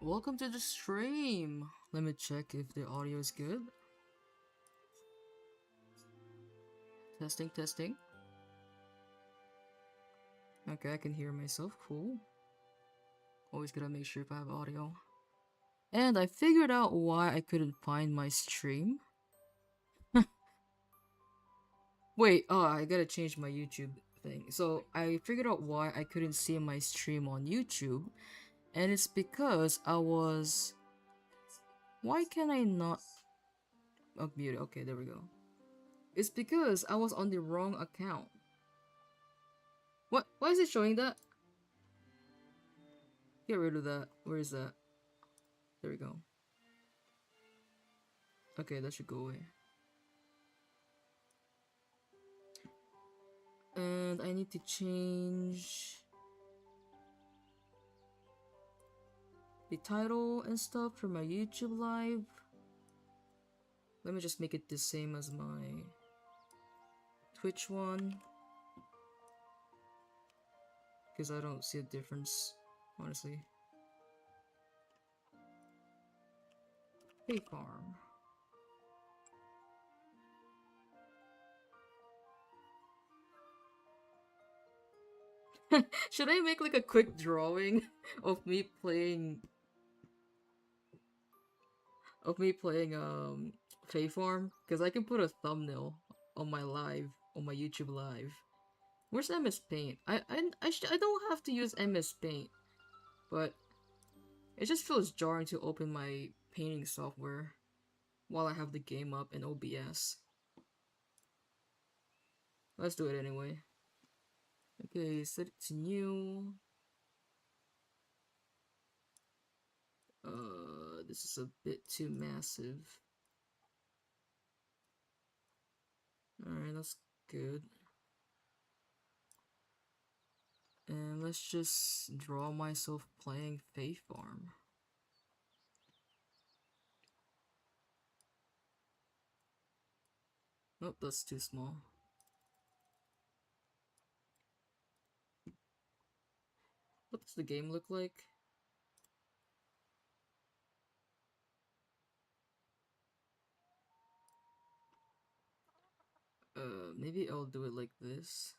Welcome to the stream. Let me check if the audio is good. Testing, testing. Okay, I can hear myself. Cool. Always gotta make sure if I have audio. And I figured out why I couldn't find my stream. Wait, oh, I gotta change my YouTube thing. So I figured out why I couldn't see my stream on YouTube. And it's because I was... Why can I not... Oh, mute. Okay, there we go. It's because I was on the wrong account. What? Why is it showing that? Get rid of that. Where is that? There we go. Okay, that should go away. And I need to change the title and stuff for my YouTube live. Let me just make it the same as my Twitch one, because I don't see a difference, honestly. Hey farm. Should I make like a quick drawing of me playing Fae Farm? Because I can put a thumbnail on my live, on my YouTube live. Where's MS Paint? I don't have to use MS Paint, but it just feels jarring to open my painting software while I have the game up in OBS. Let's do it anyway. Okay, set it to new. This is a bit too massive. Alright, that's good. And let's just draw myself playing Fae Farm. Nope, that's too small. What does the game look like? Maybe I'll do it like this.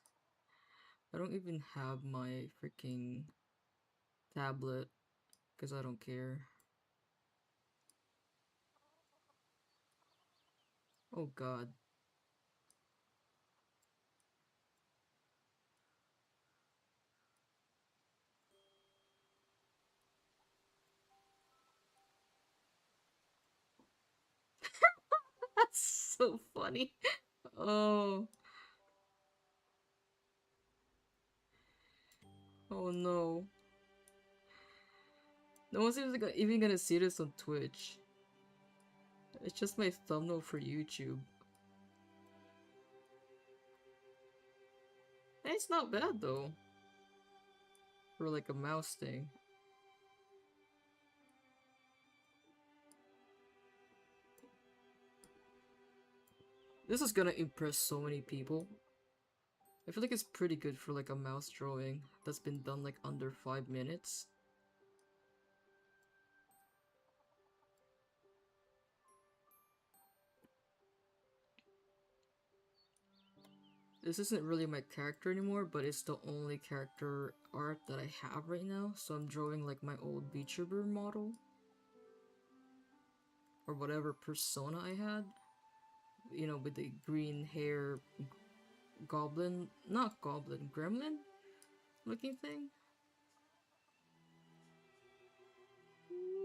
I don't even have my freaking tablet because I don't care. Oh god. That's so funny. Oh. Oh no. No one's even gonna see this on Twitch. It's just my thumbnail for YouTube. And it's not bad though. For like a mouse thing. This is gonna impress so many people. I feel like it's pretty good for like a mouse drawing that's been done like under 5 minutes. This isn't really my character anymore, but it's the only character art that I have right now, so I'm drawing like my old VTuber model. Or whatever persona I had. You know, with the green hair goblin, not goblin, gremlin looking thing.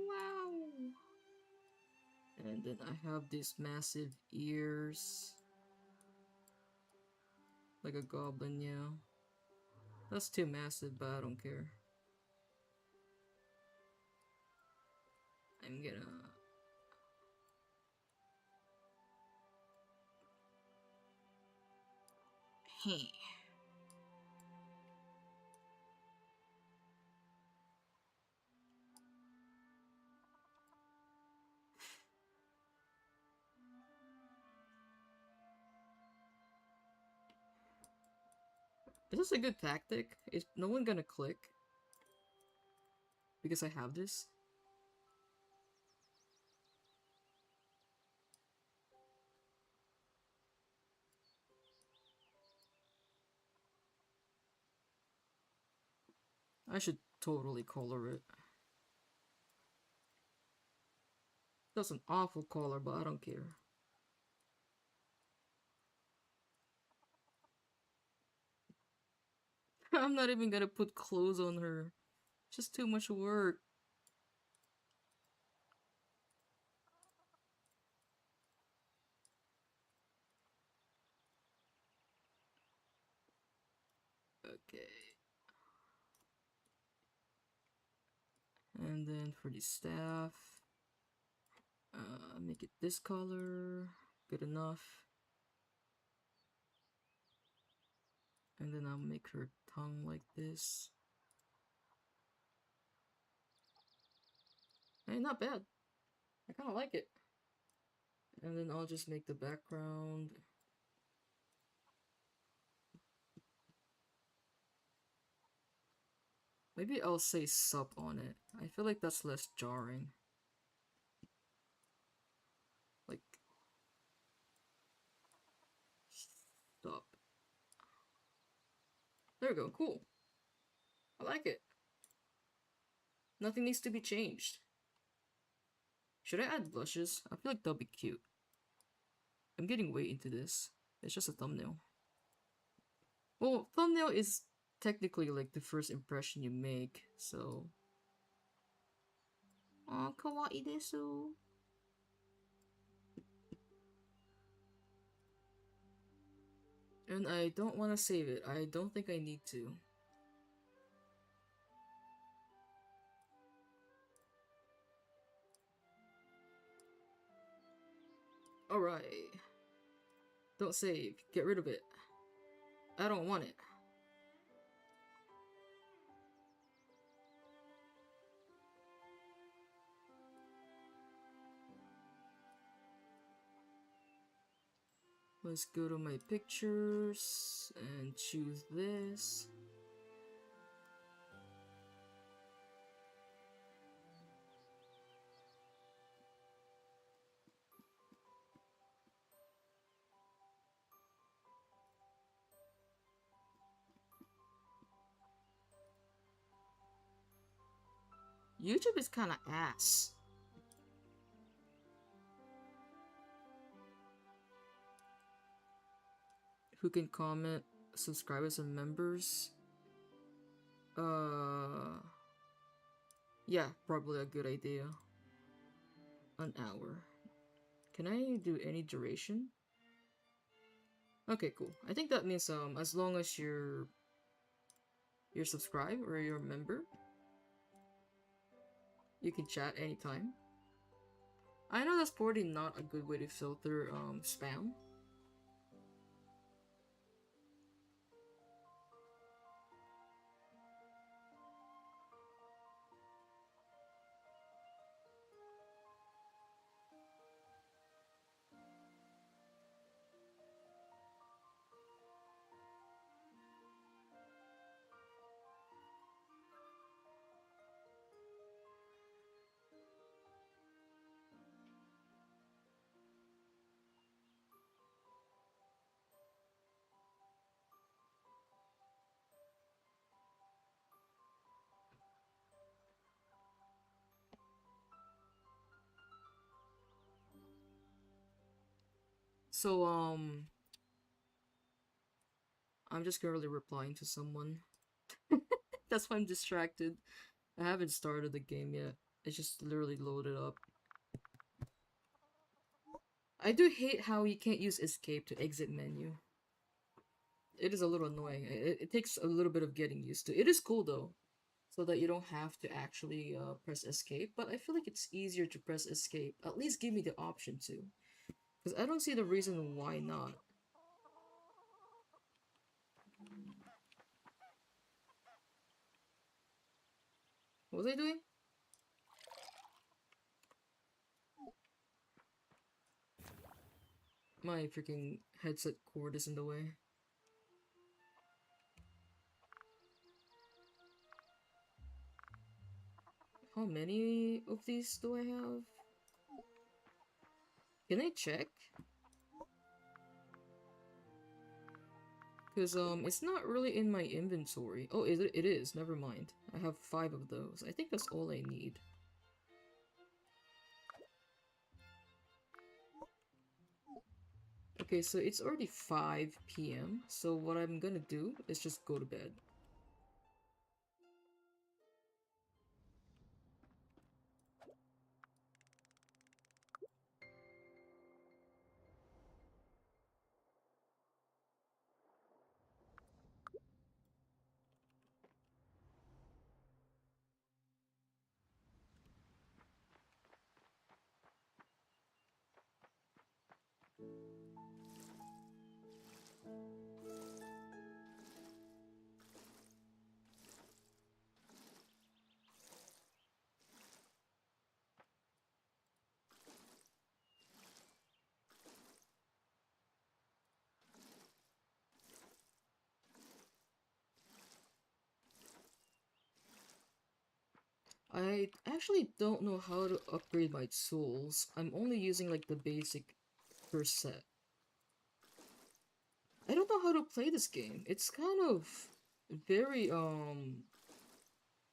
Wow! And then I have these massive ears. Like a goblin, yeah. That's too massive, but I don't care. I'm gonna... Hey. Is this a good tactic? Is no one gonna click? Because I have this? I should totally color it. That's an awful color, but I don't care. I'm not even gonna put clothes on her. Just too much work. Okay. And then for the staff, make it this color. Good enough. And then I'll make her tongue like this. Hey, not bad. I kind of like it. And then I'll just make the background. Maybe I'll say sup on it. I feel like that's less jarring. Like, sup. There we go, cool. I like it. Nothing needs to be changed. Should I add blushes? I feel like that'll be cute. I'm getting way into this. It's just a thumbnail. Well, thumbnail is technically like the first impression you make, so... Aw, kawaii desu. And I don't want to save it. I don't think I need to. Alright. Don't save. Get rid of it. I don't want it. Let's go to my pictures and choose this. YouTube is kind of ass. Who can comment? Subscribers and members? Yeah, probably a good idea. An hour. Can I do any duration? Okay, cool. I think that means as long as you're subscribed or you're a member, you can chat anytime. I know that's probably not a good way to filter spam. So I'm just currently replying to someone. That's why I'm distracted. I haven't started the game yet. It's just literally loaded up. I do hate how you can't use escape to exit menu. It is a little annoying. It takes a little bit of getting used to. It is cool though, so that you don't have to actually press escape. But I feel like it's easier to press escape. At least give me the option to. Because I don't see the reason why not. What was I doing? My freaking headset cord is in the way. How many of these do I have? Can I check? Because, it's not really in my inventory. Oh, it is. Never mind. I have 5 of those. I think that's all I need. Okay, so it's already 5 p.m. So what I'm gonna do is just go to bed. I actually don't know how to upgrade my tools. I'm only using like the basic per set. I don't know how to play this game. It's kind of very,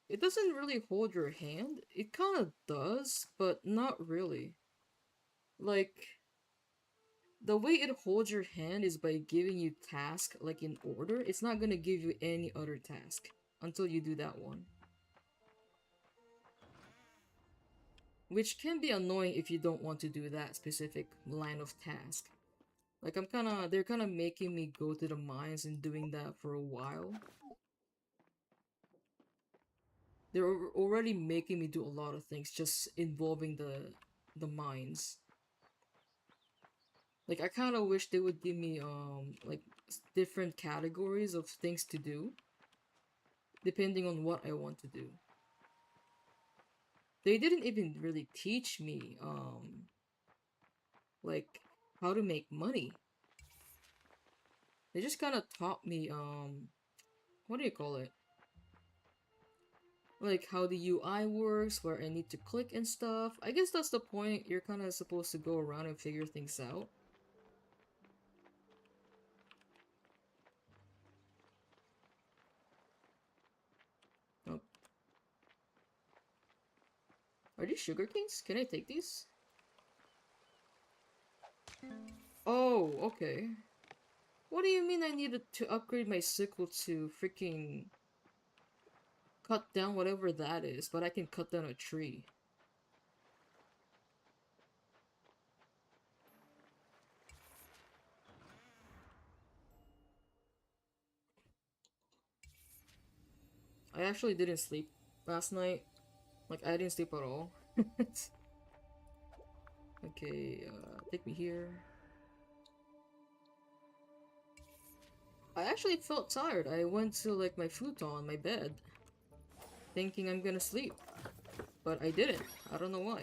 it doesn't really hold your hand. It kind of does, but not really. Like, the way it holds your hand is by giving you tasks like in order. It's not gonna give you any other task until you do that one. Which can be annoying if you don't want to do that specific line of task. Like they're kinda making me go to the mines and doing that for a while. They're already making me do a lot of things just involving the mines. Like I kind of wish they would give me like different categories of things to do depending on what I want to do. They didn't even really teach me like how to make money. They just kind of taught me what do you call it? Like how the UI works, where I need to click and stuff. I guess that's the point. You're kind of supposed to go around and figure things out. Oh. Are these sugar canes? Can I take these? Oh, okay. What do you mean I needed to upgrade my sickle to freaking cut down whatever that is, but I can cut down a tree? I actually didn't sleep last night. Like, I didn't sleep at all. Okay, take me here. I actually felt tired. I went to, like, my futon, my bed, thinking I'm gonna sleep. But I didn't. I don't know why.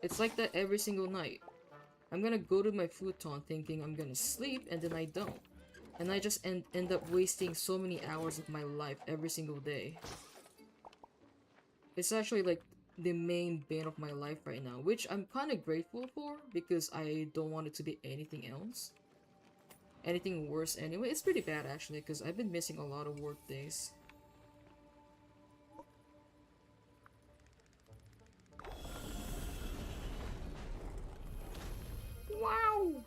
It's like that every single night. I'm gonna go to my futon thinking I'm gonna sleep, and then I don't. And I just end up wasting so many hours of my life every single day. It's actually like the main bane of my life right now, which I'm kind of grateful for because I don't want it to be anything else. Anything worse anyway. It's pretty bad actually because I've been missing a lot of work days. Wow!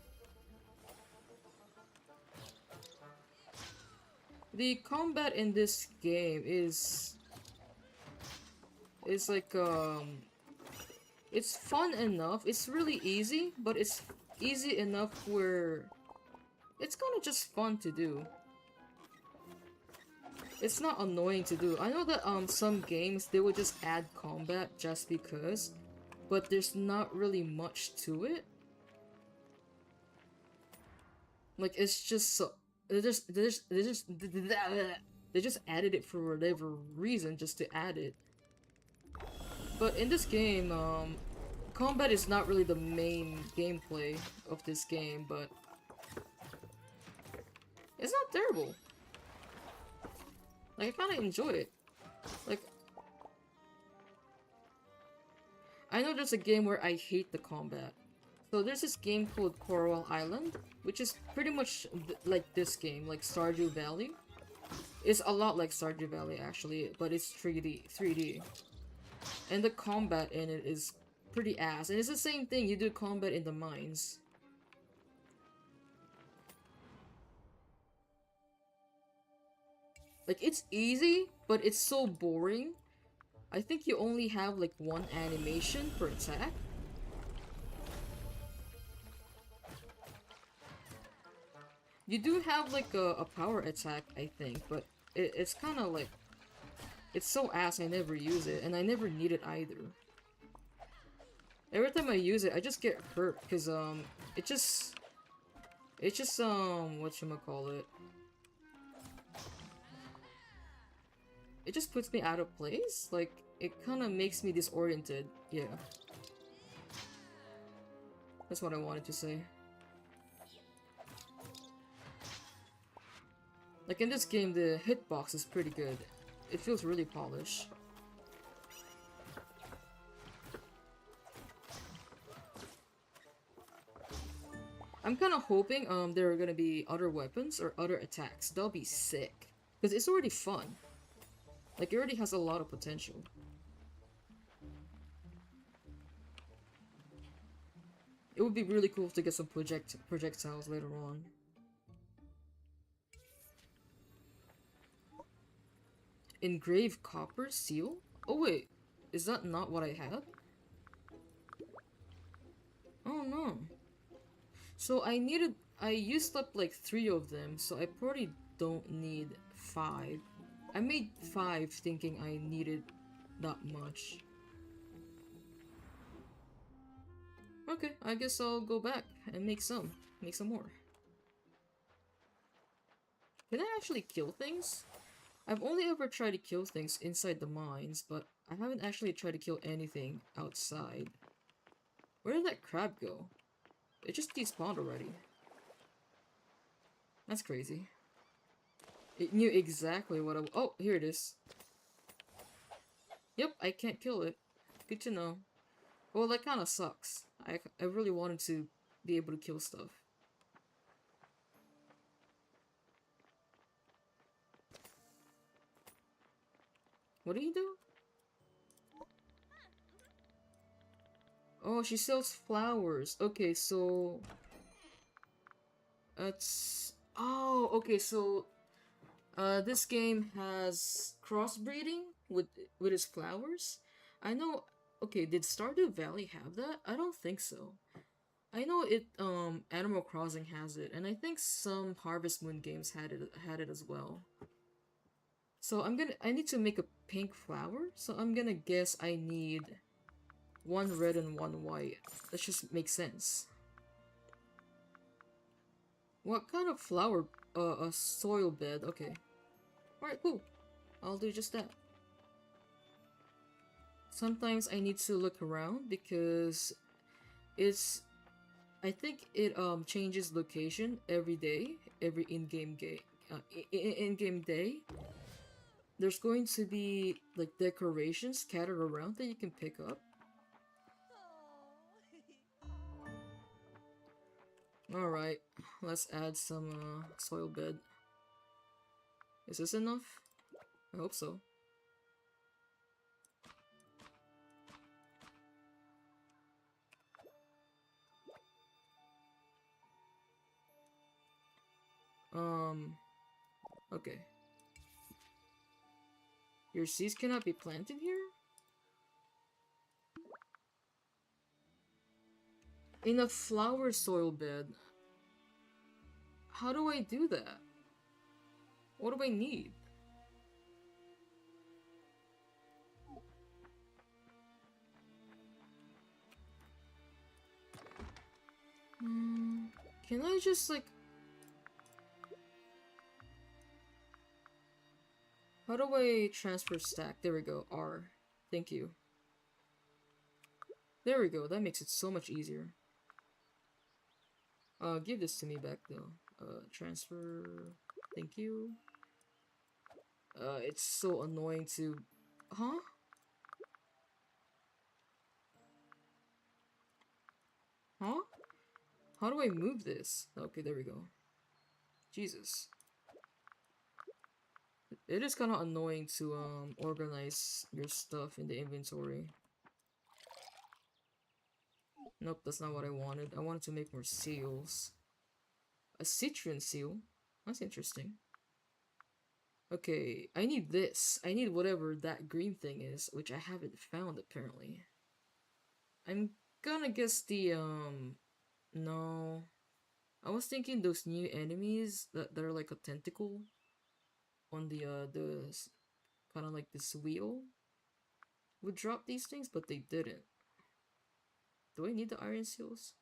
The combat in this game is like it's fun enough. It's really easy, but it's easy enough where it's kind of just fun to do. It's not annoying to do. I know that some games they would just add combat just because, but there's not really much to it. Like it's just so they just added it for whatever reason just to add it. But in this game, combat is not really the main gameplay of this game, but it's not terrible. Like, I kind of enjoy it. Like, I know there's a game where I hate the combat. So there's this game called Coral Island, which is pretty much like this game, like Stardew Valley. It's a lot like Stardew Valley actually, but it's 3D. And the combat in it is pretty ass. And it's the same thing, you do combat in the mines. Like, it's easy, but it's so boring. I think you only have like one animation per attack. You do have like a power attack, I think, but it's kind of like... It's so ass I never use it, and I never need it either. Every time I use it, I just get hurt, because, it just... whatchamacallit? It just puts me out of place? Like, it kind of makes me disoriented. Yeah. That's what I wanted to say. Like, in this game, the hitbox is pretty good. It feels really polished. I'm kind of hoping there are gonna be other weapons or other attacks. That'll be sick. Because it's already fun. Like, it already has a lot of potential. It would be really cool to get some projectiles later on. Engraved copper seal? Oh wait, is that not what I had? Oh no. So I used up like 3 of them, so I probably don't need 5. I made 5 thinking I needed that much. Okay, I guess I'll go back and make some more. Can I actually kill things? I've only ever tried to kill things inside the mines, but I haven't actually tried to kill anything outside. Where did that crab go? It just despawned already. That's crazy. It knew exactly what oh, here it is. Yep, I can't kill it. Good to know. Well, that kind of sucks. I really wanted to be able to kill stuff. What do you do? Oh, she sells flowers. Okay, so... That's... Oh, okay, so... this game has crossbreeding with its flowers. I know... Okay, did Stardew Valley have that? I don't think so. I know Animal Crossing has it, and I think some Harvest Moon games had it as well. So I need to make a pink flower, so I'm gonna guess I need 1 red and 1 white. That just makes sense. What kind of flower? A soil bed, okay. Alright, cool. I'll do just that. Sometimes I need to look around because I think it changes location every day, every in-game in-game day. There's going to be like decorations scattered around that you can pick up. Alright, let's add some soil bed. Is this enough? I hope so. Okay. Your seeds cannot be planted here? In a flower soil bed. How do I do that? What do I need? Can I just like... How do I transfer stack? There we go, R. Thank you. There we go, that makes it so much easier. Give this to me back though. Transfer... Thank you. It's so annoying to... Huh? Huh? How do I move this? Okay, there we go. Jesus. It is kind of annoying to organize your stuff in the inventory. Nope, that's not what I wanted. I wanted to make more seals. A citron seal? That's interesting. Okay, I need this. I need whatever that green thing is, which I haven't found apparently. I'm gonna guess the no. I was thinking those new enemies that are like a tentacle on the kind of like this wheel would drop these things, but they didn't. Do I need the iron seals?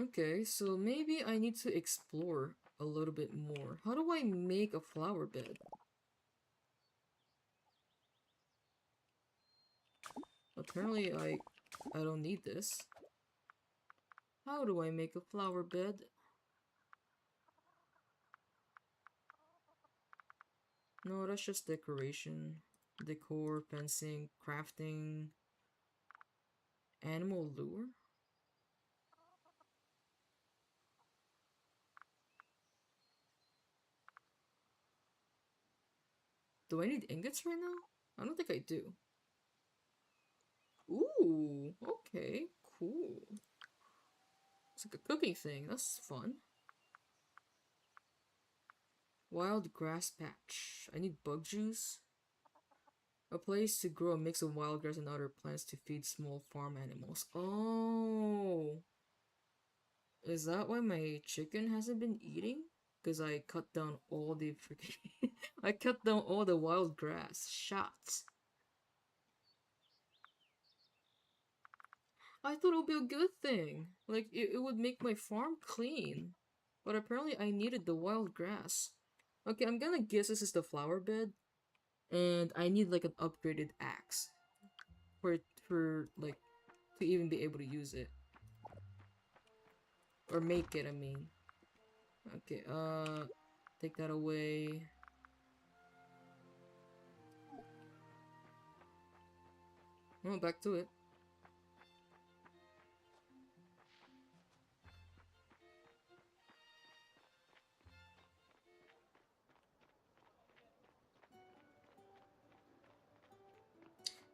Okay, so maybe I need to explore a little bit more. How do I make a flower bed? Apparently I don't need this. How do I make a flower bed? No, that's just decoration. Decor, fencing, crafting, animal lure? Do I need ingots right now? I don't think I do. Ooh, okay, cool. It's like a cooking thing, that's fun. Wild grass patch. I need bug juice. A place to grow a mix of wild grass and other plants to feed small farm animals. Oh, is that why my chicken hasn't been eating? Because I cut down all the freaking... I cut down all the wild grass. Shots. I thought it would be a good thing. Like, it would make my farm clean. But apparently I needed the wild grass. Okay, I'm gonna guess this is the flower bed. And I need like an upgraded axe. For like, to even be able to use it. Or make it, I mean. Okay, take that away. Oh, back to it.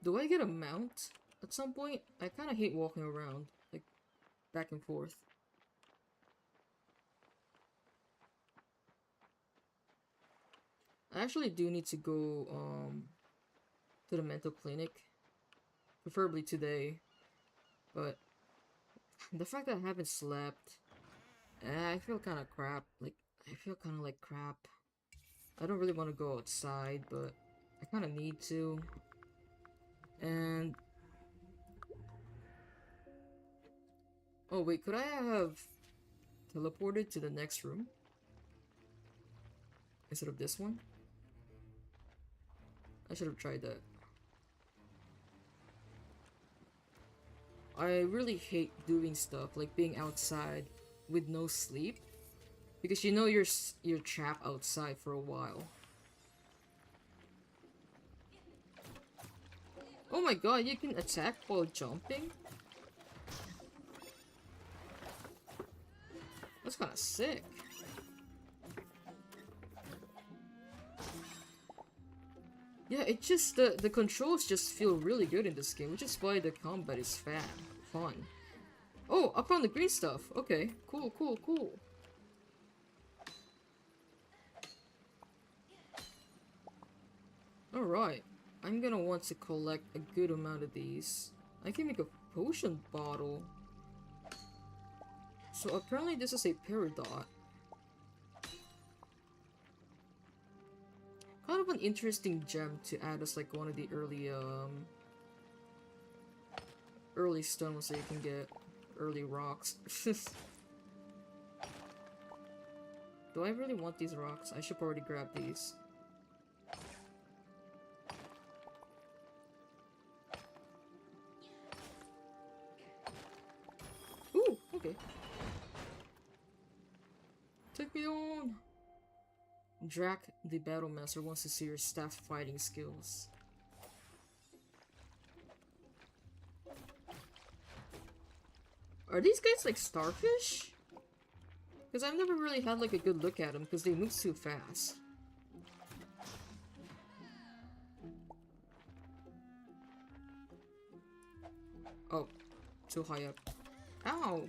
Do I get a mount at some point? I kind of hate walking around, like, back and forth. I actually do need to go, to the mental clinic. Preferably today. But, the fact that I haven't slept, I feel kind of crap. Like, I feel kind of like crap. I don't really want to go outside, but I kind of need to. And... oh, wait, could I have teleported to the next room? Instead of this one? I should have tried that. I really hate doing stuff like being outside with no sleep because you know you're trapped outside for a while. Oh my god, you can attack while jumping? That's kind of sick. Yeah, it just the controls just feel really good in this game, which is why the combat is fun. Oh, I found the green stuff. Okay, cool, cool, cool. Alright, I'm gonna want to collect a good amount of these. I can make a potion bottle. So apparently this is a peridot. Kind of an interesting gem to add as like one of the early stones that you can get. Early rocks. Do I really want these rocks? I should probably grab these. Ooh, okay. Take me on! Drac the Battle Master wants to see your staff fighting skills. Are these guys like starfish? Because I've never really had like a good look at them because they move too fast. Oh, too high up. Ow!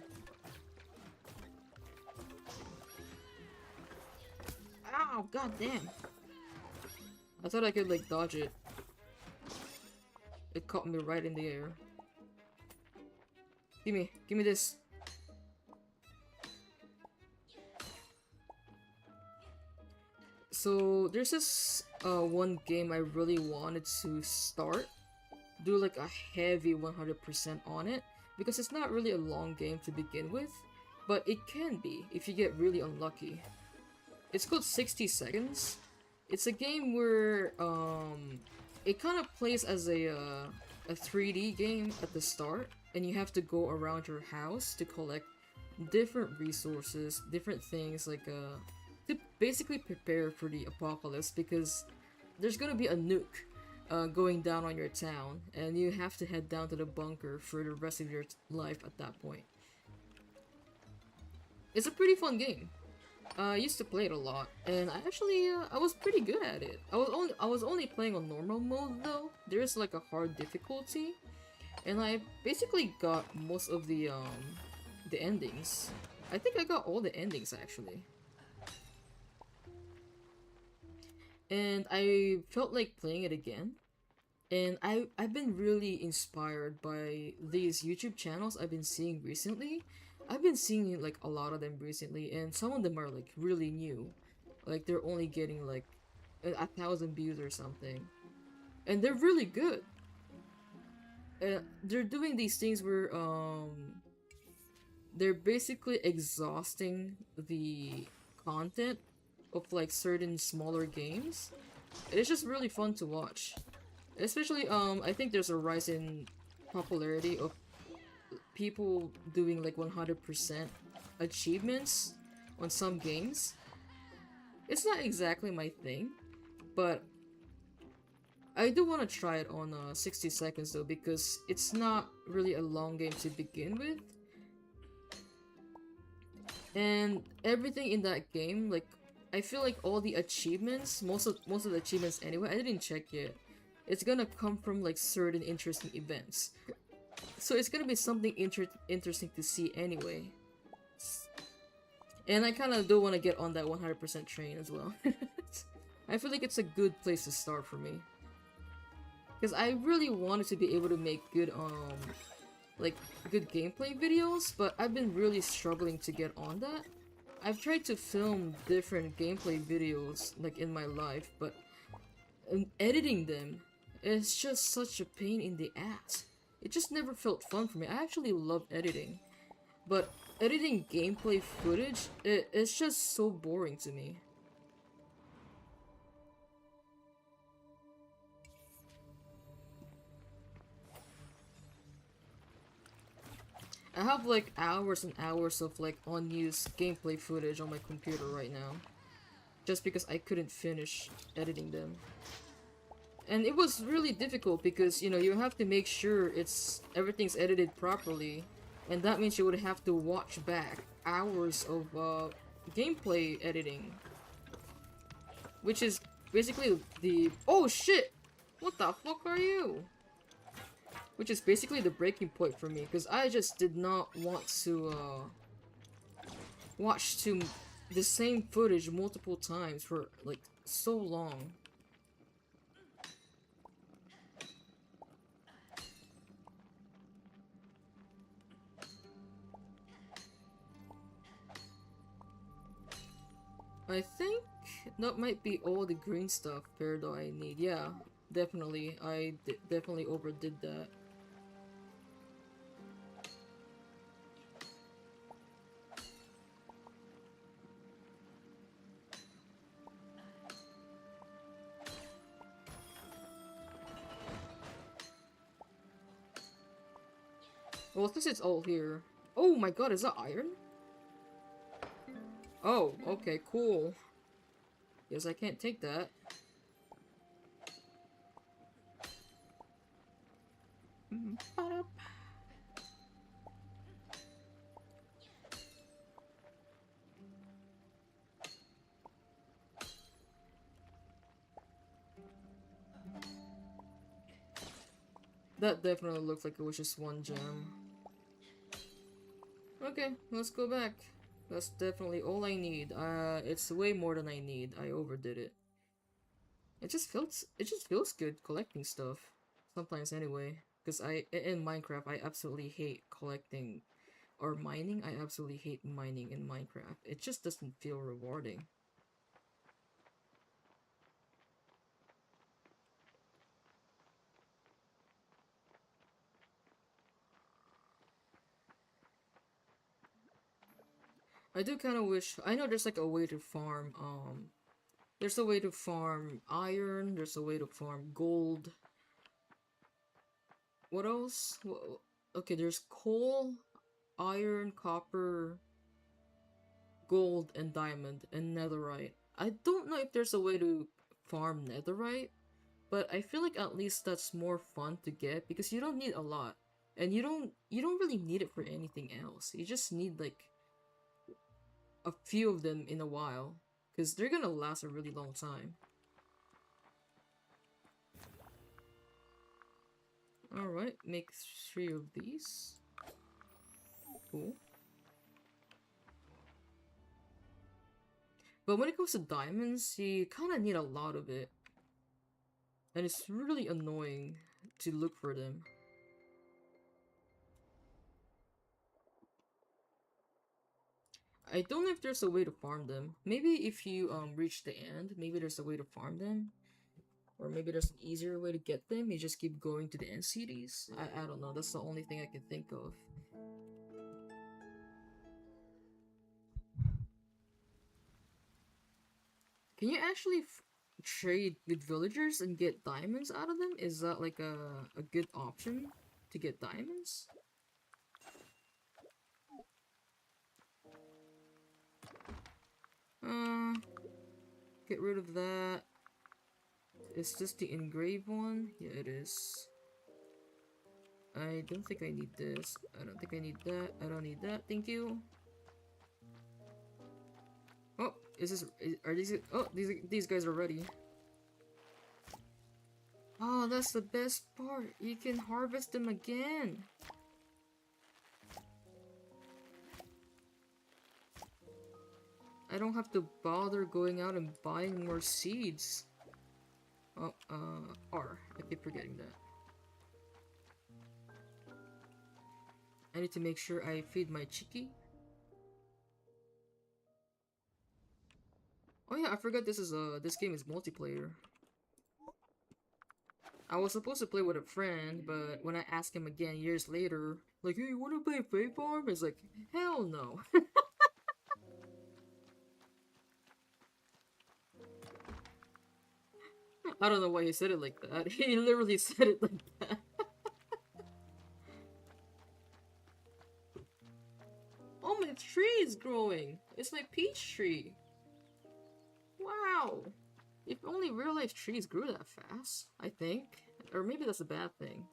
Ow, god damn. I thought I could like dodge it. It caught me right in the air. Give me this. So there's this one game I really wanted to start. Do like a heavy 100% on it. Because it's not really a long game to begin with. But it can be if you get really unlucky. It's called 60 Seconds. It's a game where it kind of plays as a 3D game at the start, and you have to go around your house to collect different resources, different things like to basically prepare for the apocalypse, because there's gonna be a nuke going down on your town, and you have to head down to the bunker for the rest of your life at that point. It's a pretty fun game. I used to play it a lot, and I actually I was pretty good at it. I was only playing on normal mode though. There's like a hard difficulty, and I basically got most of the endings. I think I got all the endings actually. And I felt like playing it again. And I've been really inspired by these YouTube channels I've been seeing recently. I've been seeing like a lot of them recently, and some of them are like really new. Like they're only getting like 1,000 views or something. And they're really good. They're doing these things where they're basically exhausting the content of like certain smaller games. It's just really fun to watch. Especially I think there's a rise in popularity of people doing like 100% achievements on some games. It's not exactly my thing, but I do want to try it on 60 seconds though, because it's not really a long game to begin with. And everything in that game, like, I feel like all the achievements, most of the achievements anyway, I didn't check yet. It's gonna come from like certain interesting events. So it's gonna be something interesting to see anyway. And I kind of do want to get on that 100% train as well. I feel like it's a good place to start for me. Because I really wanted to be able to make good, like, good gameplay videos, but I've been really struggling to get on that. I've tried to film different gameplay videos, like, in my life, but editing them is just such a pain in the ass. It just never felt fun for me. I actually love editing, but editing gameplay footage, it's just so boring to me. I have like hours and hours of like unused gameplay footage on my computer right now, just because I couldn't finish editing them. And it was really difficult because, you know, you have to make sure everything's edited properly, and that means you would have to watch back hours of gameplay editing, which is basically oh shit, what the fuck are you? Which is basically the breaking point for me, because I just did not want to watch the same footage multiple times for like so long. I think that might be all the green stuff Peridot I need. Yeah, definitely. I definitely overdid that. Well, since it's all here. Oh my god, is that iron? Oh, okay, cool. Yes, I can't take that. That definitely looked like it was just one gem. Okay, let's go back. That's definitely all I need. It's way more than I need. I overdid it. It just feels good collecting stuff. Sometimes anyway. Because in Minecraft I absolutely hate collecting or mining. I absolutely hate mining in Minecraft. It just doesn't feel rewarding. I do kind of wish I know there's like a way to farm there's a way to farm iron, there's a way to farm gold. What else? Okay, there's coal, iron, copper, gold, and diamond, and netherite. I don't know if there's a way to farm netherite, but I feel like at least that's more fun to get because you don't need a lot. And you don't really need it for anything else. You just need like a few of them in a while because they're gonna last a really long time. Alright, make 3 of these. Cool. But when it comes to diamonds, you kind of need a lot of it. And it's really annoying to look for them. I don't know if there's a way to farm them. Maybe if you reach the end, maybe there's a way to farm them. Or maybe there's an easier way to get them. You just keep going to the end cities. I don't know. That's the only thing I can think of. Can you actually trade with villagers and get diamonds out of them? Is that like a good option to get diamonds? Uh, get rid of that. Is this the engraved one? Yeah, it is. I don't think I need this. I don't think I need that. I don't need that. Thank you. Oh, are these? Oh, these guys are ready. Oh, that's the best part. You can harvest them again. I don't have to bother going out and buying more seeds. Oh, R. I keep forgetting that. I need to make sure I feed my chiki. Oh yeah, I forgot this game is multiplayer. I was supposed to play with a friend, but when I asked him again years later, like, hey, you wanna play Faith Farm? He's like, hell no. I don't know why he said it like that. He literally said it like that. Oh, my tree is growing. It's my peach tree. Wow. If only real life trees grew that fast, I think. Or maybe that's a bad thing.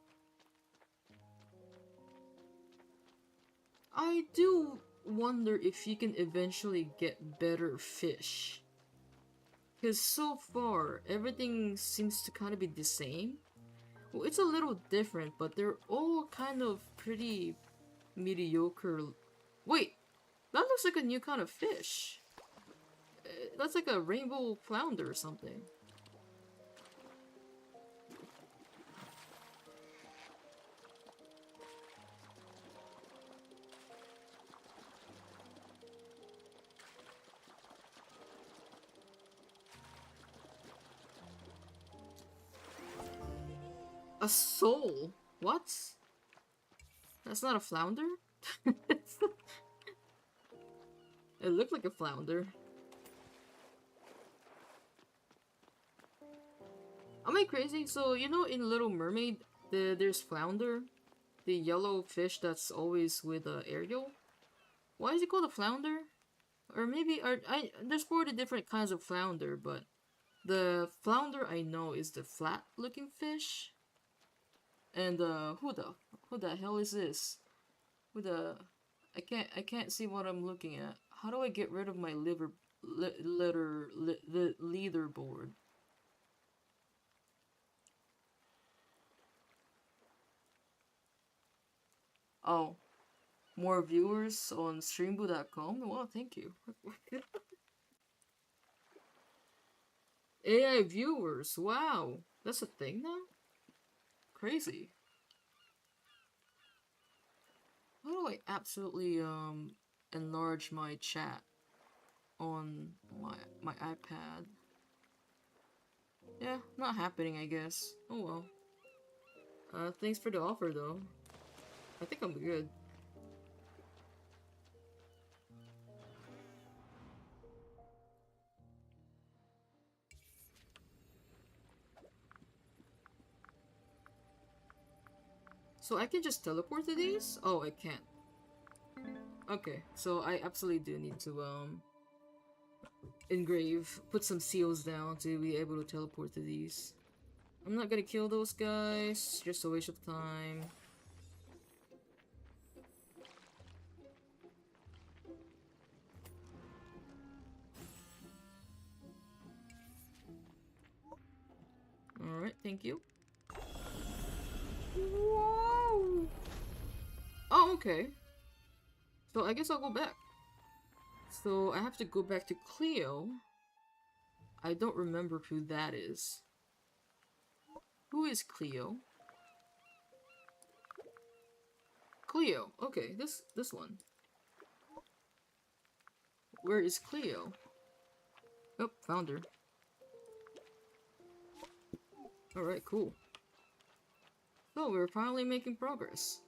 I do wonder if you can eventually get better fish. Because so far, everything seems to kind of be the same. Well, it's a little different, but they're all kind of pretty mediocre. Wait, that looks like a new kind of fish. That's like a rainbow flounder or something. A soul? What? That's not a flounder? It looked like a flounder. Am I crazy? So, you know in Little Mermaid, there's Flounder? The yellow fish that's always with Ariel? Why is it called a flounder? Or maybe, there's 40 different kinds of flounder, but the flounder I know is the flat-looking fish. And, who the hell is this? Who the... I can't see what I'm looking at. How do I get rid of my leaderboard? Oh, more viewers on streambo.com? Well, thank you. AI viewers, wow. That's a thing now? Crazy. How do I absolutely enlarge my chat on my iPad? Yeah, not happening, I guess. Oh well. Thanks for the offer though. I think I'm good. So I can just teleport to these? Oh, I can't. Okay, so I absolutely do need to engrave, put some seals down to be able to teleport to these. I'm not gonna kill those guys, just a waste of time. Alright, thank you. Whoa! Oh, okay. So I guess I'll go back. So I have to go back to Cleo. I don't remember who that is. Who is Cleo? Cleo. Okay, this one. Where is Cleo? Oh, found her. Alright, cool. So we're finally making progress.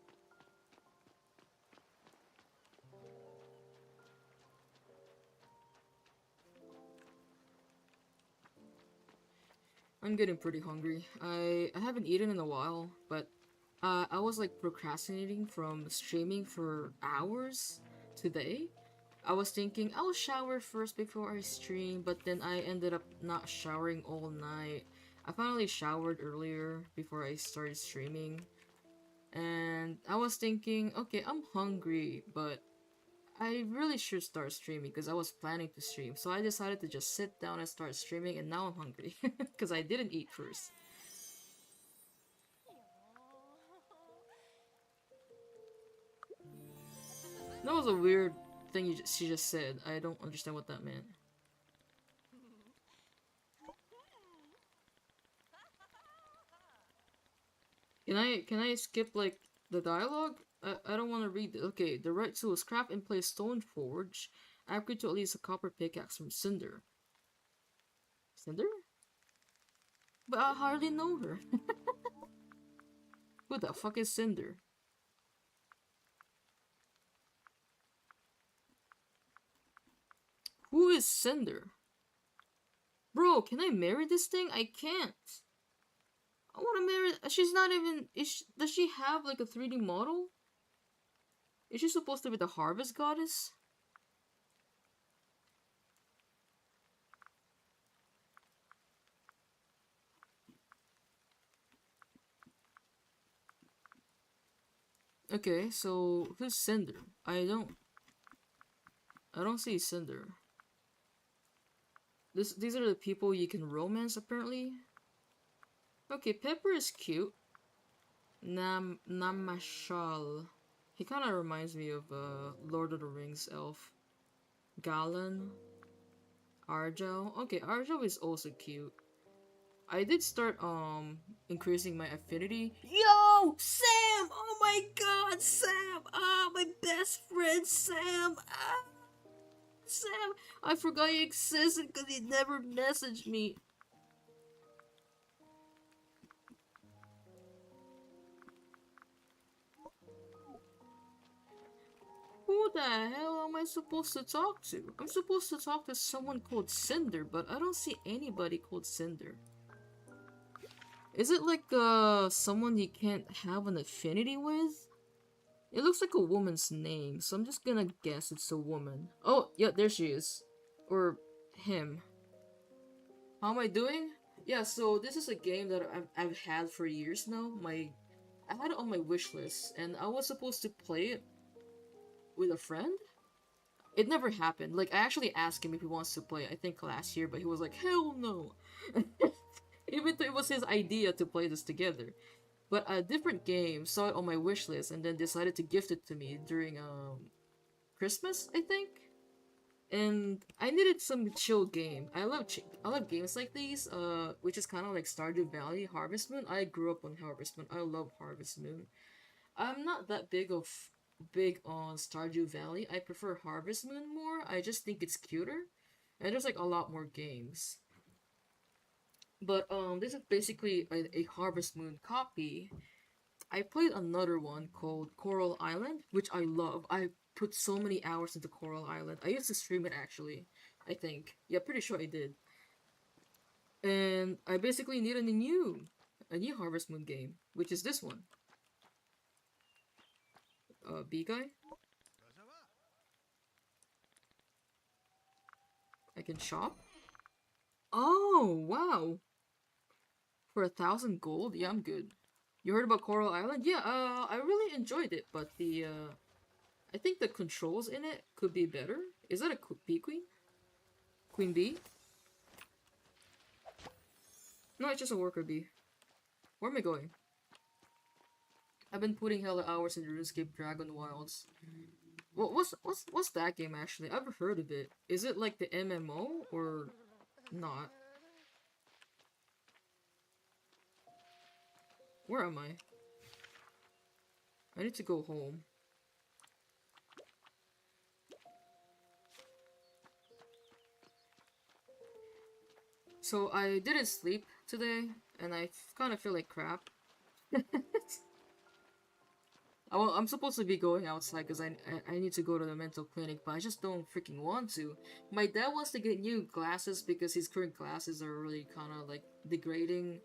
I'm getting pretty hungry. I haven't eaten in a while, but I was like procrastinating from streaming for hours today. I was thinking I'll shower first before I stream, but then I ended up not showering all night. I finally showered earlier before I started streaming. And I was thinking, okay, I'm hungry, but I really should start streaming because I was planning to stream. So I decided to just sit down and start streaming, and now I'm hungry because I didn't eat first. That was a weird thing she just said. I don't understand what that meant. Can I skip like the dialogue? I don't want to read it. Okay, the right tool is craft and place stone forge. Upgrade to at least a copper pickaxe from Cinder. Cinder? But I hardly know her. Who the fuck is Cinder? Who is Cinder? Bro, can I marry this thing? I can't. I want to marry. She's not even. Does she have like a 3D model? Is she supposed to be the harvest goddess? Okay, so who's Cinder? I don't see Cinder. These are the people you can romance apparently. Okay, Pepper is cute. Namashal. He kind of reminds me of Lord of the Rings elf. Galan. Arjo. Okay, Arjo is also cute. I did start increasing my affinity. Yo, Sam! Oh my God, Sam! Ah, my best friend, Sam! Ah, Sam! I forgot you existed because you never messaged me. Who the hell am I supposed to talk to? I'm supposed to talk to someone called Cinder, but I don't see anybody called Cinder. Is it like someone you can't have an affinity with? It looks like a woman's name, so I'm just gonna guess it's a woman. Oh, yeah, there she is. Or him. How am I doing? Yeah, so this is a game that I've had for years now. I had it on my wish list, and I was supposed to play it with a friend. It never happened. Like, I actually asked him if he wants to play, I think last year, but he was like, hell no! Even though it was his idea to play this together. But a different game saw it on my wish list and then decided to gift it to me during Christmas, I think. And I needed some chill game. I love games like these, which is kind of like Stardew Valley, Harvest Moon. I grew up on Harvest Moon. I love Harvest Moon. I'm not that big on Stardew Valley. I prefer Harvest Moon more. I just think it's cuter, and there's like a lot more games. But this is basically a Harvest Moon copy. I played another one called Coral Island, which I love. I put so many hours into Coral Island. I used to stream it actually. I think. Yeah, pretty sure I did. And I basically need a new Harvest Moon game, which is this one. B guy. I can shop. Oh wow! For 1,000 gold, yeah, I'm good. You heard about Coral Island? Yeah, I really enjoyed it, but I think the controls in it could be better. Is that a bee queen? Queen bee? No, it's just a worker bee. Where am I going? I've been putting hella hours in RuneScape Dragon Wilds. What's that game actually? I've heard of it. Is it like the MMO or not? Where am I? I need to go home. So I didn't sleep today, and I kind of feel like crap. I'm supposed to be going outside because I need to go to the mental clinic, but I just don't freaking want to. My dad wants to get new glasses because his current glasses are really kind of like degrading,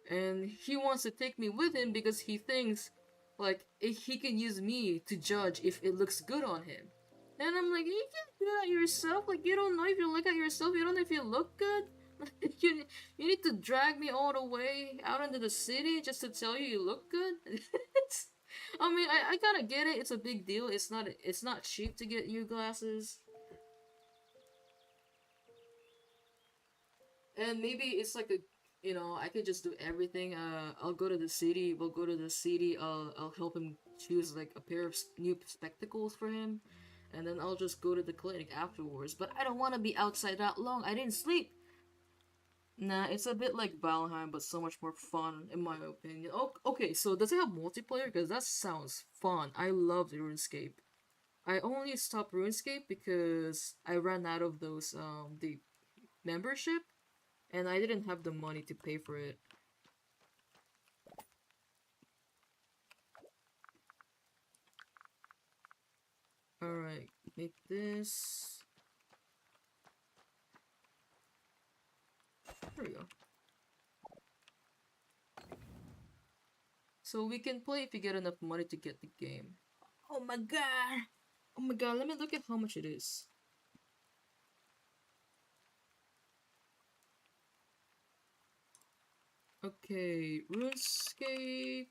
and he wants to take me with him because he thinks like he can use me to judge if it looks good on him. And I'm like, you can do that yourself. Like you don't know if you look at yourself, you don't know if you look good. You need to drag me all the way out into the city just to tell you look good. I mean, I gotta get it. It's a big deal. It's not cheap to get new glasses. And maybe it's like a, I could just do everything. I'll go to the city. We'll go to the city. I'll help him choose like a pair of new spectacles for him, and then I'll just go to the clinic afterwards. But I don't want to be outside that long. I didn't sleep. Nah, it's a bit like Valheim, but so much more fun, in my opinion. Oh, okay, so does it have multiplayer? Because that sounds fun. I love RuneScape. I only stopped RuneScape because I ran out of the membership, and I didn't have the money to pay for it. Alright, make this. There we go. So we can play if you get enough money to get the game. Oh my god! Oh my god, let me look at how much it is. Okay, RuneScape.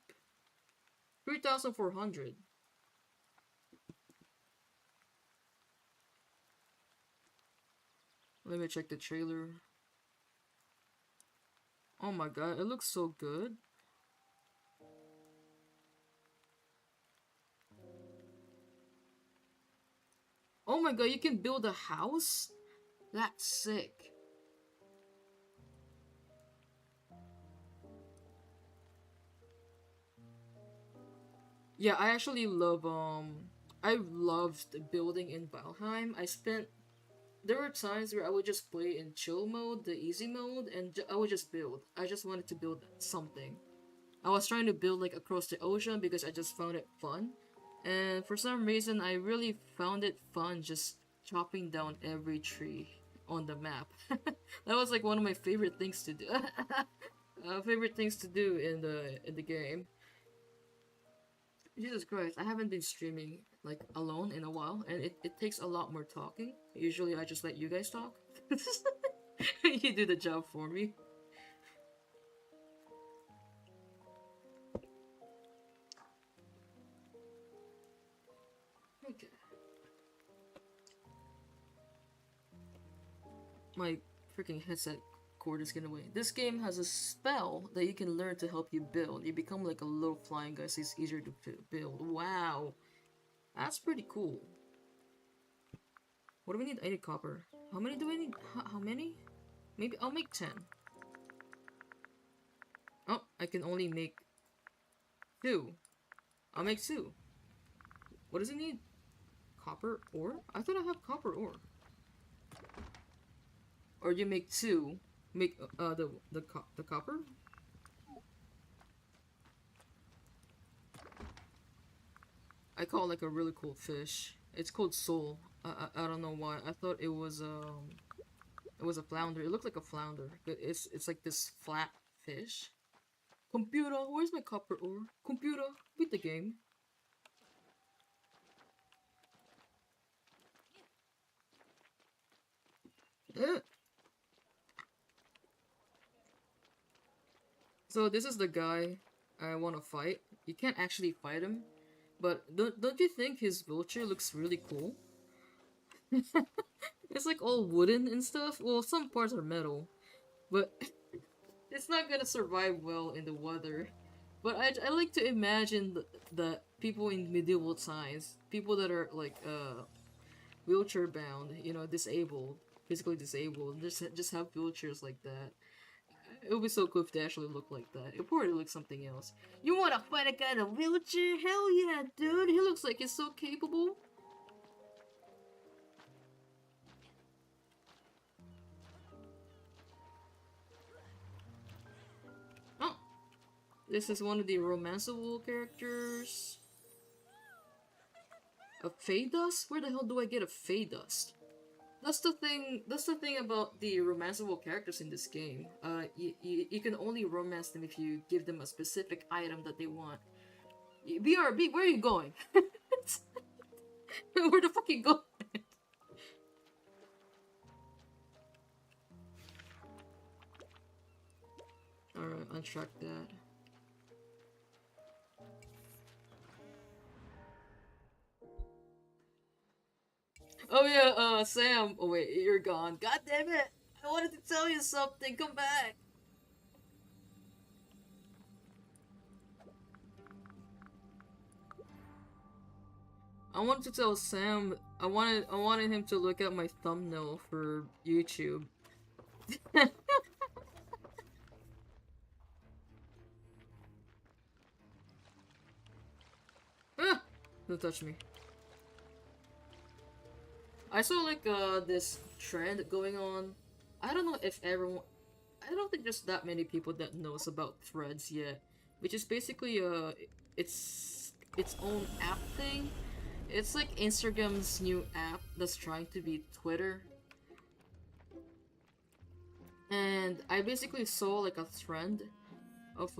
3,400. Let me check the trailer. Oh my god, it looks so good. Oh my god, you can build a house? That's sick. Yeah, I actually I loved building in Valheim. There were times where I would just play in chill mode, the easy mode, and I would just build. I just wanted to build something. I was trying to build like across the ocean because I just found it fun. And for some reason, I really found it fun just chopping down every tree on the map. That was like one of my favorite things to do. Favorite things to do in the game. Jesus Christ, I haven't been streaming like alone in a while, and it takes a lot more talking. Usually I just let you guys talk. You do the job for me. Okay. My freaking headset cord is getting away. This game has a spell that you can learn to help you build. You become like a little flying guy, so it's easier to build. Wow, that's pretty cool. What do we need? I need copper. How many do I need? How many? Maybe I'll make 10. Oh, I can only make 2. I'll make 2. What does it need? Copper ore? I thought I have copper ore. Or you make 2. Make the copper? I call it like a really cool fish. It's called sole. I don't know why. I thought it was a flounder. It looked like a flounder. It's like this flat fish. Computer, where's my copper ore? Computer, beat the game. So this is the guy I want to fight. You can't actually fight him, but don't you think his wheelchair looks really cool? It's like all wooden and stuff. Well, some parts are metal, but it's not gonna survive well in the weather. But I like to imagine that people in medieval times, people that are like wheelchair bound, you know, disabled, physically disabled, just have wheelchairs like that. It would be so cool if they actually look like that. It probably looks something else. You wanna fight a guy in a wheelchair? Hell yeah, dude! He looks like he's so capable. Oh! This is one of the romanceable characters. A Fey Dust? Where the hell do I get a Fey Dust? That's the thing about the romanceable characters in this game. You can only romance them if you give them a specific item that they want. BRB, where are you going? Where the fuck you going? Alright, untrack that. Oh yeah, Sam. Oh wait, you're gone. God damn it! I wanted to tell you something. Come back. I wanted to tell Sam. I wanted him to look at my thumbnail for YouTube. Ah! Don't touch me. I saw like this trend going on. I don't know if everyone. I don't think there's that many people that knows about Threads yet, which is basically its own app thing. It's like Instagram's new app that's trying to be Twitter. And I basically saw like a trend of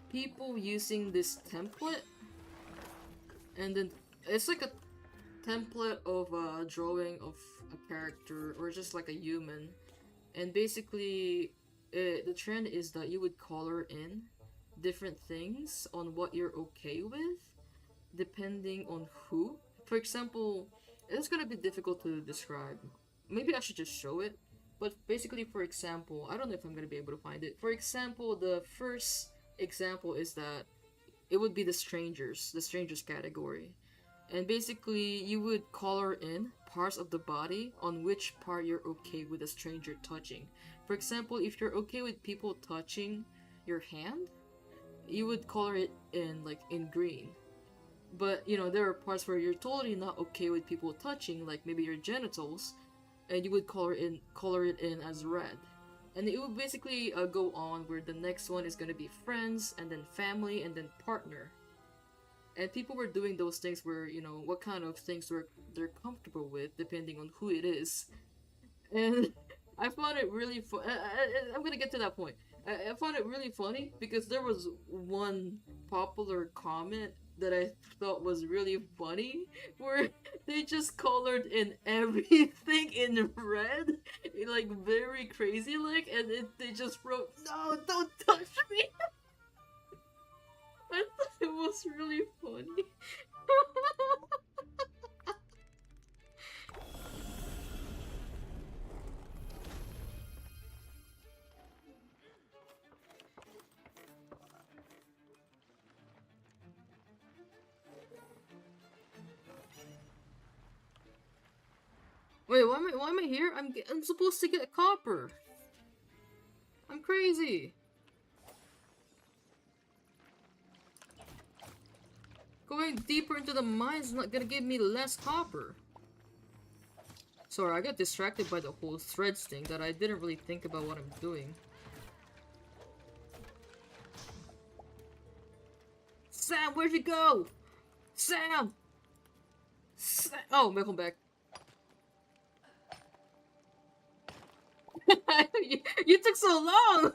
people using this template, and then it's like a template of a drawing of a character or just like a human, and basically the trend is that you would color in different things on what you're okay with depending on who. For example, it's gonna be difficult to describe. Maybe I should just show it. But basically, for example, I don't know if I'm gonna be able to find it. For example, the first example is that it would be the strangers category. And basically, you would color in parts of the body on which part you're okay with a stranger touching. For example, if you're okay with people touching your hand, you would color it in like in green. But you know, there are parts where you're totally not okay with people touching, like maybe your genitals, and you would color it in as red. And it would basically go on where the next one is gonna be friends, and then family, and then partner. And people were doing those things where, you know, what kind of things they're comfortable with depending on who it is. And I found it really fun. I'm gonna get to that point. I found it really funny because there was one popular comment that I thought was really funny where they just colored in everything in red, like very crazy like, and they just wrote, "No, don't touch me." I thought it was really funny. Wait, why am I here? I'm supposed to get copper. I'm crazy. Going deeper into the mine is not gonna give me less copper. Sorry, I got distracted by the whole threads thing that I didn't really think about what I'm doing. Sam, where'd you go? Sam! Oh, welcome back. you took so long!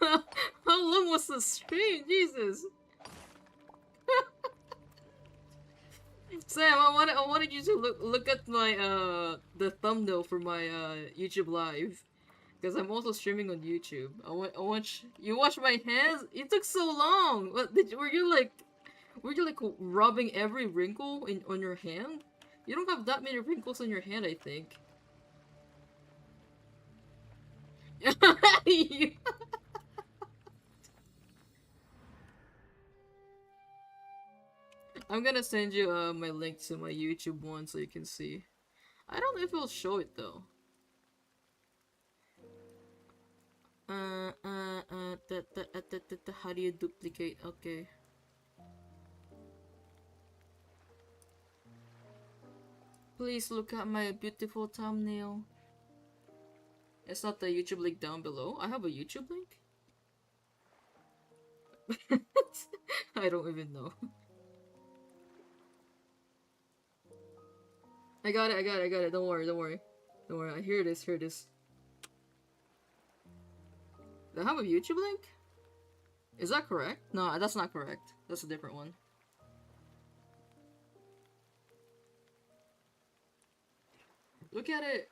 How long was the stream? Jesus! Sam, I wanted you to look at my the thumbnail for my YouTube live, because I'm also streaming on YouTube. I watch you watch my hands. It took so long. What were you like? Were you like rubbing every wrinkle on your hand? You don't have that many wrinkles on your hand, I think. I'm gonna send you my link to my YouTube one so you can see. I don't know if it'll show it though. How do you duplicate? Okay. Please look at my beautiful thumbnail. It's not the YouTube link down below. I have a YouTube link? I don't even know. I got it. Don't worry. Here it is. Do I have a YouTube link? Is that correct? No, that's not correct. That's a different one. Look at it!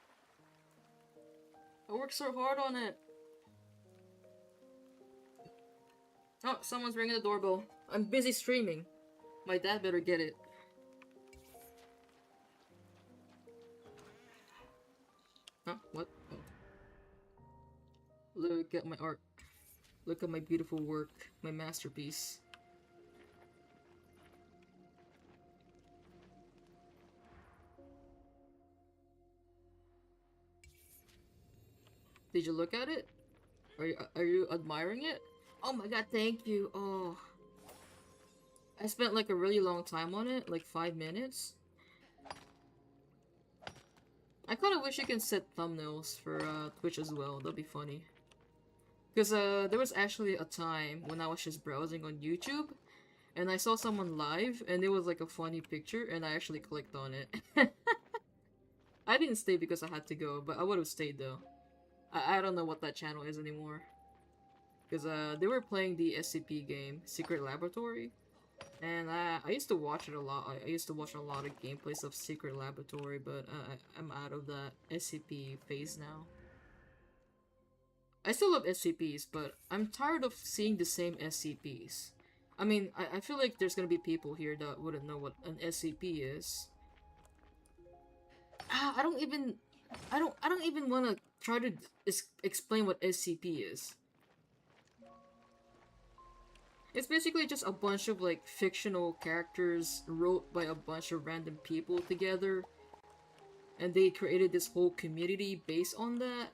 I worked so hard on it! Oh, someone's ringing the doorbell. I'm busy streaming. My dad better get it. Huh? What? Oh. Look at my art. Look at my beautiful work. My masterpiece. Did you look at it? Are you admiring it? Oh my god, thank you. Oh. I spent like a really long time on it, like 5 minutes. I kinda wish you can set thumbnails for Twitch as well, that'd be funny. Because there was actually a time when I was just browsing on YouTube, and I saw someone live, and it was like a funny picture, and I actually clicked on it. I didn't stay because I had to go, but I would have stayed though. I don't know what that channel is anymore. Because they were playing the SCP game, Secret Laboratory. And I used to watch it a lot. I used to watch a lot of gameplays of Secret Laboratory, but I'm out of that SCP phase now. I still love SCPs, but I'm tired of seeing the same SCPs. I mean, I feel like there's gonna be people here that wouldn't know what an SCP is. I don't even want to try to explain what SCP is. It's basically just a bunch of like fictional characters wrote by a bunch of random people together, and they created this whole community based on that.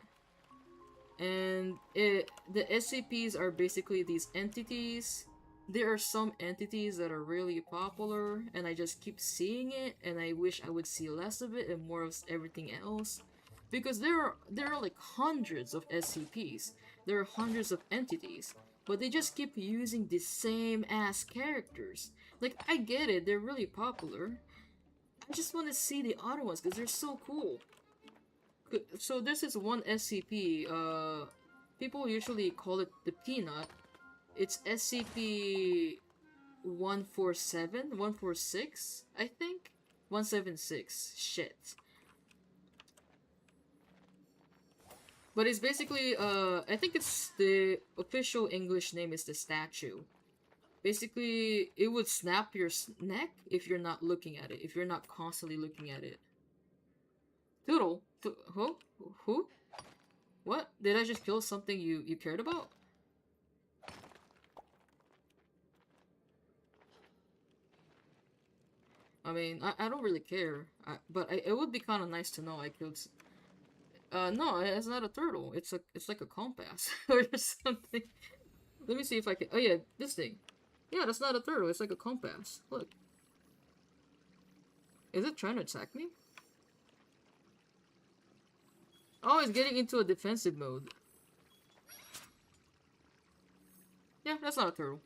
And the SCPs are basically these entities. There are some entities that are really popular, and I just keep seeing it, and I wish I would see less of it and more of everything else. Because there are like hundreds of SCPs. There are hundreds of entities. But they just keep using the same ass characters. Like, I get it, they're really popular. I just want to see the other ones because they're so cool. So this is one SCP, people usually call it the Peanut. It's SCP-147? 146? I think? 176. Shit. But it's basically, I think it's the official English name is the statue. Basically, it would snap your neck if you're not looking at it, if you're not constantly looking at it. Toodle? Who? Who? What? Did I just kill something you cared about? I mean, I don't really care. It would be kind of nice to know I killed. No, it's not a turtle. It's like a compass or something. Let me see if I can. Oh yeah, this thing. Yeah, that's not a turtle. It's like a compass. Look. Is it trying to attack me? Oh, it's getting into a defensive mode. Yeah, that's not a turtle.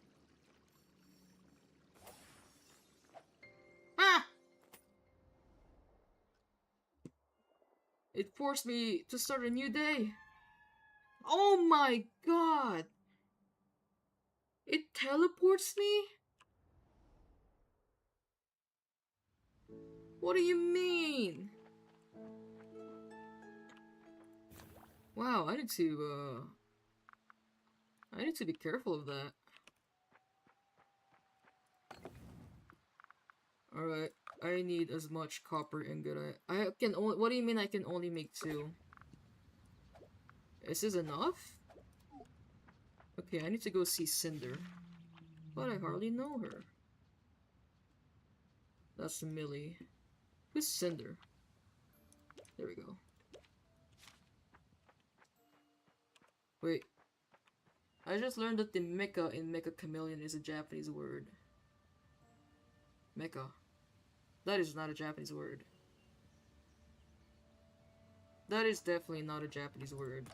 Ah! It forced me to start a new day. Oh my god! It teleports me? What do you mean? Wow, I need to be careful of that. Alright, I need as much copper ingot. I can only. What do you mean I can only make 2? Is this enough? Okay, I need to go see Cinder. But I hardly know her. That's Millie. Who's Cinder? There we go. Wait. I just learned that the mecha in Mecha Chameleon is a Japanese word. Mecha. That is not a Japanese word. That is definitely not a Japanese word.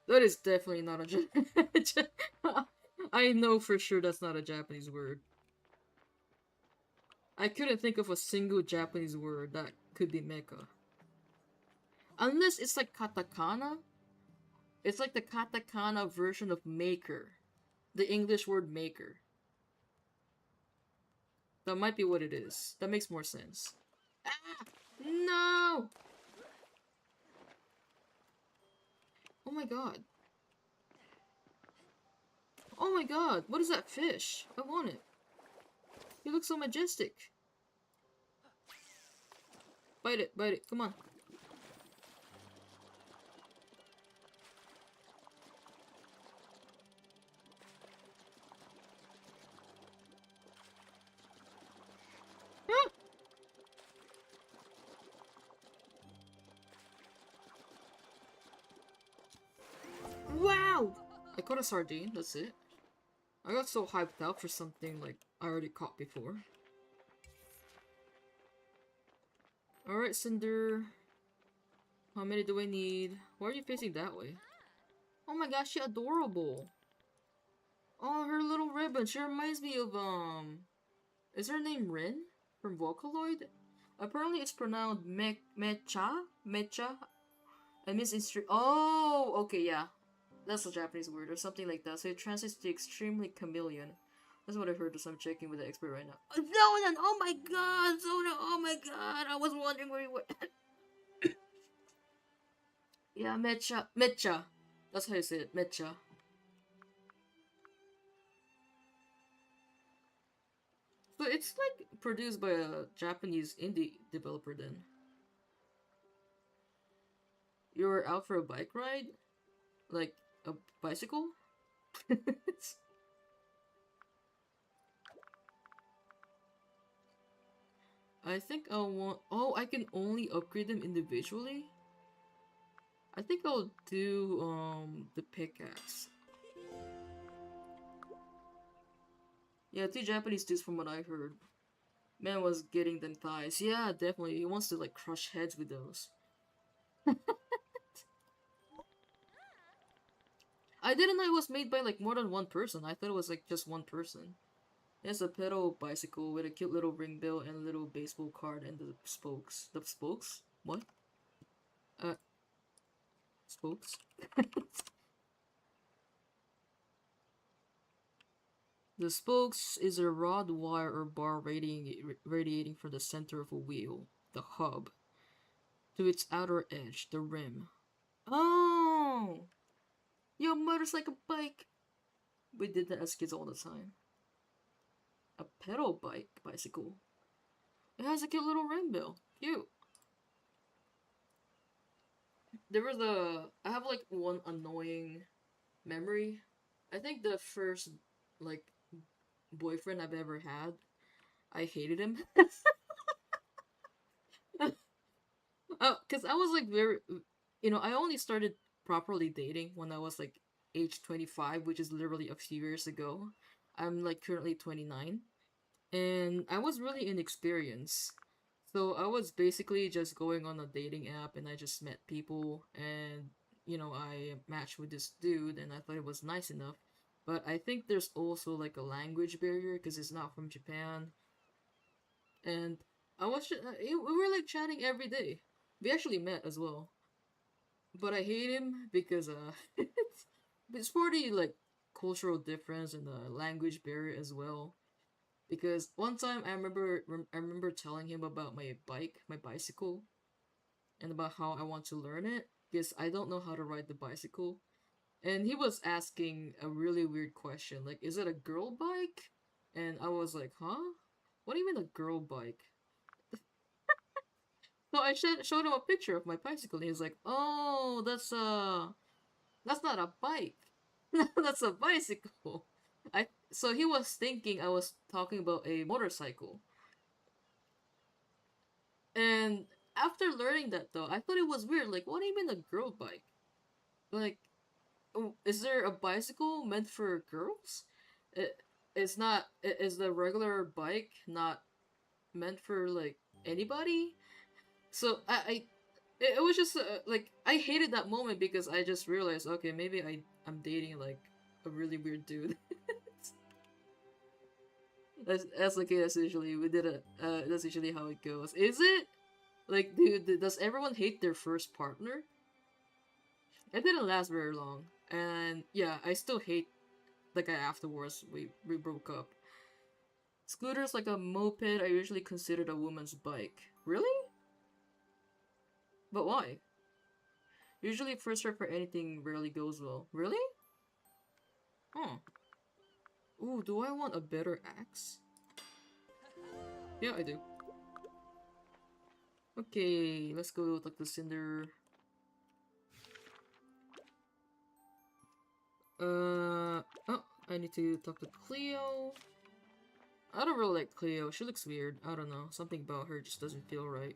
That is definitely not a I know for sure that's not a Japanese word. I couldn't think of a single Japanese word that could be mecha. Unless it's like katakana. It's like the katakana version of maker. The English word maker. That might be what it is. That makes more sense. Ah! No! Oh my god. Oh my god, what is that fish? I want it. He looks so majestic. Bite it, come on. Ah! Wow! I caught a sardine, that's it. I got so hyped out for something like I already caught before. Alright, Cinder. How many do I need? Why are you facing that way? Oh my gosh, she's adorable. Oh, her little ribbon. She reminds me of, is her name Rin? From Vocaloid? Apparently it's pronounced Mecha? Mecha? It means oh, okay, yeah. That's a Japanese word or something like that. So it translates to extremely chameleon. That's what I heard, so I'm checking with the expert right now. Zonan! Oh my god! Zonan! Oh my god! I was wondering where you were. Yeah, Mecha. Mecha. That's how you say it. Mecha. So it's like produced by a Japanese indie developer then. You're out for a bike ride? Like a bicycle? I think I'll want. Oh, I can only upgrade them individually? I think I'll do the pickaxe. Yeah, 2 Japanese dudes from what I heard. Man was getting them thighs. Yeah, definitely. He wants to like crush heads with those. I didn't know it was made by like more than one person. I thought it was like just one person. It's a pedal bicycle with a cute little ring bell and a little baseball card and the spokes. The spokes? What? Uh, spokes? The spokes is a rod, wire, or bar radiating from the center of a wheel, the hub, to its outer edge, the rim. Oh! Yo, motorcycle bike! We did that as kids all the time. A pedal bicycle. It has a cute little rim bell. Cute. there was I have like one annoying memory. I think the first like boyfriend I've ever had, I hated him. Cause I was like very, I only started properly dating when I was like age 25, which is literally a few years ago. I'm like currently 29, and I was really inexperienced. So I was basically just going on a dating app, and I just met people, and I matched with this dude, and I thought it was nice enough. But I think there's also like a language barrier because it's not from Japan, and we were like chatting every day. We actually met as well, but I hate him because it's for the like cultural difference and the language barrier as well. Because one time I remember telling him about my bicycle, and about how I want to learn it because I don't know how to ride the bicycle. And he was asking a really weird question, like, is it a girl bike? And I was like, huh? What do you mean a girl bike? So I showed him a picture of my bicycle, and he was like, oh, that's not a bike. That's a bicycle. So he was thinking I was talking about a motorcycle. And after learning that though, I thought it was weird. Like, what do you mean a girl bike? Like, is there a bicycle meant for girls? It, it's not. Is the regular bike not meant for like anybody? So it was just like I hated that moment because I just realized, okay, maybe I'm dating like a really weird dude. That's okay. That's usually we did it. That's usually how it goes. Is it? Like, dude, does everyone hate their first partner? It didn't last very long, and yeah, I still hate the guy afterwards. We broke up. Scooters like a moped are usually considered a woman's bike. Really? But why? Usually, first try for anything rarely goes well. Really? Huh. Ooh, do I want a better axe? Yeah, I do. Okay, let's go talk to Cinder. Oh, I need to talk to Cleo. I don't really like Cleo. She looks weird. I don't know. Something about her just doesn't feel right.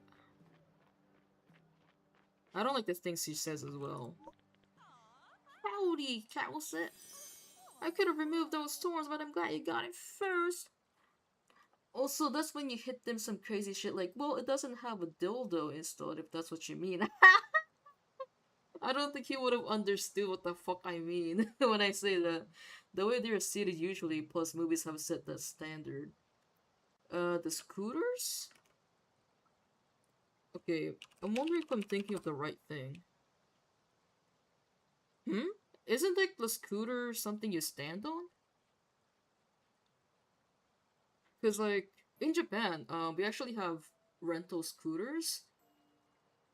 I don't like the things she says as well. Howdy, Cowset. I could have removed those thorns, but I'm glad you got it first. Also, that's when you hit them some crazy shit like, well, it doesn't have a dildo installed, if that's what you mean. I don't think he would have understood what the fuck I mean when I say that. The way they're seated usually, plus movies have set that standard. The scooters? Okay, I'm wondering if I'm thinking of the right thing. Hmm? Isn't like the scooter something you stand on? Because like in Japan, we actually have rental scooters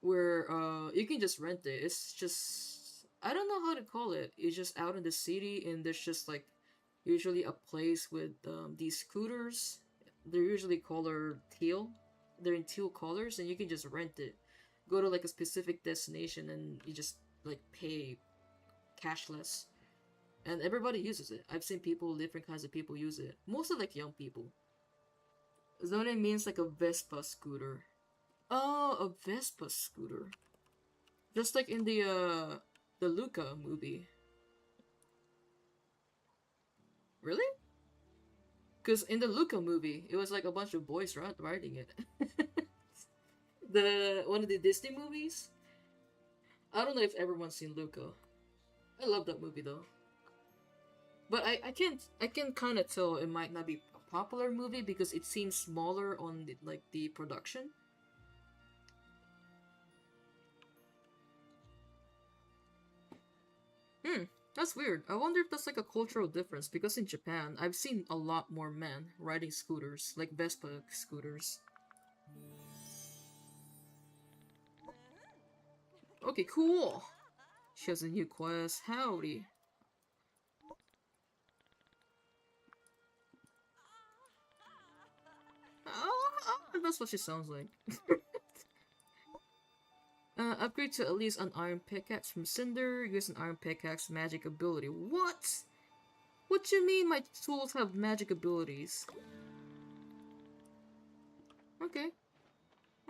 where you can just rent it. It's just I don't know how to call it. It's just out in the city, and there's just like usually a place with these scooters. They're usually color teal. They're in teal colors, and you can just rent it. Go to like a specific destination, and you just like pay cashless, and everybody uses it. I've seen people, different kinds of people use it. Mostly like young people. Zone means like a Vespa scooter. Oh, a Vespa scooter. Just like in the Luca movie. Really? Because in the Luca movie, it was like a bunch of boys riding it. The one of the Disney movies. I don't know if everyone's seen Luca. I love that movie though. But I can kind of tell it might not be a popular movie because it seems smaller on the production. Hmm, that's weird. I wonder if that's like a cultural difference because in Japan, I've seen a lot more men riding scooters, like Vespa scooters. Okay, cool. She has a new quest. Howdy. Oh, that's what she sounds like. Upgrade to at least an iron pickaxe from Cinder. Use an iron pickaxe magic ability. What? What do you mean my tools have magic abilities? Okay.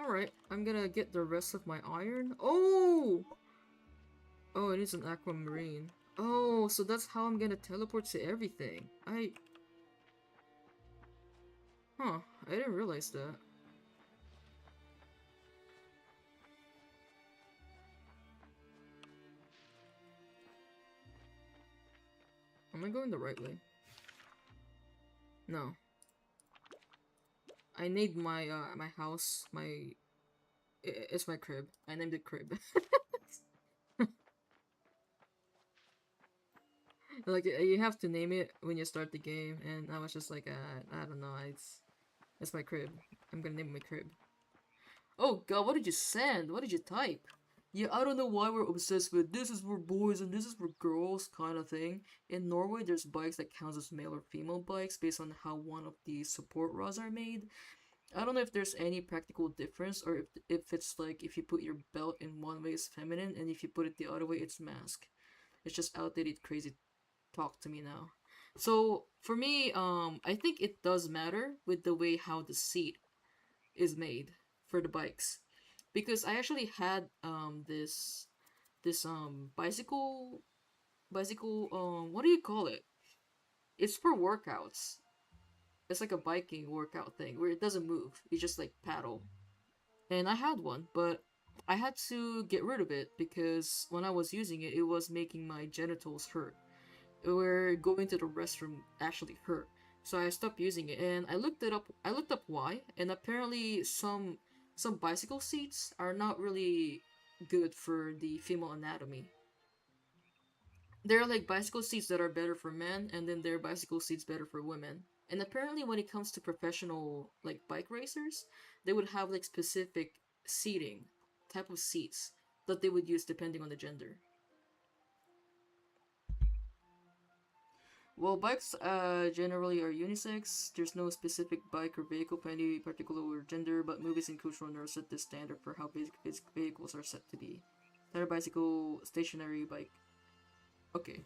Alright, I'm gonna get the rest of my iron. Oh! Oh, it is an aquamarine. Oh, so that's how I'm gonna teleport to everything. Huh, I didn't realize that. Am I going the right way? No. I named my my house it's my crib. I named it crib. Like you have to name it when you start the game, and I was just like, I don't know, it's my crib. I'm gonna name it my crib. Oh god, what did you send? What did you type? Yeah, I don't know why we're obsessed with this is for boys and this is for girls kind of thing. In Norway, there's bikes that counts as male or female bikes based on how one of the support rods are made. I don't know if there's any practical difference or if it's like if you put your belt in one way it's feminine and if you put it the other way it's masc. It's just outdated crazy talk to me now. So for me, I think it does matter with the way how the seat is made for the bikes, because I actually had this bicycle what do you call it? It's for workouts. It's like a biking workout thing where it doesn't move. You just like paddle. And I had one, but I had to get rid of it because when I was using it, it was making my genitals hurt. Where going to the restroom actually hurt. So I stopped using it and I looked it up. I looked up why, and apparently some bicycle seats are not really good for the female anatomy. There are like bicycle seats that are better for men, and then there are bicycle seats better for women. And apparently, when it comes to professional like bike racers, they would have like specific seating type of seats that they would use depending on the gender. Well, bikes generally are unisex. There's no specific bike or vehicle for any particular gender, but movies and cultural norms set the standard for how basic vehicles are set to be. Standard bicycle, stationary bike. Okay.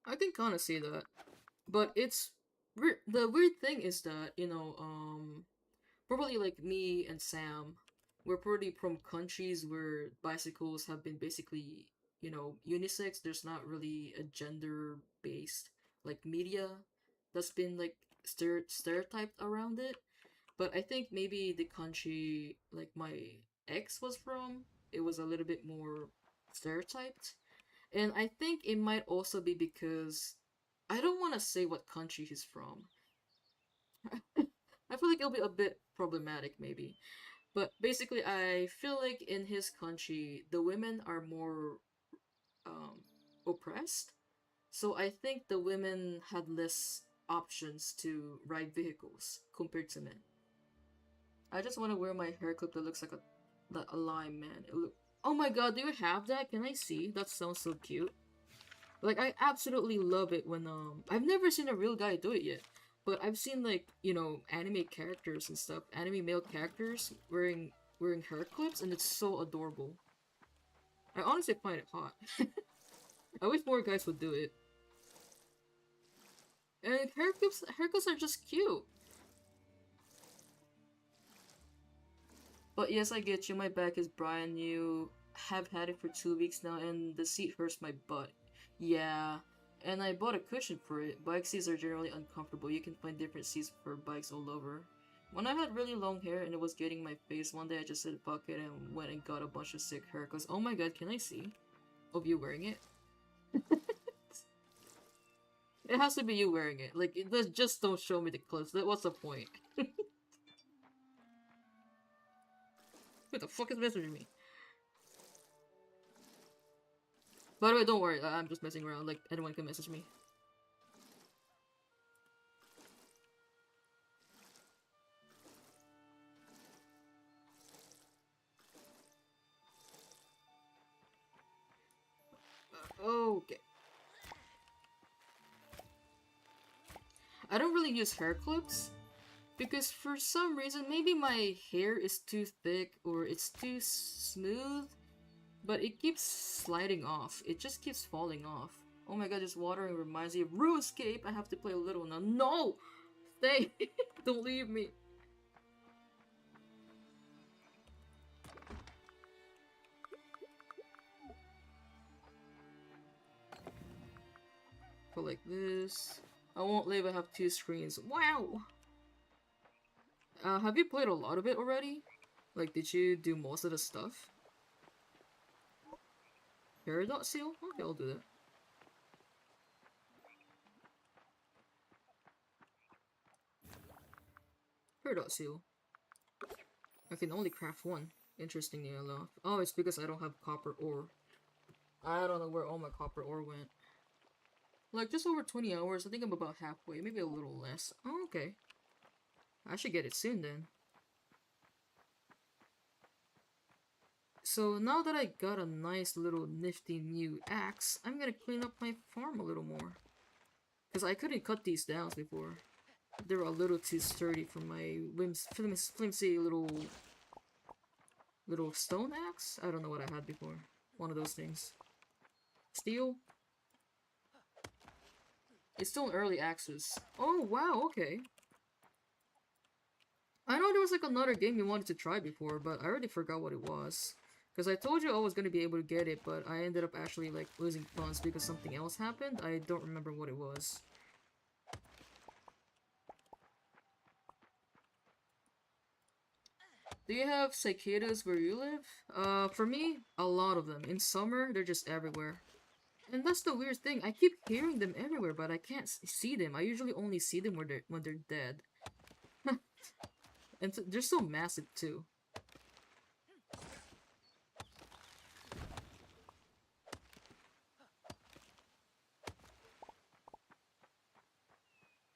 I can kind of see that. But it's the weird thing is that, probably like me and Sam, we're probably from countries where bicycles have been basically, unisex. There's not really a gender based like media that's been like stereotyped around it. But I think maybe the country like my ex was from, it was a little bit more stereotyped. And I think it might also be because I don't want to say what country he's from. I feel like it'll be a bit problematic, maybe. But basically, I feel like in his country, the women are more um, oppressed. So I think the women had less options to ride vehicles compared to men. I just want to wear my hair clip that looks like a lime man. Oh my god, do you have that? Can I see? That sounds so cute. Like I absolutely love it when I've never seen a real guy do it yet. But I've seen like, anime characters and stuff, anime male characters wearing hair clips and it's so adorable. I honestly find it hot. I wish more guys would do it. And haircuts are just cute. But yes, I get you. My back is brand new. Have had it for 2 weeks now, and the seat hurts my butt. Yeah, and I bought a cushion for it. Bike seats are generally uncomfortable. You can find different seats for bikes all over. When I had really long hair and it was getting my face, one day I just said fuck it and went and got a bunch of sick haircuts. Oh my god, can I see? Of you wearing it? It has to be you wearing it. Like, just don't show me the clips. What's the point? Who the fuck is messaging me? By the way, don't worry. I'm just messing around. Like, anyone can message me. Okay. I don't really use hair clips because for some reason, maybe my hair is too thick or it's too smooth, but it keeps sliding off. It just keeps falling off. Oh my god, this watering reminds me of RuneScape. I have to play a little now. No! Stay! Don't leave me. Go like this. I won't leave, I have 2 screens. Wow! Have you played a lot of it already? Like, did you do most of the stuff? Peridot seal? Okay, I'll do that. Peridot seal. I can only craft 1. Interestingly enough. Oh, it's because I don't have copper ore. I don't know where all my copper ore went. Like, just over 20 hours. I think I'm about halfway. Maybe a little less. Oh, okay. I should get it soon then. So now that I got a nice little nifty new axe, I'm gonna clean up my farm a little more. Because I couldn't cut these down before. They were a little too sturdy for my flimsy little stone axe? I don't know what I had before. One of those things. Steel? It's still an early access. Oh, wow, okay. I know there was like another game you wanted to try before, but I already forgot what it was. Because I told you I was going to be able to get it, but I ended up actually like losing funds because something else happened. I don't remember what it was. Do you have cicadas where you live? For me, a lot of them. In summer, they're just everywhere. And that's the weird thing. I keep hearing them everywhere, but I can't see them. I usually only see them when they're dead. And they're so massive too.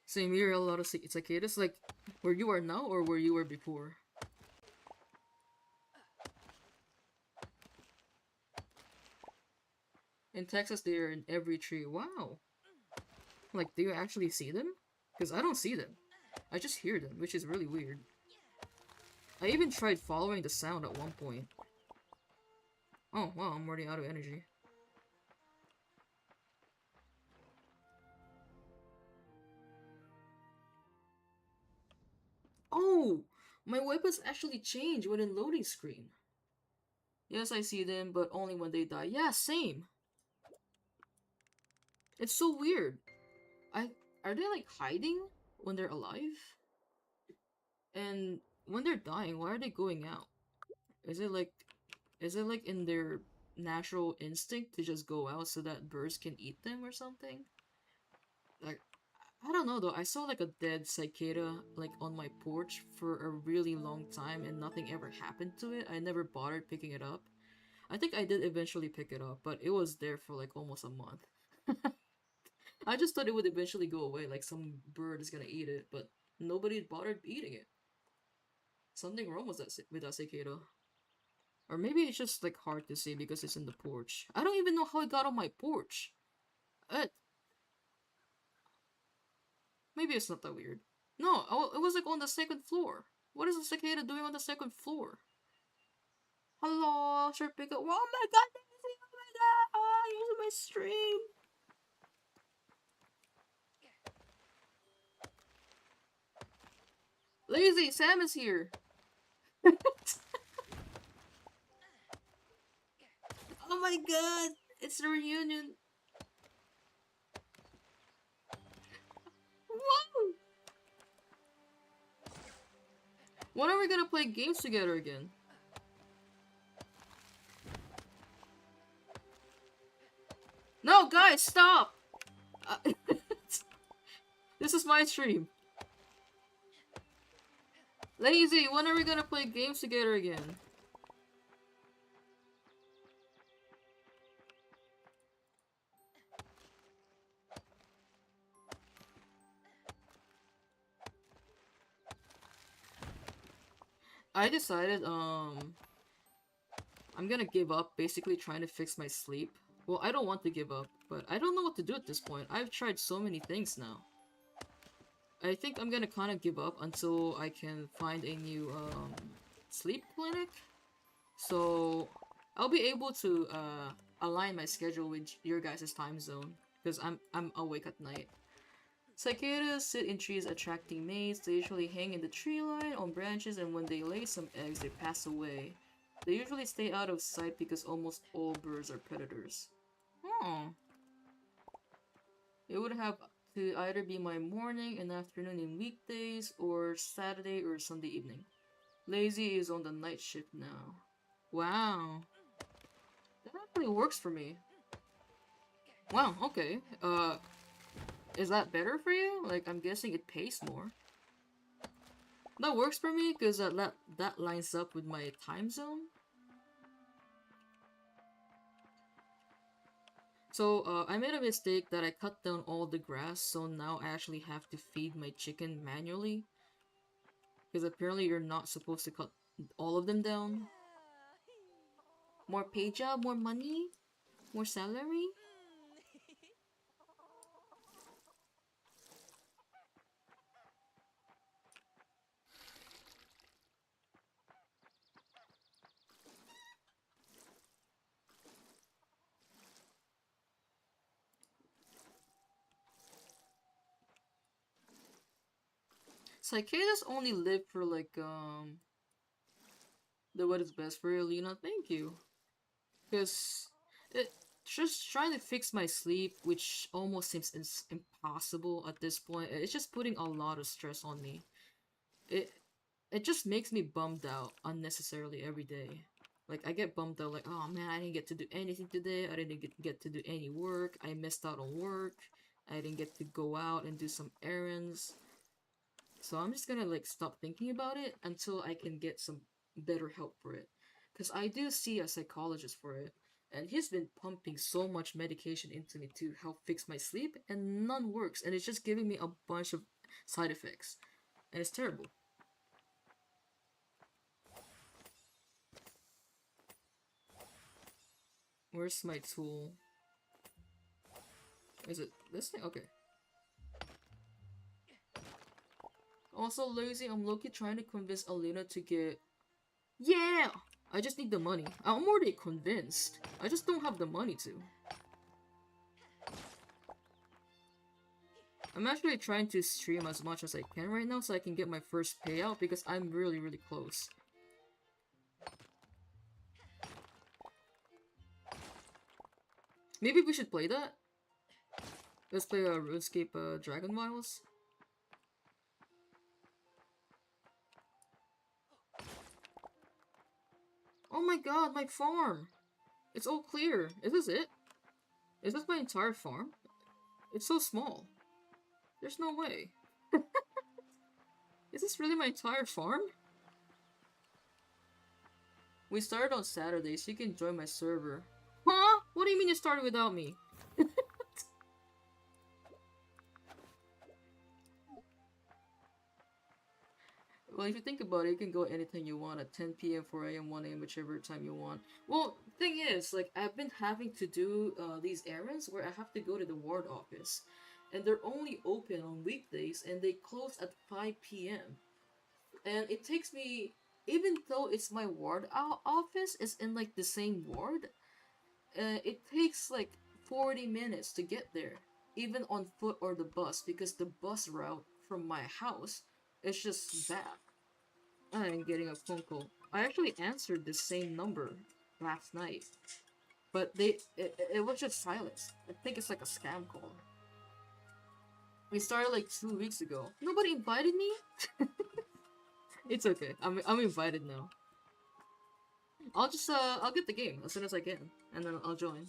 Same here, a lot of cicadas. Like, where you are now or where you were before? In Texas, they are in every tree. Wow. Like, do you actually see them? Because I don't see them. I just hear them, which is really weird. I even tried following the sound at one point. Oh, wow, I'm already out of energy. Oh! My weapons actually change when in loading screen. Yes, I see them, but only when they die. Yeah, same. It's so weird. Are they like hiding when they're alive? And when they're dying, why are they going out? Is it like in their natural instinct to just go out so that birds can eat them or something? Like, I don't know though. I saw like a dead cicada like on my porch for a really long time and nothing ever happened to it. I never bothered picking it up. I think I did eventually pick it up, but it was there for like almost a month. I just thought it would eventually go away, like some bird is gonna eat it, but nobody bothered eating it. Something wrong with that cicada. Or maybe it's just like hard to see because it's in the porch. I don't even know how it got on my porch. Uh, Maybe it's not that weird. No, it was like on the second floor. What is a cicada doing on the second floor? Hello, sure pick up. Oh my god, oh my god, oh, using my stream. Lazy, Sam is here. Oh my god, it's the reunion. Whoa! When are we gonna play games together again? No, guys, stop! This is my stream. Lazy, when are we gonna play games together again? I decided, I'm gonna give up basically trying to fix my sleep. Well, I don't want to give up, But I don't know what to do at this point. I've tried so many things now. I think I'm gonna kind of give up until I can find a new sleep clinic. So I'll be able to align my schedule with your guys' time zone because I'm awake at night. Cicadas sit in trees attracting mates. They usually hang in the tree line on branches, and when they lay some eggs, they pass away. They usually stay out of sight because almost all birds are predators. Oh. It would have to either be my morning and afternoon in weekdays, or Saturday or Sunday evening. Lazy is on the night shift now. Wow. That actually works for me. Wow, okay. Is that better for you? Like, I'm guessing it pays more. That works for me because that lines up with my time zone. So, I made a mistake that I cut down all the grass, so now I actually have to feed my chicken manually. Because apparently you're not supposed to cut all of them down. More pay job, more money, more salary. Cicadas only live for like the what is best for you, Lena. Thank you. Because it just trying to fix my sleep, which almost seems impossible at this point. It's just putting a lot of stress on me. It it just makes me bummed out unnecessarily every day. Like, I get bummed out, like, oh man, I didn't get to do anything today. I didn't get to do any work. I missed out on work. I didn't get to go out and do some errands. So I'm just gonna like stop thinking about it until I can get some better help for it. Because I do see a psychologist for it, and he's been pumping so much medication into me to help fix my sleep, and none works, and it's just giving me a bunch of side effects, and it's terrible. Where's my tool? Is it this thing? Okay. Also, lazy, I'm low-key trying to convince Alina to get... Yeah! I just need the money. I'm already convinced. I just don't have the money to. I'm actually trying to stream as much as I can right now so I can get my first payout because I'm really, really close. Maybe we should play that? Let's play RuneScape Dragon Miles. Oh my god, my farm! It's all clear. Is this it? Is this my entire farm? It's so small. There's no way. Is this really my entire farm? We started on Saturday, so you can join my server. Huh? What do you mean you started without me? Well, if you think about it, you can go anytime you want at 10 p.m., 4 a.m., 1 a.m., whichever time you want. Well, thing is, like, I've been having to do these errands where I have to go to the ward office. And they're only open on weekdays, and they close at 5 p.m. And it takes me, even though it's my ward office is in, like, the same ward, it takes, like, 40 minutes to get there. Even on foot or the bus, because the bus route from my house is just bad. I'm getting a phone call. I actually answered the same number last night, but it was just silence. I think it's like a scam call. We started like 2 weeks ago. Nobody invited me? It's okay. I'm invited now. I'll get the game as soon as I can, and then I'll join.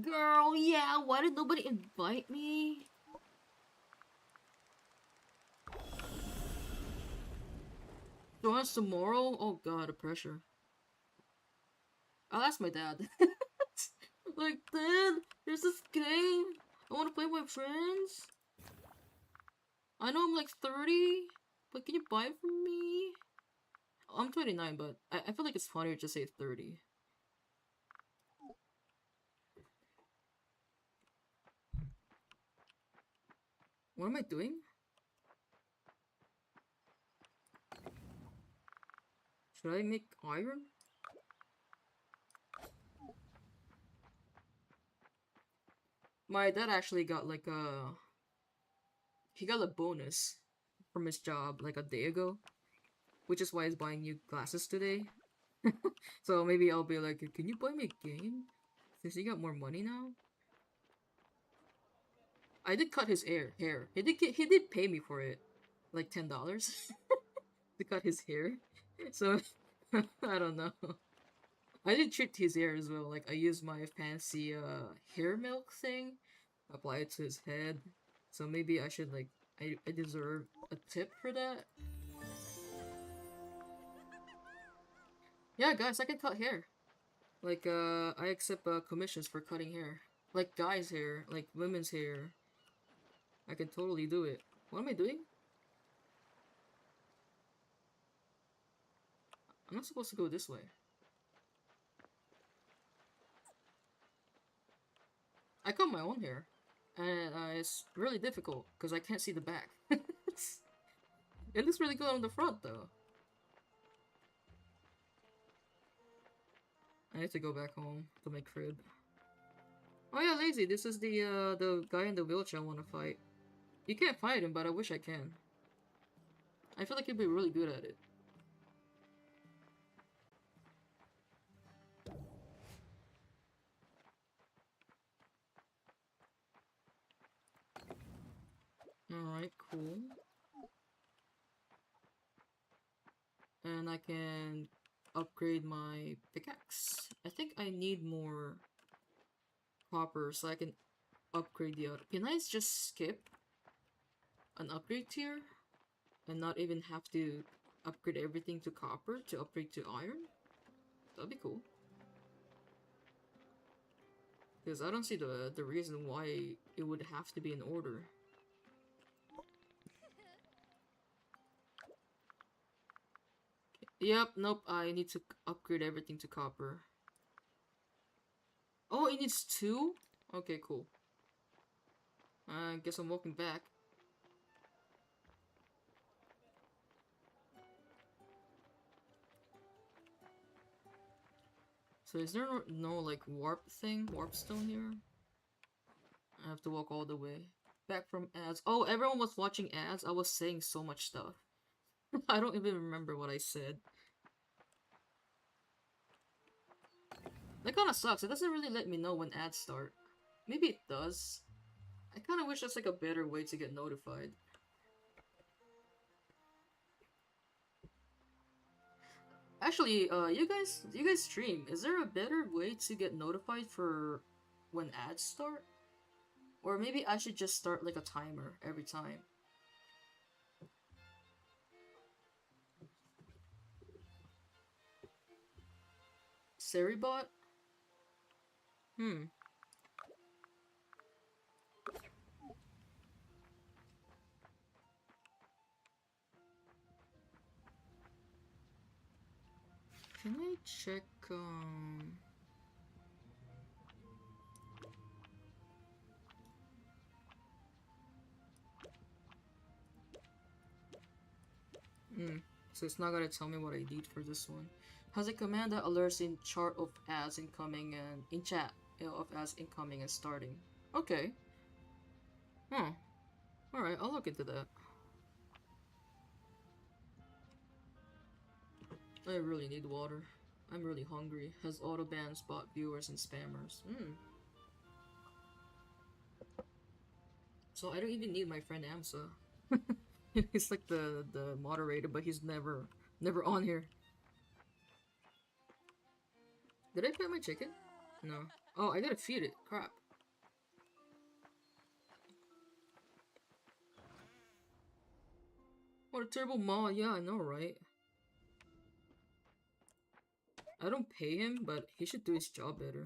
Girl, yeah, why did nobody invite me? Join us tomorrow? Oh god, the pressure. I'll ask my dad. Like, Dad, there's this game. I want to play with my friends. I know I'm like 30, but can you buy it for me? I'm 29, but I feel like it's funnier to say 30. What am I doing? Should I make iron? My dad actually got like a... He got a bonus from his job like a day ago, which is why he's buying new glasses today. So maybe I'll be like, can you buy me a game? Since he got more money now? I did cut his hair. He did pay me for it. Like $10 to cut his hair. So I don't know. I did treat his hair as well. Like I used my fancy hair milk thing, apply it to his head. So maybe I should like I deserve a tip for that. Yeah, guys, I can cut hair. Like I accept commissions for cutting hair. Like guys' hair, like women's hair. I can totally do it. What am I doing? I'm not supposed to go this way. I cut my own hair. And it's really difficult because I can't see the back. It looks really good on the front though. I need to go back home to my crib. Oh yeah, Lazy, this is the guy in the wheelchair I want to fight. You can't fight him, but I wish I can. I feel like he'd be really good at it. Alright, cool. And I can upgrade my pickaxe. I think I need more copper so I can upgrade the other. Can I just skip an upgrade tier? And not even have to upgrade everything to copper to upgrade to iron? That'd be cool. Because I don't see the reason why it would have to be in order. Yep, nope, I need to upgrade everything to copper. Oh, it needs 2? Okay, cool. I guess I'm walking back. So is there no like warp thing? Warp stone here? I have to walk all the way. Back from ads. Oh, everyone was watching ads? I was saying so much stuff. I don't even remember what I said. That kinda sucks. It doesn't really let me know when ads start. Maybe it does. I kinda wish there's like a better way to get notified. Actually, you guys stream. Is there a better way to get notified for when ads start? Or maybe I should just start like a timer every time. Seribot? Hmm. Can I check, Hmm. So it's not gonna tell me what I need for this one. Has a command that alerts in chart of ads incoming and in chat of ads incoming and starting. Okay. Huh. Alright, I'll look into that. I really need water. I'm really hungry. Has auto ban spot viewers and spammers. Hmm. So I don't even need my friend Amsa. He's like the moderator, but he's never on here. Did I pet my chicken? No. Oh, I gotta feed it. Crap. What a terrible maw. Yeah, I know, right? I don't pay him, but he should do his job better.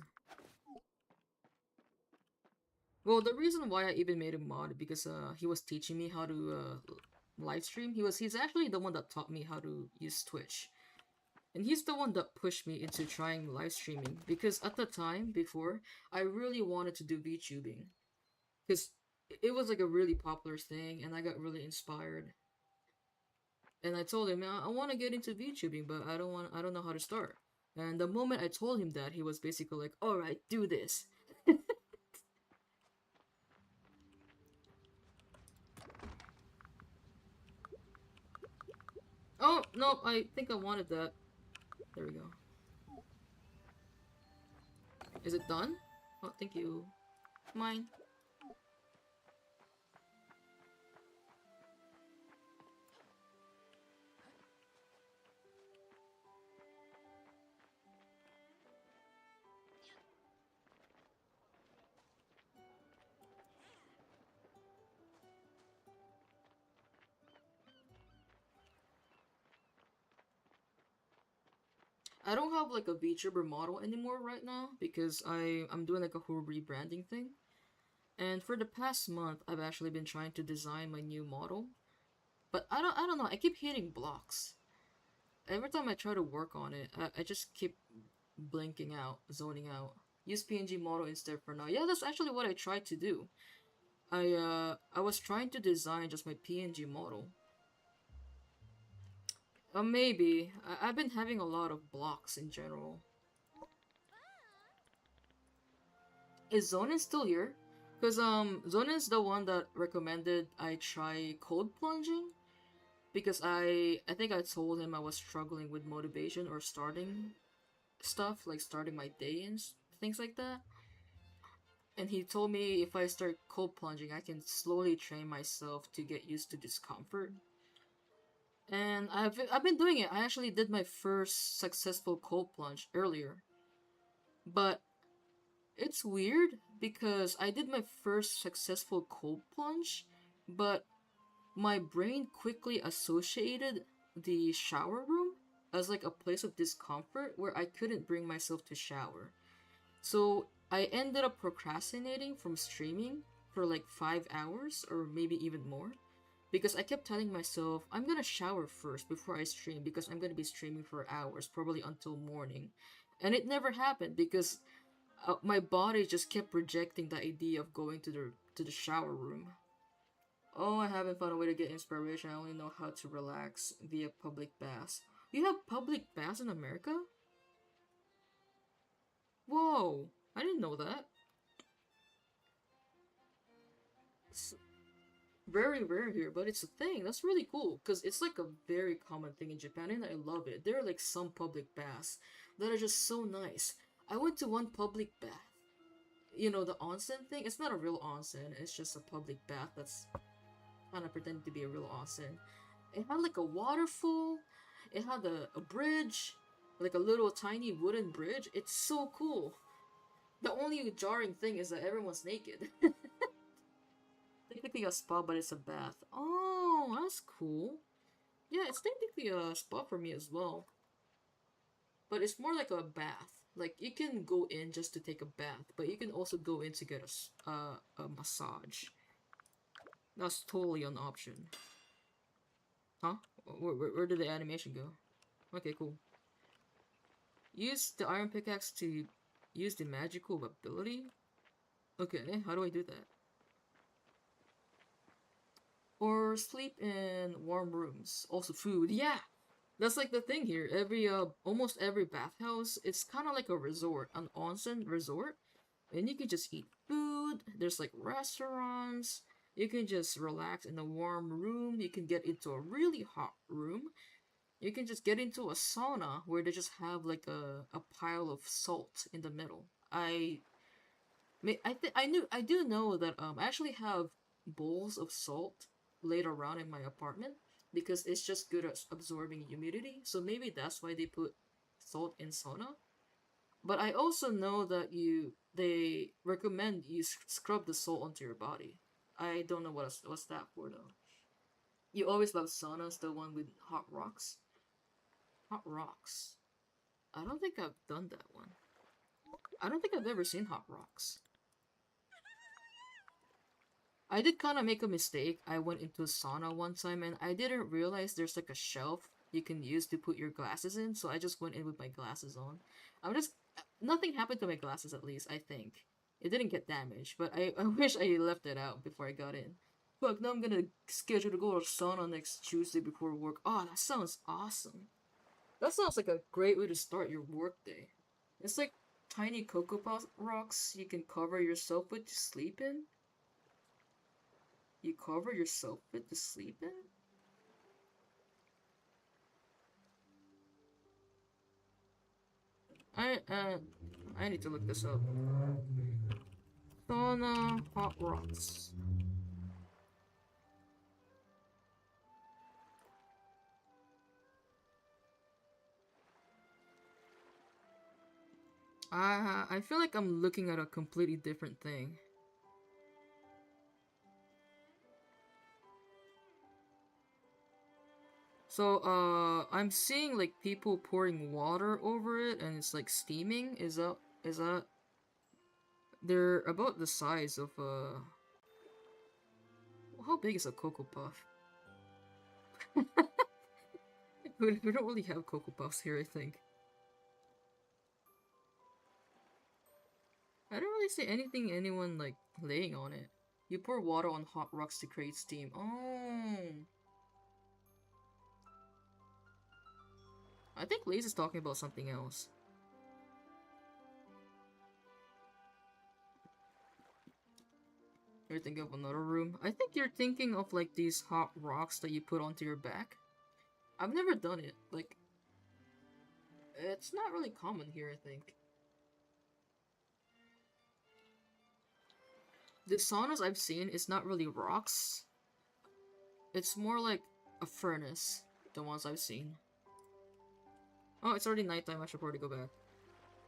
Well, the reason why I even made him mod because he was teaching me how to live stream. He's actually the one that taught me how to use Twitch. And he's the one that pushed me into trying live streaming because at the time before, I really wanted to do VTubing because it was like a really popular thing and I got really inspired. And I told him, I want to get into VTubing, but I don't know how to start. And the moment I told him that, he was basically like, all right, do this. Oh, no, I think I wanted that. There we go. Is it done? Oh, thank you. Mine. I don't have like a VTuber model anymore right now because I'm doing like a whole rebranding thing. And for the past month, I've actually been trying to design my new model, but I don't know. I keep hitting blocks. Every time I try to work on it, I just keep blinking out, zoning out. Use PNG model instead for now. Yeah, that's actually what I tried to do. I was trying to design just my PNG model. Maybe. I've been having a lot of blocks in general. Is Zonin still here? Because Zonen's the one that recommended I try cold plunging because I think I told him I was struggling with motivation or starting stuff like starting my day and things like that. And he told me if I start cold plunging, I can slowly train myself to get used to discomfort. And I've been doing it. I actually did my first successful cold plunge earlier, but it's weird because I did my first successful cold plunge, but my brain quickly associated the shower room as like a place of discomfort where I couldn't bring myself to shower. So I ended up procrastinating from streaming for like 5 hours or maybe even more because I kept telling myself I'm gonna shower first before I stream because I'm gonna be streaming for hours, probably until morning. And it never happened because my body just kept rejecting the idea of going to the shower room. Oh, I haven't found a way to get inspiration. I only know how to relax via public baths. You have public baths in America? Whoa, I didn't know that. It's very rare here, but it's a thing. That's really cool because it's like a very common thing in Japan, and I love it. There are like some public baths that are just so nice. I went to one public bath. You know, the onsen thing? It's not a real onsen, it's just a public bath that's kind of pretending to be a real onsen. It had like a waterfall, it had a bridge, like a little tiny wooden bridge. It's so cool. The only jarring thing is that everyone's naked. Technically a spa, but it's a bath. Oh, that's cool. Yeah, it's technically a spa for me as well. But it's more like a bath. Like, you can go in just to take a bath, but you can also go in to get a massage. That's totally an option. Huh? Where did the animation go? Okay, cool. Use the iron pickaxe to use the magical ability? Okay, how do I do that? Or sleep in warm rooms. Also food. Yeah! That's like the thing here. Almost every bathhouse, it's kind of like a resort, an onsen resort. And you can just eat food. There's like restaurants. You can just relax in a warm room. You can get into a really hot room. You can just get into a sauna where they just have like a pile of salt in the middle. I do know that I actually have bowls of salt laid around in my apartment because it's just good at absorbing humidity. So maybe that's why they put salt in sauna. But I also know that they recommend you scrub the salt onto your body. I don't know what's that for though. You always love saunas, the one with hot rocks. Hot rocks. I don't think I've done that one. I don't think I've ever seen hot rocks. I did kind of make a mistake. I went into a sauna one time and I didn't realize there's like a shelf you can use to put your glasses in, so I just went in with my glasses on. I'm just nothing happened to my glasses at least, I think. It didn't get damaged, but I wish I left it out before I got in. Fuck, now I'm gonna schedule to go to sauna next Tuesday before work. Oh, that sounds awesome. That sounds like a great way to start your workday. It's like tiny Cocoa Puff rocks you can cover yourself with to sleep in. You cover yourself with to sleep in? I need to look this up. Sauna hot rocks. I feel like I'm looking at a completely different thing. So, I'm seeing like people pouring water over it and it's like steaming. Is that they're about the size of how big is a Cocoa Puff? We don't really have Cocoa Puffs here, I think. I don't really see anyone like laying on it. You pour water on hot rocks to create steam. Oh. I think Laze is talking about something else. You're thinking of another room? I think you're thinking of like these hot rocks that you put onto your back. I've never done it. Like, it's not really common here, I think. The saunas I've seen is not really rocks. It's more like a furnace, the ones I've seen. Oh, it's already nighttime, I should probably go back.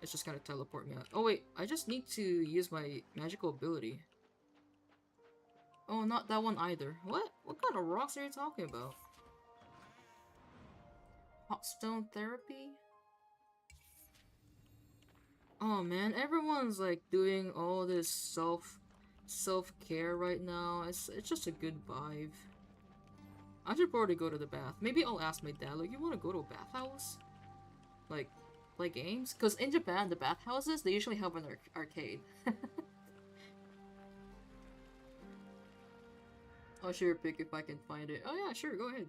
It's just gonna teleport me out. Oh wait, I just need to use my magical ability. Oh, not that one either. What? What kind of rocks are you talking about? Hot stone therapy? Oh man, everyone's like doing all this self-care right now. It's just a good vibe. I should probably go to the bath. Maybe I'll ask my dad, like, you wanna go to a bathhouse? Like, play games? Because in Japan, the bathhouses, they usually have an arcade. I'll share a pic if I can find it. Oh yeah, sure, go ahead.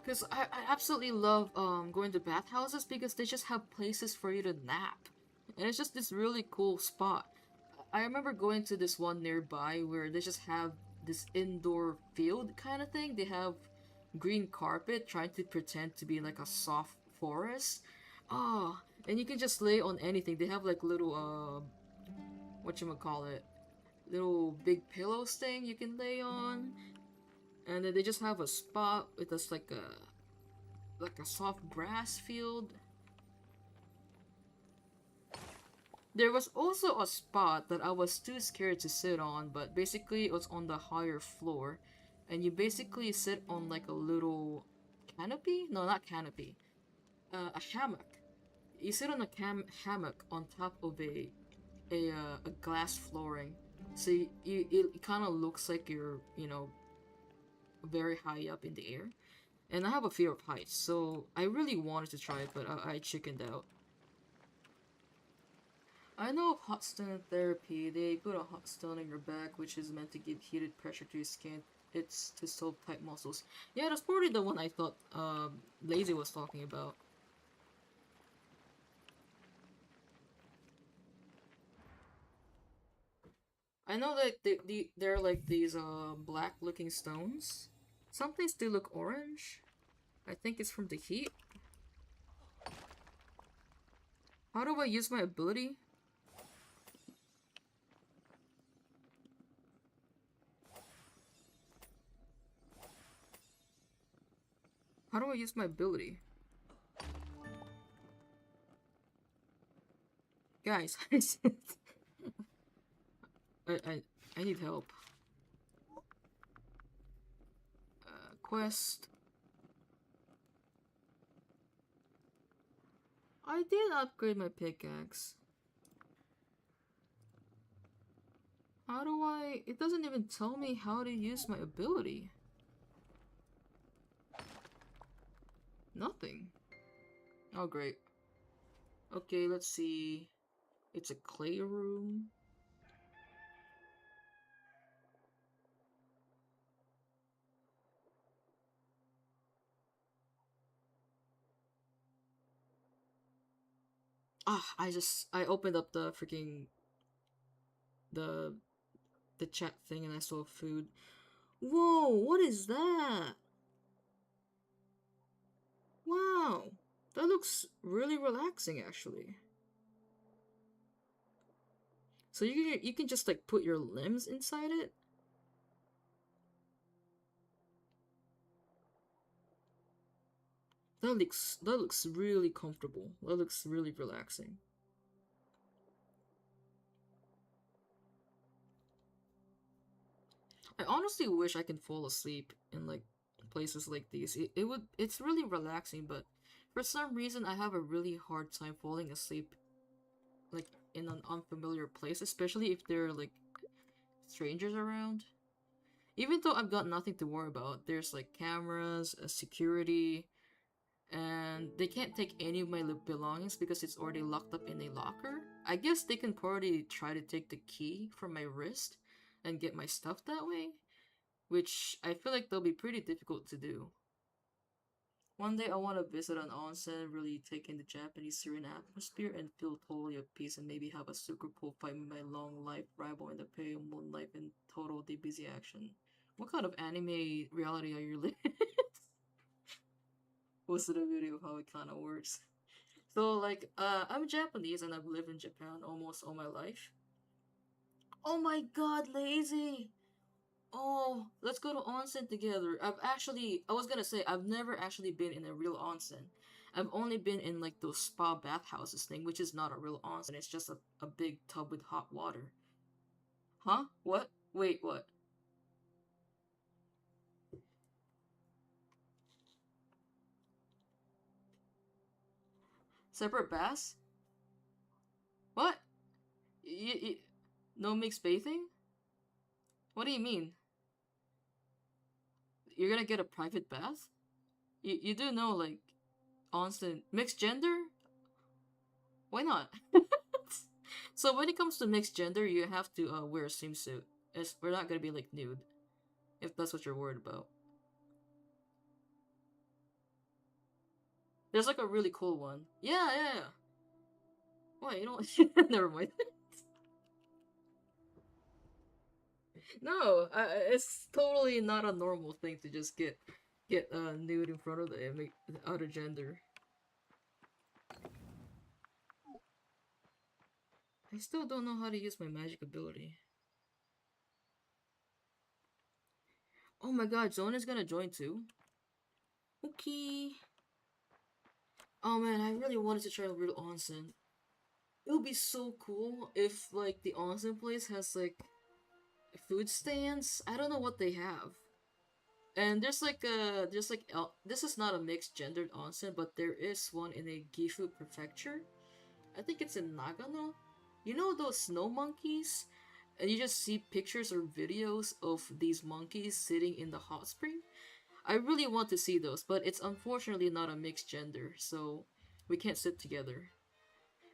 Because I absolutely love going to bathhouses because they just have places for you to nap. And it's just this really cool spot. I remember going to this one nearby where they just have this indoor field kind of thing. They have green carpet trying to pretend to be like a soft forest. Oh, and you can just lay on anything. They have like little whatchamacallit, little big pillows thing you can lay on. And then they just have a spot with us like a soft grass field. There was also a spot that I was too scared to sit on, but basically it was on the higher floor. And you basically sit on like a little canopy? No, not canopy. A hammock. You sit on a hammock on top of a glass flooring. So it kind of looks like you're, very high up in the air. And I have a fear of heights, so I really wanted to try it, but I chickened out. I know of hot stone therapy. They put a hot stone in your back, which is meant to give heated pressure to your skin. It's to solve tight muscles. Yeah, that's probably the one I thought Lazy was talking about. I know that they're like these black looking stones. Some things do look orange. I think it's from the heat. How do I use my ability? How do I use my ability? Guys, I need help. Quest. I did upgrade my pickaxe. How do I... It doesn't even tell me how to use my ability. Nothing. Oh, great. Okay, let's see. It's a clay room. Ah, I opened up the freaking the the chat thing and I saw food. Whoa, what is that? Wow, that looks really relaxing actually. So you can just like put your limbs inside it? That looks really comfortable. That looks really relaxing. I honestly wish I can fall asleep in like places like these. It's really relaxing, but for some reason I have a really hard time falling asleep like in an unfamiliar place, especially if there are like strangers around. Even though I've got nothing to worry about, there's like cameras, security, and they can't take any of my belongings because it's already locked up in a locker. I guess they can probably try to take the key from my wrist and get my stuff that way, which I feel like they'll be pretty difficult to do. One day I want to visit an onsen, really take in the Japanese serene atmosphere and feel totally at peace and maybe have a super cool fight with my long life rival in the pale moonlight in total DBZ action. What kind of anime reality are you living? Posted a video of how it kind of works. So like, I'm Japanese and I've lived in Japan almost all my life. Oh my god, lazy! Oh, let's go to onsen together. I was gonna say, I've never actually been in a real onsen. I've only been in like those spa bathhouses thing, which is not a real onsen. It's just a big tub with hot water. Huh? What? Wait, what? Separate baths? What? No mixed bathing? What do you mean? You're gonna get a private bath? You do know like onsen mixed gender? Why not? So when it comes to mixed gender, you have to wear a swimsuit. We're not gonna be like nude, if that's what you're worried about. There's like a really cool one. Yeah, yeah, yeah. Why you don't? Never mind. No, it's totally not a normal thing to just get nude in front of the other gender. I still don't know how to use my magic ability. Oh my god, Zone is gonna join too. Okay. Oh man, I really wanted to try a real onsen. It would be so cool if like the onsen place has like food stands. I don't know what they have. And this is not a mixed gendered onsen, but there is one in a Gifu prefecture. I think it's in Nagano. You know those snow monkeys? And you just see pictures or videos of these monkeys sitting in the hot spring? I really want to see those, but it's unfortunately not a mixed gender, so we can't sit together.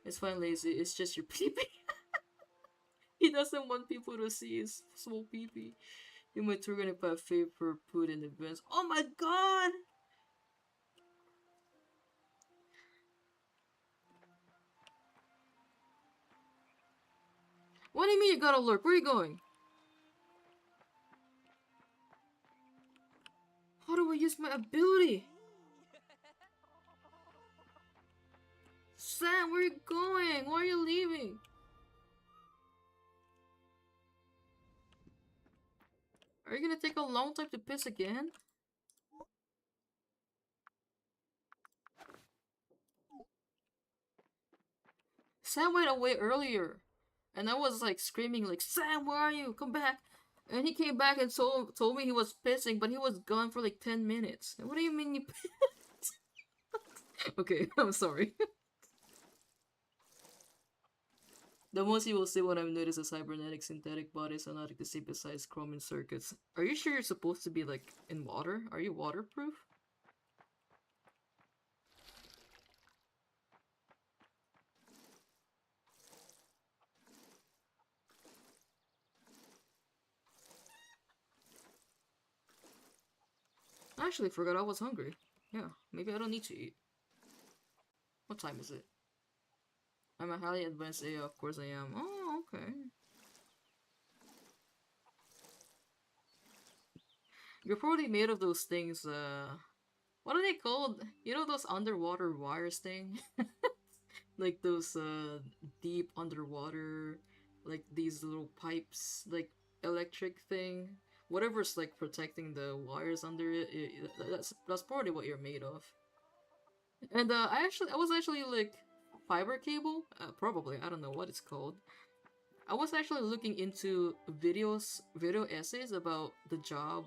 It's fine, lazy. It's just your peepee. He doesn't want people to see his small peepee. You might trigger if I favor food in events. Oh my god! What do you mean you gotta lurk? Where are you going? How do I use my ability? Sam, where are you going? Why are you leaving? Are you gonna take a long time to piss again? Sam went away earlier. And I was like screaming like, Sam, where are you? Come back. And he came back and told me he was pissing, but he was gone for like 10 minutes. What do you mean you Okay, I'm sorry. The most you will see when I've noticed is cybernetic synthetic bodies are not like the same besides chromium circuits. Are you sure you're supposed to be like in water? Are you waterproof? I actually forgot I was hungry. Yeah, maybe I don't need to eat. What time is it? I'm a highly advanced AI, of course I am. Oh, okay. You're probably made of those things, what are they called? You know those underwater wires thing? Like those, deep underwater, like these little pipes, like electric thing. Whatever's like protecting the wires under it, that's probably what you're made of. And I was actually like fiber cable, probably I don't know what it's called. I was actually looking into video essays about the job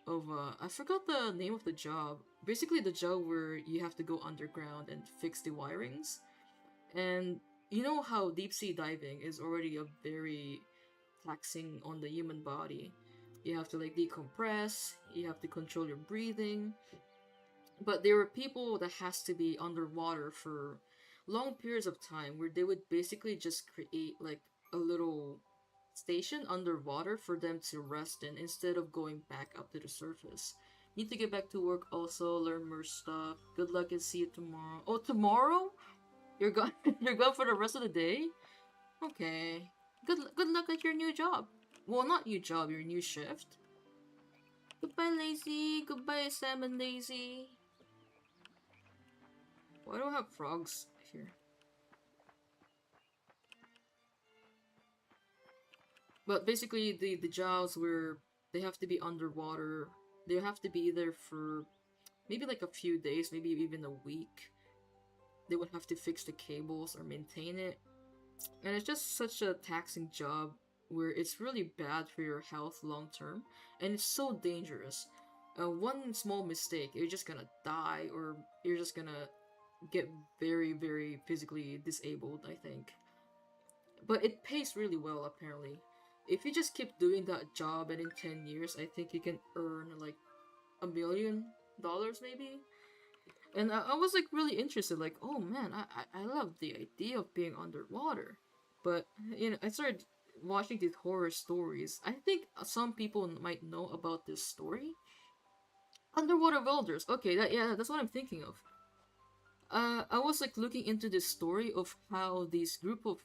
of I forgot the name of the job. Basically, the job where you have to go underground and fix the wirings. And you know how deep sea diving is already a very taxing on the human body. You have to like decompress. You have to control your breathing. But there were people that has to be underwater for long periods of time where they would basically just create like a little station underwater for them to rest in instead of going back up to the surface. Need to get back to work also, learn more stuff. Good luck and see you tomorrow. Oh, tomorrow? You're gone you're gone for the rest of the day? Okay. Good luck at your new job. Well, not new job, your new shift. Goodbye, Lazy. Goodbye, Salmon Lazy. Why do I have frogs here? But basically, the jobs where they have to be underwater, they have to be there for maybe like a few days, maybe even a week. They would have to fix the cables or maintain it. And it's just such a taxing job where it's really bad for your health long term. And it's so dangerous. One small mistake, you're just gonna die or you're just gonna get very, very physically disabled, I think. But it pays really well, apparently. If you just keep doing that job and in 10 years, I think you can earn like $1 million maybe. And I was like really interested, like, oh man, I love the idea of being underwater. But, you know, I started watching these horror stories. I think some people might know about this story. Underwater welders. Okay, yeah, that's what I'm thinking of. I was like looking into this story of how this group of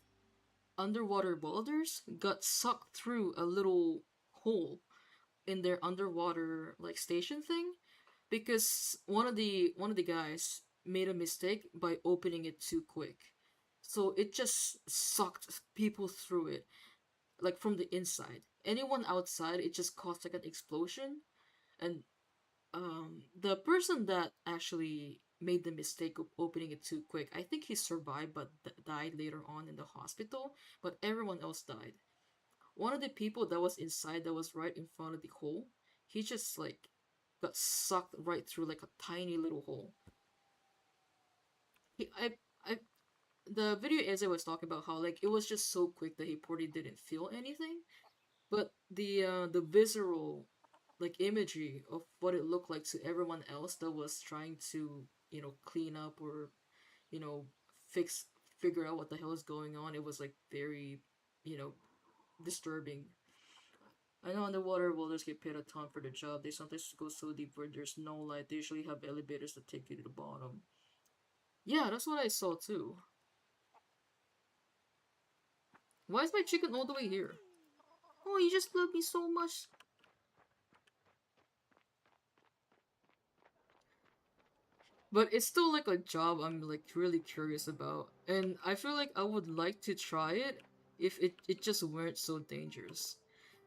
underwater welders got sucked through a little hole in their underwater like station thing because one of the guys made a mistake by opening it too quick. So it just sucked people through it like from the inside. Anyone outside it just caused like an explosion and the person that actually made the mistake of opening it too quick, I think he survived but died later on in the hospital, but everyone else died. One of the people that was inside that was right in front of the hole, he just like got sucked right through like a tiny little hole. He, I, the video as I was talking about how like it was just so quick that he probably didn't feel anything, but the visceral like imagery of what it looked like to everyone else that was trying to clean up or you know fix figure out what the hell is going on, it was like very you know disturbing. I know underwater welders get paid a ton for the job. They sometimes go so deep where there's no light. They usually have elevators that take you to the bottom. Yeah, that's what I saw too. Why is my chicken all the way here? Oh, you just love me so much. But it's still like a job I'm like really curious about. And I feel like I would like to try it if it just weren't so dangerous.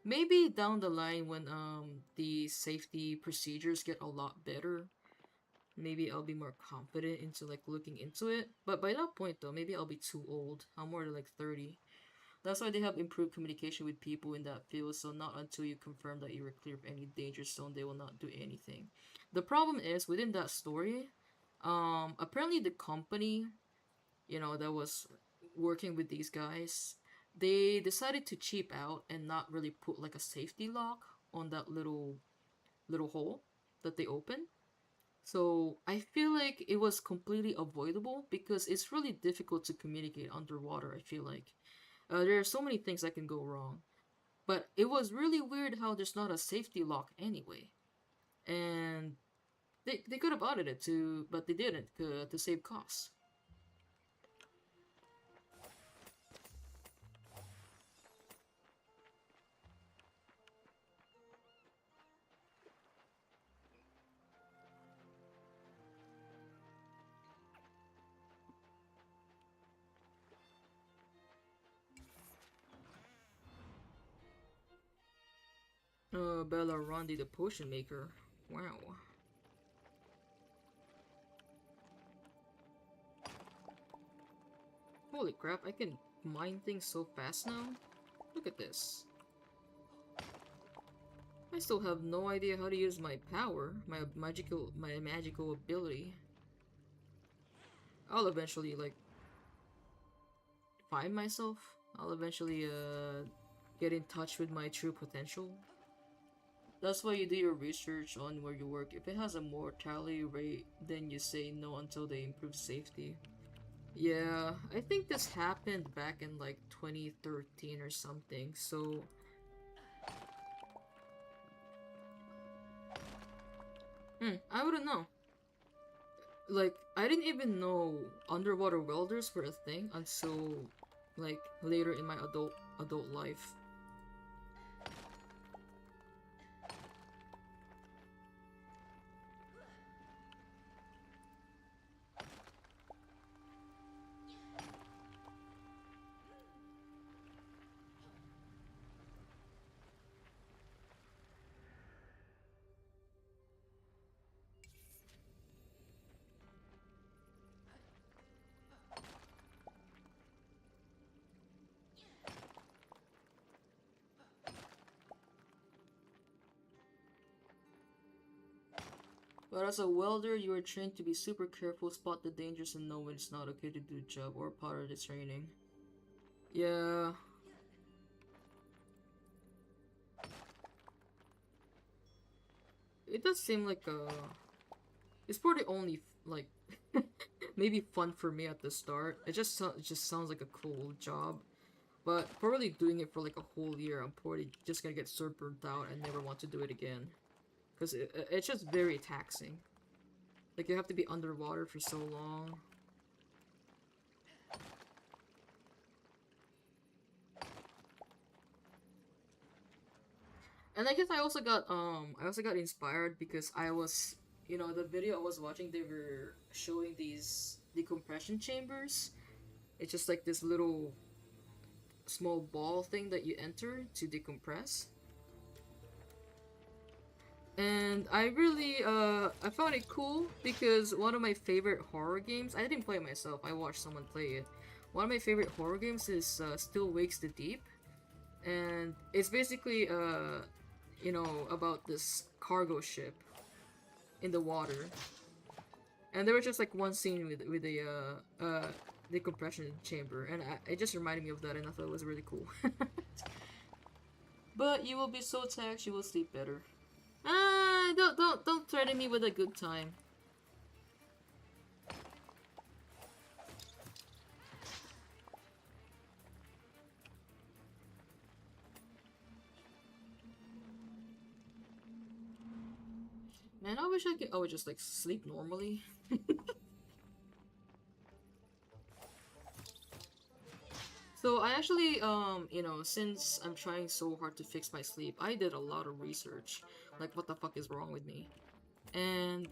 Maybe down the line when the safety procedures get a lot better, maybe I'll be more confident into like looking into it. But by that point though, maybe I'll be too old. I'm more like 30. That's why they have improved communication with people in that field, so not until you confirm that you were clear of any danger zone, they will not do anything. The problem is within that story, apparently the company, that was working with these guys, they decided to cheap out and not really put like a safety lock on that little hole that they open. So I feel like it was completely avoidable because it's really difficult to communicate underwater. I feel like there are so many things that can go wrong. But it was really weird how there's not a safety lock anyway. And they could have added it to, but they didn't to save costs. Bella Rondi the potion maker. Wow. Holy crap, I can mine things so fast now. Look at this. I still have no idea how to use my power, my magical ability. I'll eventually like find myself. I'll eventually get in touch with my true potential. That's why you do your research on where you work. If it has a mortality rate, then you say no until they improve safety. Yeah, I think this happened back in like 2013 or something, so I wouldn't know. Like, I didn't even know underwater welders were a thing until like later in my adult life. But as a welder, you are trained to be super careful, spot the dangers, and know when it's not okay to do the job or part of the training. Yeah, it does seem like it's probably only like maybe fun for me at the start. It just sounds like a cool job. But probably doing it for like a whole year, I'm probably just gonna get so burnt out and never want to do it again. Because it's just very taxing. Like, you have to be underwater for so long. And I guess I also got inspired because I was, the video I was watching, they were showing these decompression chambers. It's just like this little small ball thing that you enter to decompress. And I found it cool because one of my favorite horror games, I didn't play it myself, I watched someone play it. One of my favorite horror games is Still Wakes the Deep. And it's basically, about this cargo ship in the water. And there was just like one scene with the compression chamber, and it just reminded me of that, and I thought it was really cool. But you will be so taxed, you will sleep better. Ah, don't threaten me with a good time. Man, I wish I would just like sleep normally. So I actually, since I'm trying so hard to fix my sleep, I did a lot of research, like what the fuck is wrong with me, and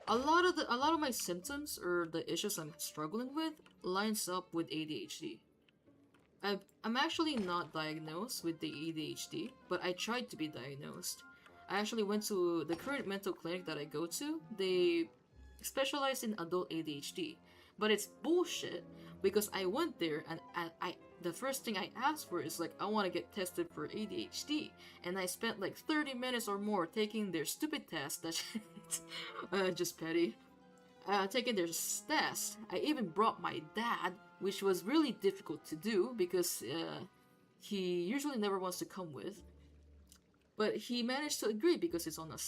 a lot of my symptoms or the issues I'm struggling with lines up with ADHD. I'm actually not diagnosed with the ADHD, but I tried to be diagnosed. I actually went to the current mental clinic that I go to. They specialize in adult ADHD, but it's bullshit because I went there and the first thing I asked for is like I want to get tested for ADHD, and I spent like 30 minutes or more taking their stupid test. That's just petty. Taking their test. I even brought my dad which was really difficult to do because he usually never wants to come with. But he managed to agree because it's on a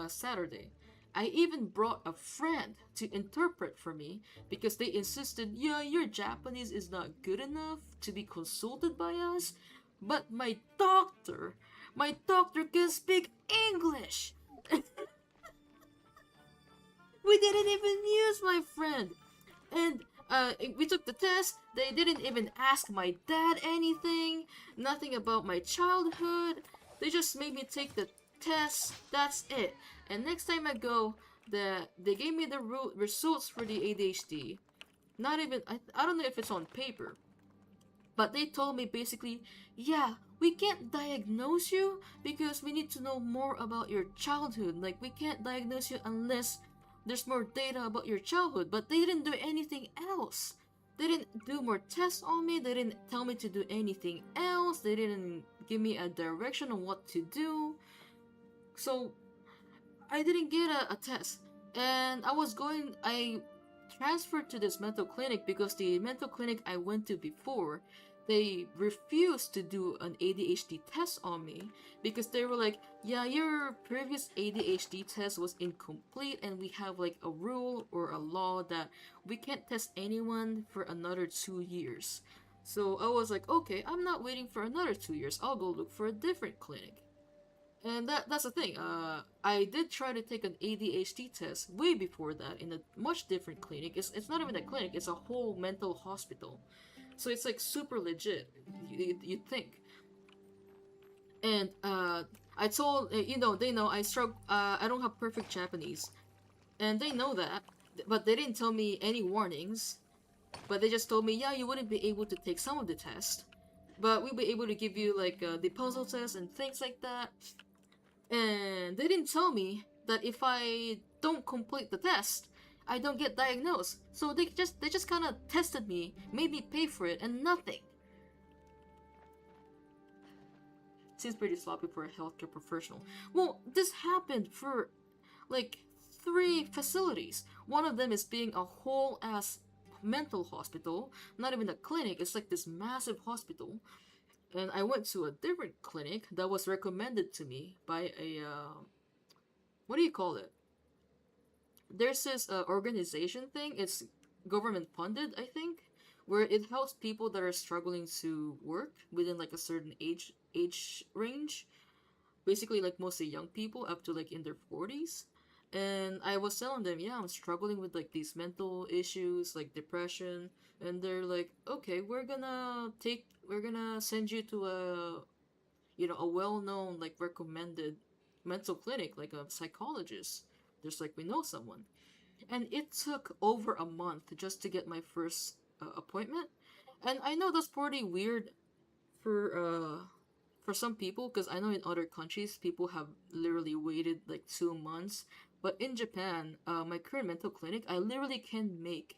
Saturday. I even brought a friend to interpret for me because they insisted, yeah, your Japanese is not good enough to be consulted by us. But my doctor can speak English. We didn't even use my friend. And we took the test. They didn't even ask my dad anything, nothing about my childhood. They just made me take the test. That's it. And next time I go, they gave me the results for the ADHD. Not even I don't know if it's on paper, but they told me basically, yeah, we can't diagnose you because we need to know more about your childhood. Like, we can't diagnose you unless there's more data about your childhood. But they didn't do anything else. They didn't do more tests on me. They didn't tell me to do anything else. They didn't give me a direction on what to do. So I didn't get a test. And I transferred to this mental clinic because the mental clinic I went to before, they refused to do an ADHD test on me because they were like, yeah, your previous ADHD test was incomplete and we have like a rule or a law that we can't test anyone for another 2 years. So I was like, okay, I'm not waiting for another 2 years. I'll go look for a different clinic. And that's the thing. I did try to take an ADHD test way before that in a much different clinic. It's not even a clinic. It's a whole mental hospital. So it's like super legit. You'd think. And I told they know I struggle. I don't have perfect Japanese, and they know that. But they didn't tell me any warnings. But they just told me, yeah, you wouldn't be able to take some of the test, but we'll be able to give you like the puzzle test and things like that. And they didn't tell me that if I don't complete the test, I don't get diagnosed. So they just kind of tested me, made me pay for it, and nothing. Seems pretty sloppy for a healthcare professional. Well, this happened for like 3 facilities. One of them is being a whole ass mental hospital, not even a clinic. It's like this massive hospital. And I went to a different clinic that was recommended to me by a what do you call it? There's this organization thing. It's government funded, I think, where it helps people that are struggling to work within like a certain age range. Basically, like mostly young people up to like in their 40s. And I was telling them, yeah, I'm struggling with like these mental issues, like depression, and they're like, okay, we're gonna send you to a well-known like recommended mental clinic, like a psychologist. There's like we know someone, and it took over a month just to get my first appointment. And I know that's pretty weird for for some people because I know in other countries people have literally waited like 2 months. But in Japan, my current mental clinic, I literally can make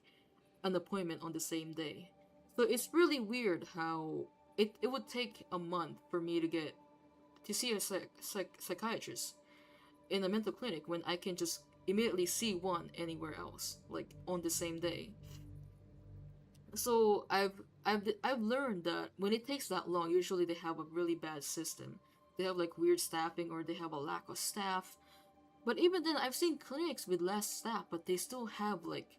an appointment on the same day. So it's really weird how it would take a month for me to see a psychiatrist in a mental clinic when I can just immediately see one anywhere else, like on the same day. So I've learned that when it takes that long, usually they have a really bad system. They have like weird staffing or they have a lack of staff. But even then, I've seen clinics with less staff, but they still have like,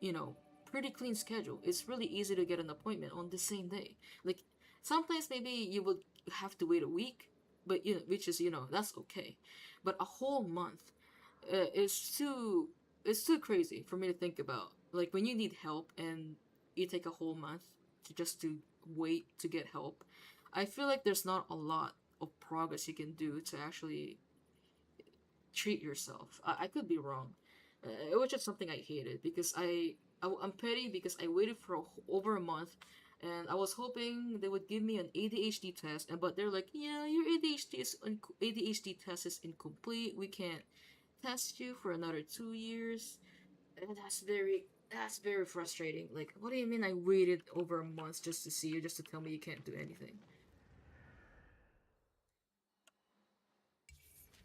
you know, pretty clean schedule. It's really easy to get an appointment on the same day. Like sometimes maybe you would have to wait a week, but which is that's okay. But a whole month is too crazy for me to think about. Like when you need help and you take a whole month to wait to get help. I feel like there's not a lot of progress you can do to actually treat yourself. I could be wrong. It was just something I hated because I'm petty because I waited for over a month, and I was hoping they would give me an ADHD test, but they're like, yeah, your ADHD test is incomplete. We can't test you for another 2 years, and that's very frustrating. Like, what do you mean I waited over a month just to see you, just to tell me you can't do anything?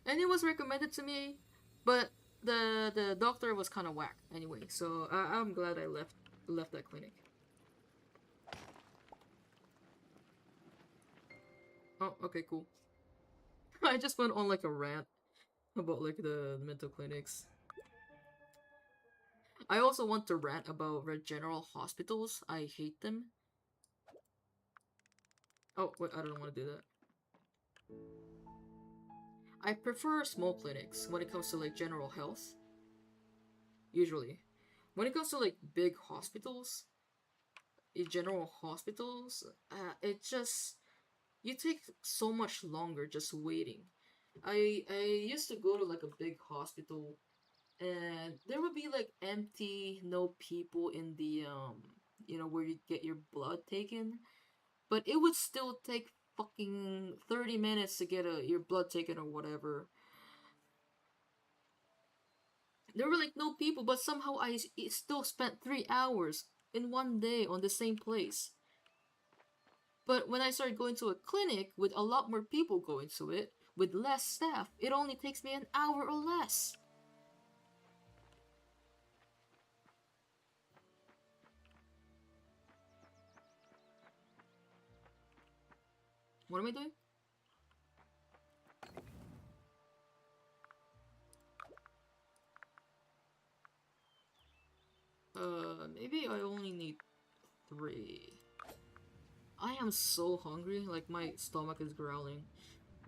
And it was recommended to me, but the doctor was kind of whack anyway. So I'm glad I left that clinic. Oh, okay, cool. I just went on like a rant about like the mental clinics. I also want to rant about Red General hospitals. I hate them. Oh, wait, I don't want to do that. I prefer small clinics when it comes to like general health, usually. When it comes to like big hospitals, general hospitals, it just you take so much longer just waiting. I used to go to like a big hospital and there would be like empty, no people in the where you get your blood taken, but it would still take fucking 30 minutes to get your blood taken or whatever. There were like no people, but somehow it still spent 3 hours in one day on the same place. But when I started going to a clinic with a lot more people going to it, with less staff, it only takes me an hour or less. What am I doing? Maybe I only need 3. I am so hungry, like my stomach is growling.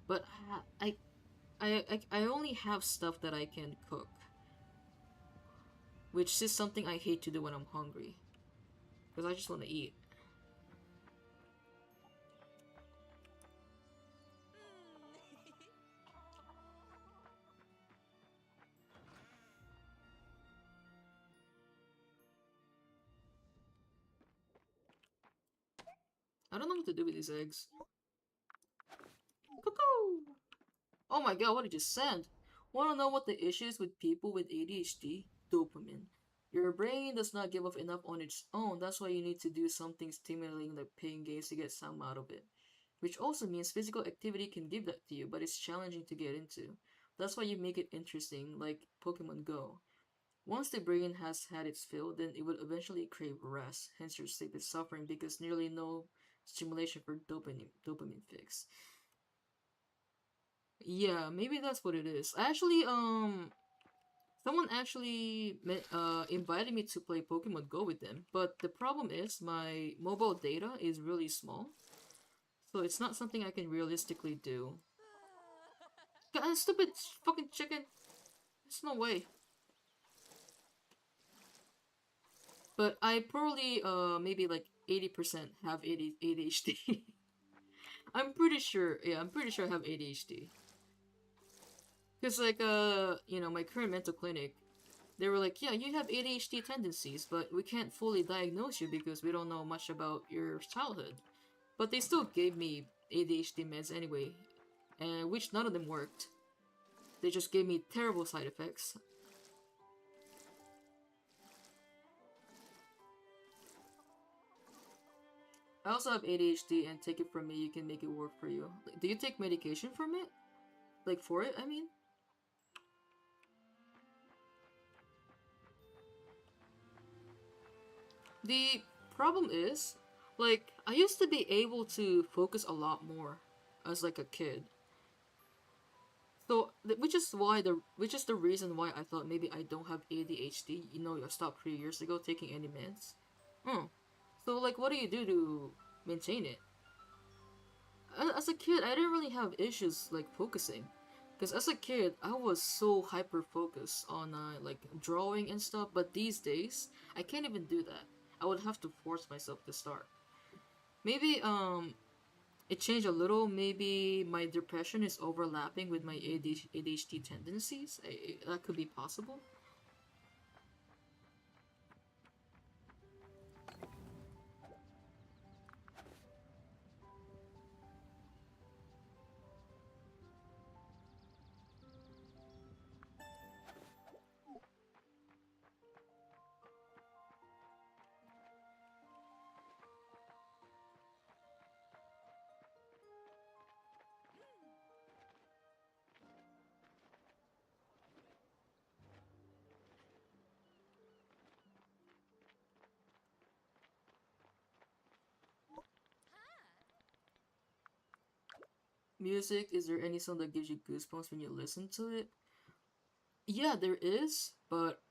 But I only have stuff that I can cook, which is something I hate to do when I'm hungry, because I just want to eat. I don't know what to do with these eggs. Cuckoo! Oh my god, what did you send? Wanna know what the issue is with people with ADHD? Dopamine. Your brain does not give off enough on its own, that's why you need to do something stimulating like playing games to get some out of it. Which also means physical activity can give that to you, but it's challenging to get into. That's why you make it interesting, like Pokemon Go. Once the brain has had its fill, then it will eventually crave rest, hence your sleep is suffering because nearly no stimulation for dopamine fix. Yeah, maybe that's what it is. Actually, someone actually invited me to play Pokemon Go with them, but the problem is my mobile data is really small, so it's not something I can realistically do. God, stupid fucking chicken! There's no way. But I probably maybe like 80% have ADHD. I'm pretty sure. Yeah, I'm pretty sure I have ADHD. Cause like my current mental clinic, they were like, yeah, you have ADHD tendencies, but we can't fully diagnose you because we don't know much about your childhood. But they still gave me ADHD meds anyway, and which none of them worked. They just gave me terrible side effects. I also have ADHD, and take it from me, you can make it work for you. Do you take medication from it? Like for it, I mean? The problem is, like, I used to be able to focus a lot more as like a kid. So, which is the reason why I thought maybe I don't have ADHD. You know, I stopped 3 years ago taking any meds. Hmm. So, like, what do you do to maintain it? As a kid, I didn't really have issues like focusing, because as a kid, I was so hyper focused on like drawing and stuff. But these days, I can't even do that. I would have to force myself to start. Maybe it changed a little. Maybe my depression is overlapping with my ADHD tendencies. That could be possible. music, is there any song that gives you goosebumps when you listen to it? Yeah, there is, but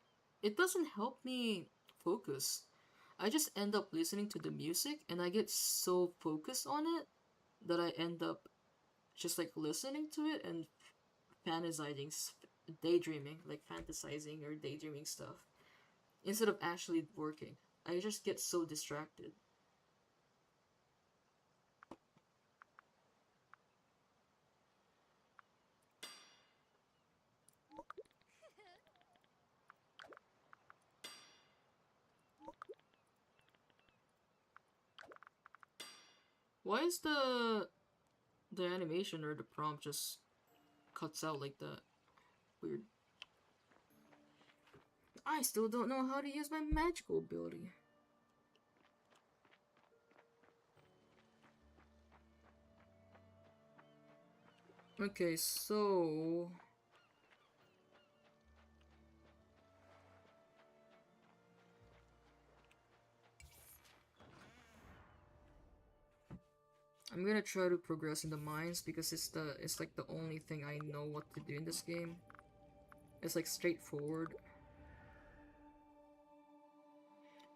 it doesn't help me focus. I just end up listening to the music and I get so focused on it that I end up just like listening to it and fantasizing, daydreaming, like fantasizing or daydreaming stuff instead of actually working. I just get so distracted. Why is the animation or the prompt just cuts out like that? Weird. I still don't know how to use my magical ability. Okay, so I'm gonna try to progress in the mines because it's like the only thing I know what to do in this game. It's like straightforward.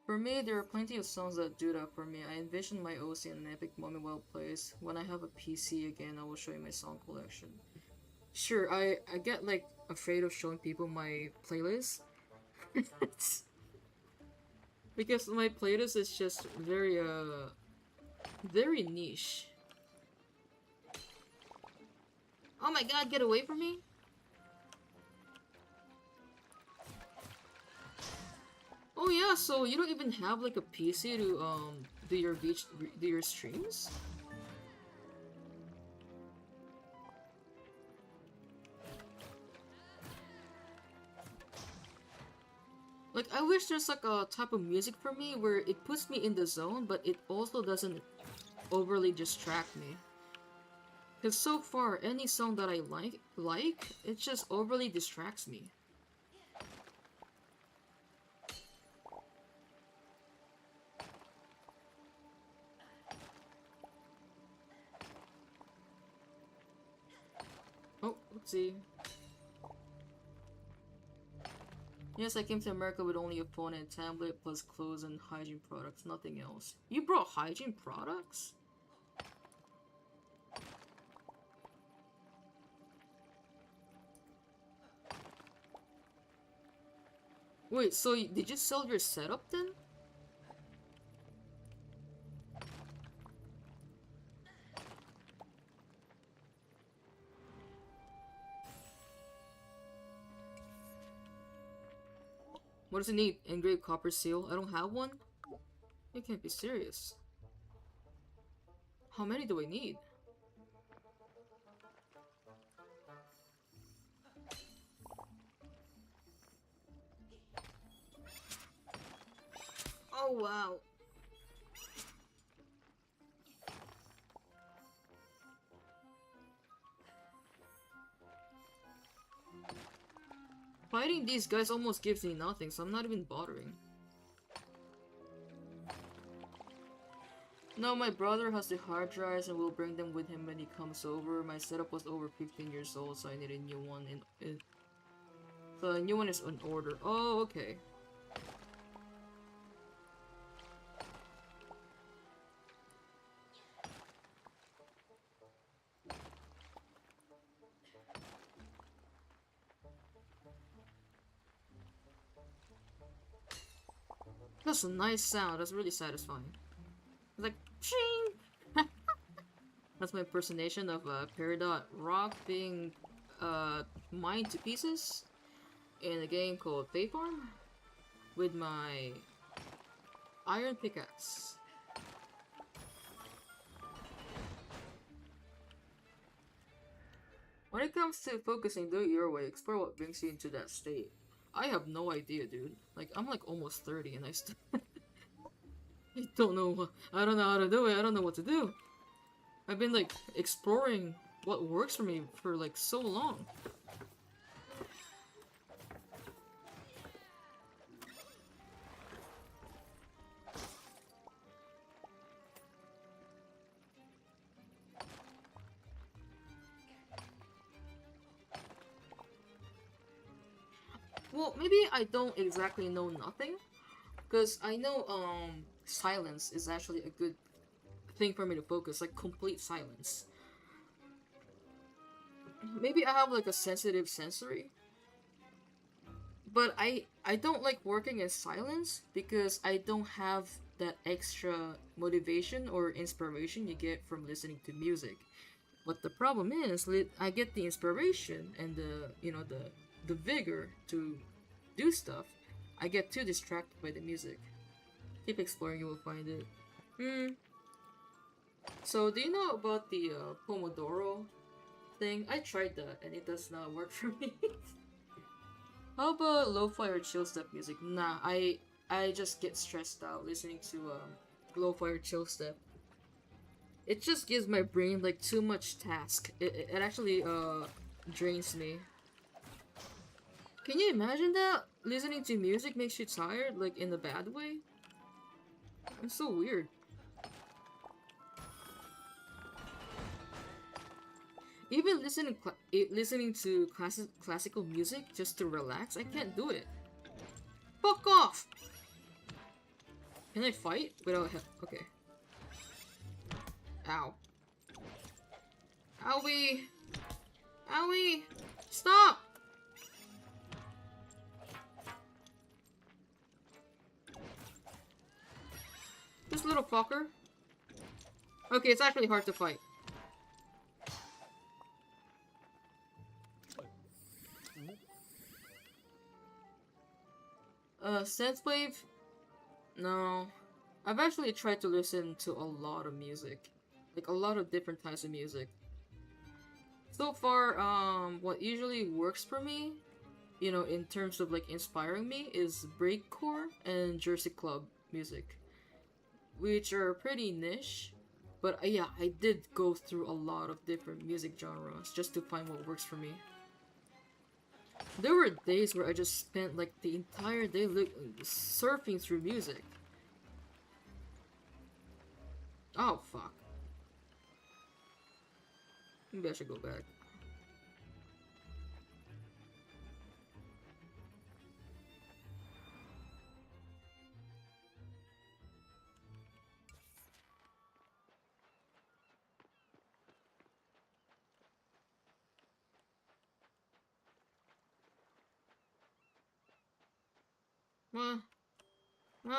For me, there are plenty of songs that do that for me. I envision my OC in an epic moment well placed. When I have a PC again, I will show you my song collection. Sure, I get like afraid of showing people my playlist. Because my playlist is just very niche. Oh my god, get away from me! Oh yeah, so you don't even have like a PC to do your streams? Like I wish there's like a type of music for me where it puts me in the zone, but it also doesn't overly distract me. Cause so far, any song that I like, it just overly distracts me. Oh, let's see. Yes, I came to America with only a phone and tablet, plus clothes and hygiene products, nothing else. You brought hygiene products? Wait, so did you sell your setup then? What does it need? Engraved copper seal? I don't have one? You can't be serious. How many do I need? Oh wow. Fighting these guys almost gives me nothing, so I'm not even bothering. No, my brother has the hard drives and will bring them with him when he comes over. My setup was over 15 years old, so I need a new one. So a new one is in order. Oh, okay. That's a nice sound. That's really satisfying. It's like, ching! That's my impersonation of Peridot Rock being mined to pieces in a game called Faithfarm with my iron pickaxe. When it comes to focusing, do it your way. Explore what brings you into that state. I have no idea, dude. Like, I'm like almost 30 and I still... I don't know. I don't know how to do it. I don't know what to do. I've been like exploring what works for me for like so long. Well, maybe I don't exactly know nothing, because I know silence is actually a good thing for me to focus, like complete silence. Maybe I have like a sensitive sensory, but I don't like working in silence because I don't have that extra motivation or inspiration you get from listening to music. But the problem is, I get the inspiration and the vigor to do stuff. I get too distracted by the music. Keep exploring, you will find it. Hmm. So, do you know about the Pomodoro thing? I tried that and it does not work for me. How about lo-fi or chill step music? Nah, I just get stressed out listening to lo-fi or chill step. It just gives my brain like too much task. It actually drains me. Can you imagine that? Listening to music makes you tired, like in a bad way? It's so weird. Even listening to classical music just to relax, I can't do it. Fuck off! Can I fight without okay. Ow. Owie! Owie! Stop! This little fucker. Okay, it's actually hard to fight. Synthwave? No. I've actually tried to listen to a lot of music. Like, a lot of different types of music. So far, what usually works for me, in terms of, like, inspiring me, is breakcore and Jersey Club music. Which are pretty niche. But yeah, I did go through a lot of different music genres just to find what works for me. There were days where I just spent like the entire day surfing through music. Oh fuck. Maybe I should go back.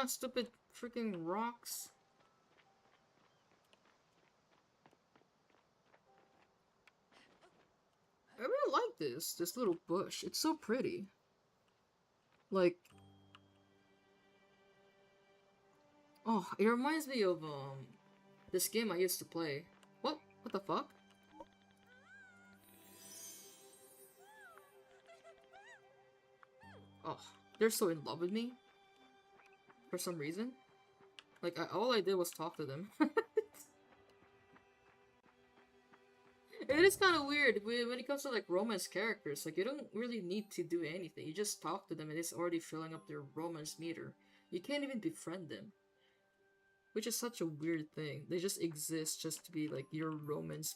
Stupid freaking rocks. I really like this little bush. It's so pretty. Like, oh, it reminds me of this game I used to play. What? What the fuck? Oh, they're so in love with me for some reason. Like, all I did was talk to them. It is kind of weird when it comes to like romance characters. Like, you don't really need to do anything. You just talk to them and it's already filling up their romance meter. You can't even befriend them, which is such a weird thing. They just exist just to be like your romance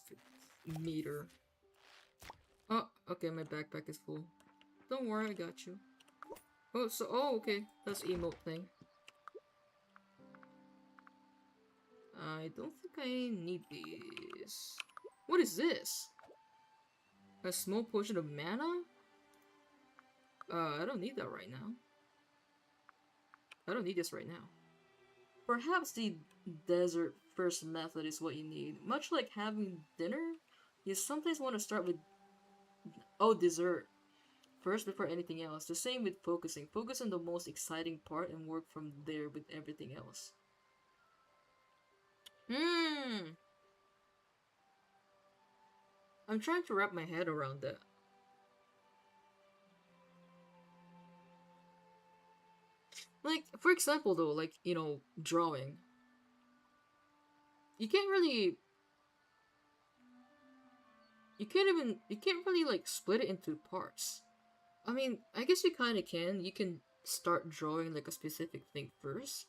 meter. Oh, okay, my backpack is full. Don't worry, I got you. Okay, that's emote thing. I don't think I need these. What is this? A small potion of mana? I don't need that right now. I don't need this right now. Perhaps the desert first method is what you need. Much like having dinner, you sometimes want to start with, oh, dessert first before anything else. The same with focusing. Focus on the most exciting part and work from there with everything else. I'm trying to wrap my head around that. Like, for example, though, like, drawing. You can't really. You can't really, like, split it into parts. I mean, I guess you kinda can. You can start drawing, like, a specific thing first.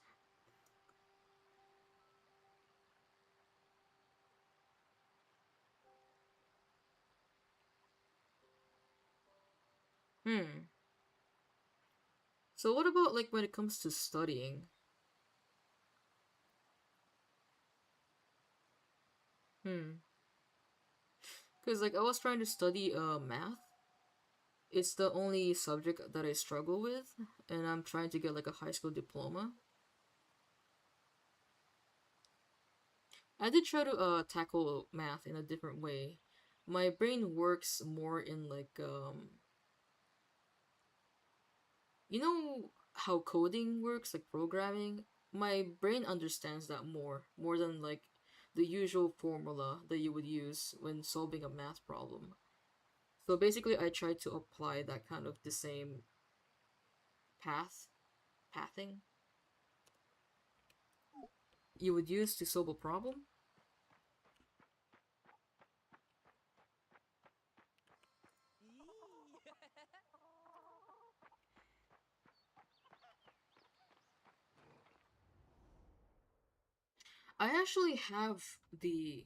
Hmm. So what about like when it comes to studying? Hmm. Because like I was trying to study math. It's the only subject that I struggle with, and I'm trying to get like a high school diploma. I did try to tackle math in a different way. My brain works more in like you know how coding works, like programming? My brain understands that more than like the usual formula that you would use when solving a math problem. So basically I try to apply that kind of the same path pathing you would use to solve a problem. I actually have the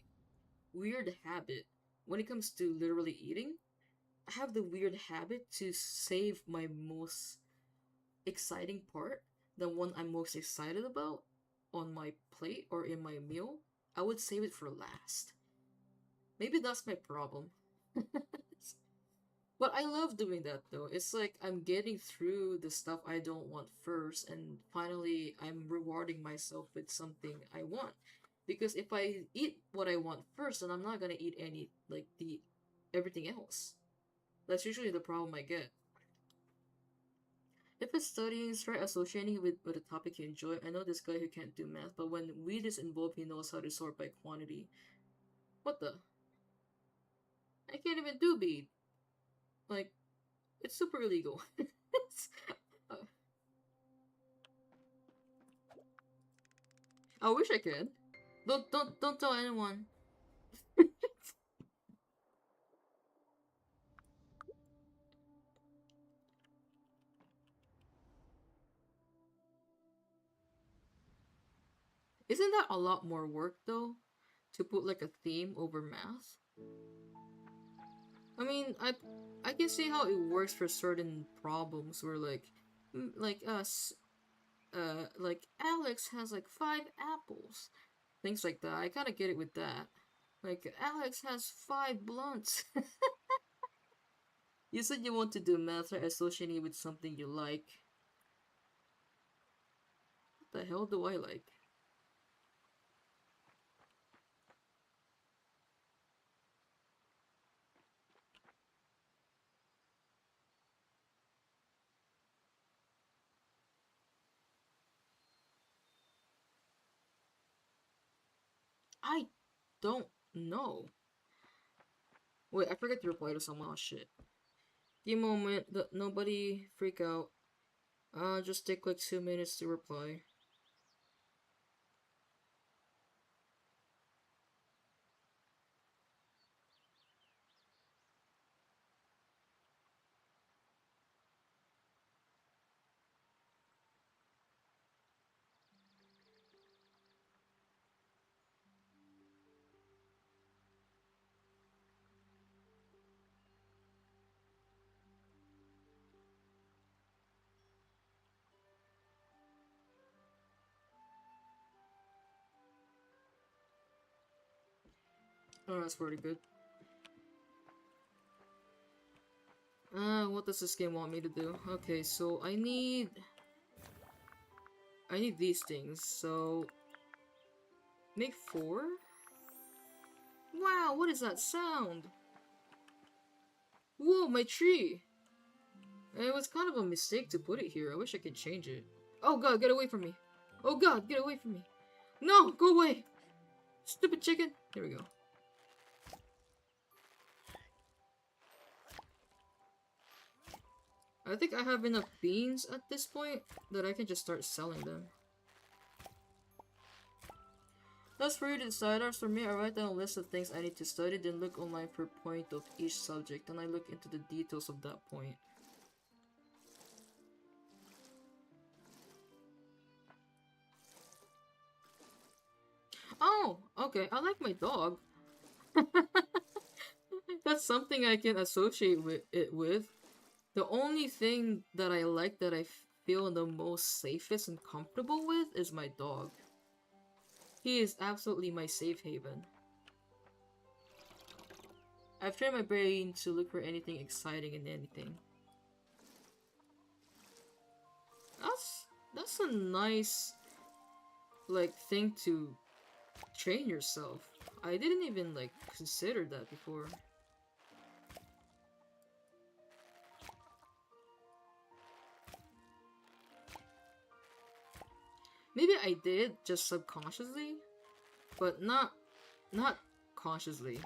weird habit when it comes to literally eating. I have the weird habit to save my most exciting part, the one I'm most excited about on my plate or in my meal. I would save it for last. Maybe that's my problem. But I love doing that though. It's like I'm getting through the stuff I don't want first, and finally I'm rewarding myself with something I want. Because if I eat what I want first, then I'm not gonna eat any like the everything else. That's usually the problem I get. If it's studying, try associating it with a topic you enjoy. I know this guy who can't do math, but when weed is involved, he knows how to sort by quantity. What the? I can't even do bead. Like, it's super illegal. Uh, I wish I could. Don't tell anyone. Isn't that a lot more work though? To put like a theme over math? I mean, I can see how it works for certain problems where like us like Alex has like 5 apples. Things like that. I kind of get it with that. Like Alex has 5 blunts. You said you want to do math or associating it with something you like. What the hell do I like? I don't know. Wait, I forgot to reply to someone. Oh shit. Give me a moment. Nobody freak out. Just take like 2 minutes to reply. Oh, that's pretty good. What does this game want me to do? Okay, so I need these things. So make 4. Wow, what is that sound? Whoa, my tree! It was kind of a mistake to put it here. I wish I could change it. Oh god, get away from me. Oh god, get away from me. No, go away! Stupid chicken! Here we go. I think I have enough beans at this point that I can just start selling them. That's for you to decide. As for me, I write down a list of things I need to study, then look online per point of each subject, and I look into the details of that point. Oh, okay, I like my dog. That's something I can associate with it with. The only thing that I like that I feel the most safest and comfortable with is my dog. He is absolutely my safe haven. I've trained my brain to look for anything exciting in anything. That's a nice like thing to train yourself. I didn't even like consider that before. Maybe I did just subconsciously, but not consciously.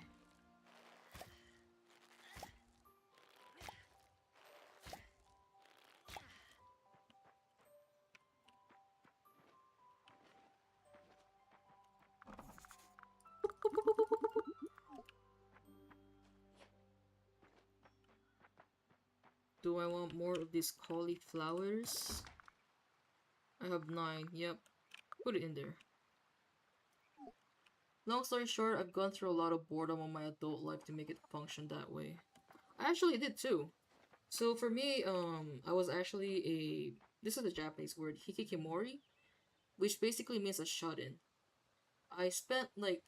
Do I want more of these cauliflowers? I have 9, yep. Put it in there. Long story short, I've gone through a lot of boredom on my adult life to make it function that way. I actually did too. So for me, I was actually a this is a Japanese word, hikikimori, which basically means a shut-in. I spent like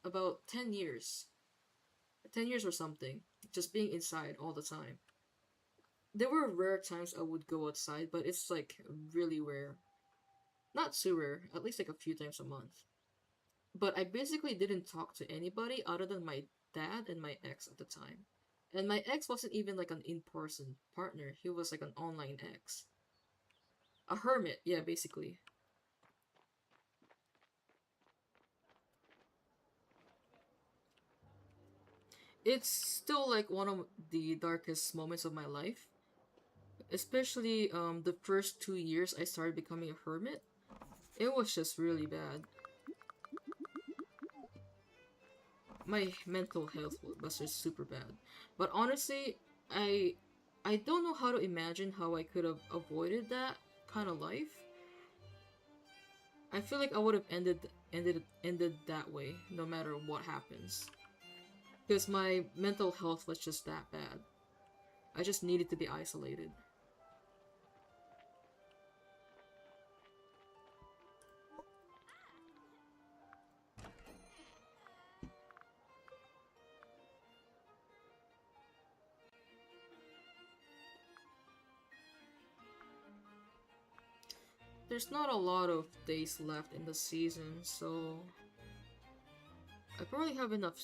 about 10 years or something, just being inside all the time. There were rare times I would go outside, but it's like really rare. Not too rare, at least like a few times a month. But I basically didn't talk to anybody other than my dad and my ex at the time. And my ex wasn't even like an in-person partner, he was like an online ex. A hermit, yeah, basically. It's still like one of the darkest moments of my life. Especially the first 2 years I started becoming a hermit. It was just really bad. My mental health was just super bad. But honestly, I I don't know how to imagine how I could have avoided that kind of life. I feel like I would have ended that way no matter what happens. Because my mental health was just that bad. I just needed to be isolated. There's not a lot of days left in the season, so I probably have enough.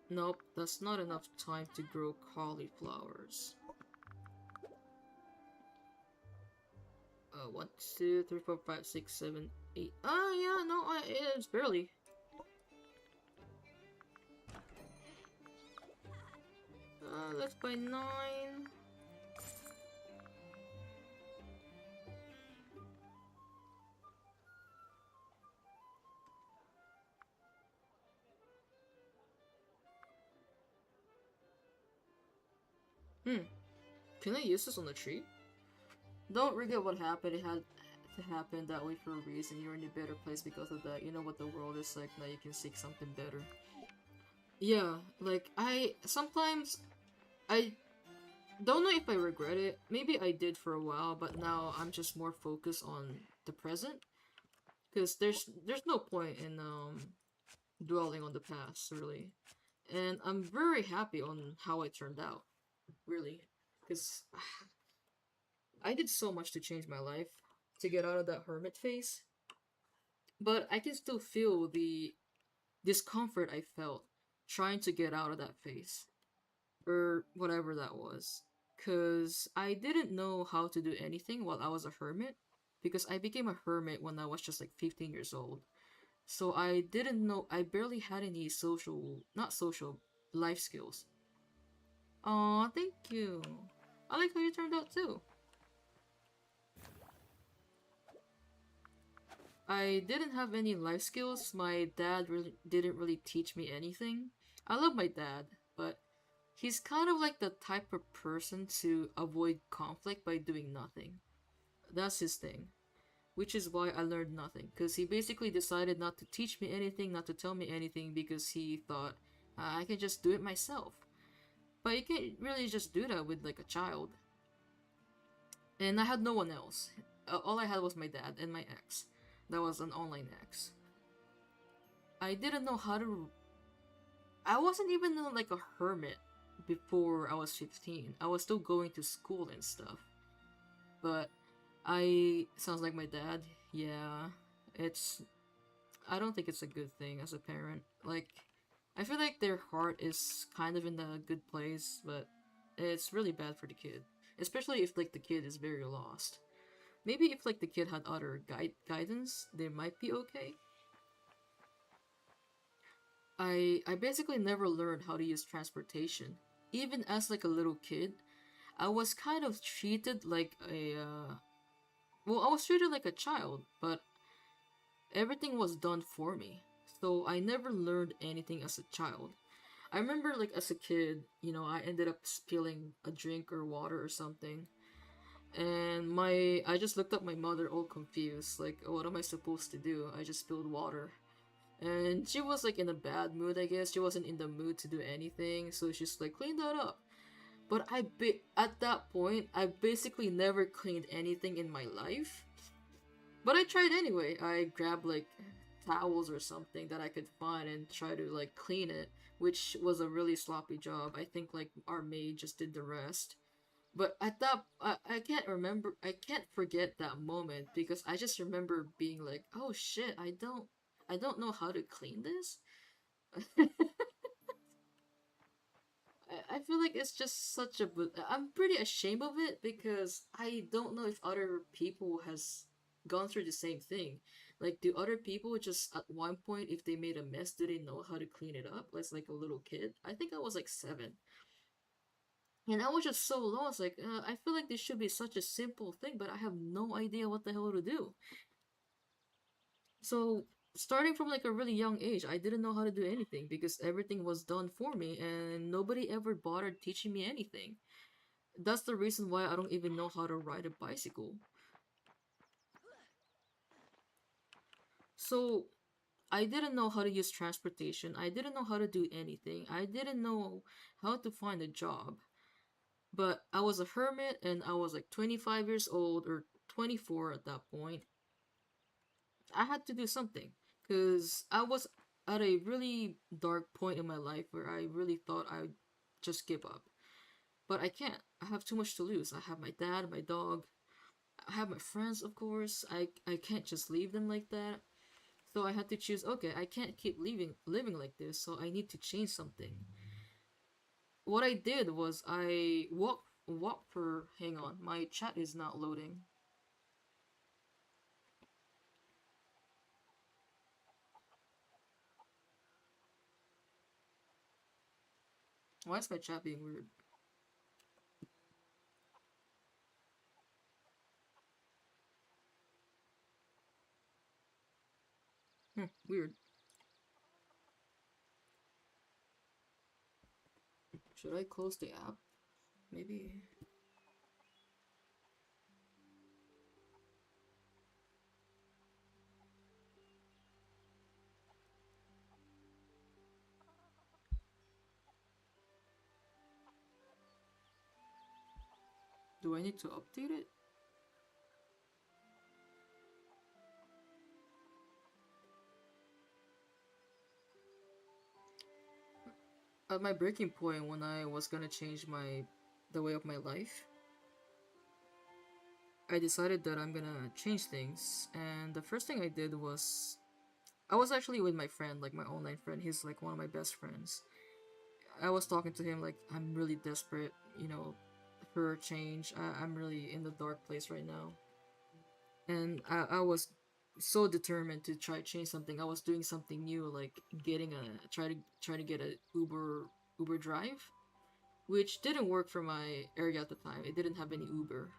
Nope, that's not enough time to grow cauliflowers. 1, 2, 3, 4, 5, 6, 7, 8. Yeah, no, it's barely. Let's buy 9. Hmm, can I use this on the tree? Don't regret what happened. It had to happen that way for a reason. You're in a better place because of that. You know what the world is like now. You can seek something better. Yeah, like sometimes I don't know if I regret it. Maybe I did for a while, but now I'm just more focused on the present because there's no point in dwelling on the past really. And I'm very happy on how it turned out, really, because I did so much to change my life to get out of that hermit phase, but I can still feel the discomfort I felt trying to get out of that phase or whatever that was. Because I didn't know how to do anything while I was a hermit, because I became a hermit when I was just like 15 years old. So I didn't know, I barely had any not social, life skills. Aw, thank you. I like how you turned out too. I didn't have any life skills. My dad really didn't really teach me anything. I love my dad, but he's kind of like the type of person to avoid conflict by doing nothing. That's his thing. Which is why I learned nothing. Because he basically decided not to teach me anything, not to tell me anything, because he thought I can just do it myself. But you can't really just do that with like a child. and I had no one else. All I had was my dad and my ex. That was an online ex. I didn't know how to. I wasn't even like a hermit before I was 15. I was still going to school and stuff. But I sounds like my dad. Yeah, it's. I don't think it's a good thing as a parent. Like, I feel like their heart is kind of in a good place, but it's really bad for the kid, especially if like the kid is very lost. Maybe if like the kid had other guidance, they might be okay. I basically never learned how to use transportation. Even as like a little kid, I was kind of treated like a well, I was treated like a child, but everything was done for me. So I never learned anything as a child. I remember like as a kid, I ended up spilling a drink or water or something. And my I just looked at my mother all confused, like, "Oh, what am I supposed to do? I just spilled water." And she was like in a bad mood, I guess. She wasn't in the mood to do anything, so she's like, "Clean that up." But at that point, I basically never cleaned anything in my life. But I tried anyway. I grabbed like towels or something that I could find and try to like clean it, which was a really sloppy job. I think like our maid just did the rest. But at that, I can't remember. I can't forget that moment because I just remember being like, "Oh shit, I don't know how to clean this." I feel like it's just such a. I'm pretty ashamed of it because I don't know if other people has gone through the same thing. Like, do other people just at one point, if they made a mess, do they know how to clean it up? Like a little kid. I think I was like 7, and I was just so lost. Like, I feel like this should be such a simple thing, but I have no idea what the hell to do. So starting from like a really young age, I didn't know how to do anything because everything was done for me, and nobody ever bothered teaching me anything. That's the reason why I don't even know how to ride a bicycle. So I didn't know how to use transportation. I didn't know how to do anything. I didn't know how to find a job. But I was a hermit and I was like 25 years old or 24 at that point. I had to do something because I was at a really dark point in my life where I really thought I'd just give up. But I can't. I have too much to lose. I have my dad, my dog, I have my friends, of course. I can't just leave them like that. So I had to choose, okay, I can't keep living like this, so I need to change something. What I did was I walked for hang on, my chat is not loading. Why is my chat being weird? Weird. Should I close the app? Maybe. Do I need to update it? At my breaking point when I was gonna change the way of my life, I decided that I'm gonna change things, and the first thing I did was I was actually with my friend, like my online friend. He's like one of my best friends. I was talking to him like I'm really desperate, for a change. I'm really in the dark place right now, and I was so determined to try to change something. I was doing something new, like getting a try to get a Uber drive, which didn't work for my area at the time. It didn't have any Uber.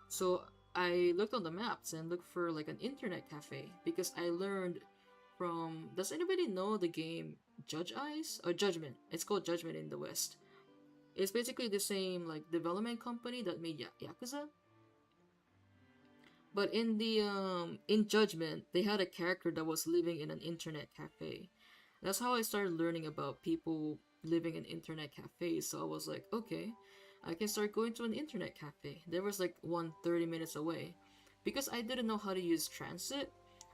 So I looked on the maps and looked for like an internet cafe because I learned from. Does anybody know the game Judge Eyes or Judgment? It's called Judgment in the West. It's basically the same like development company that made Yakuza. But in Judgment, they had a character that was living in an internet cafe. That's how I started learning about people living in internet cafes. So I was like, okay, I can start going to an internet cafe. There was like one 30 minutes away. Because I didn't know how to use transit,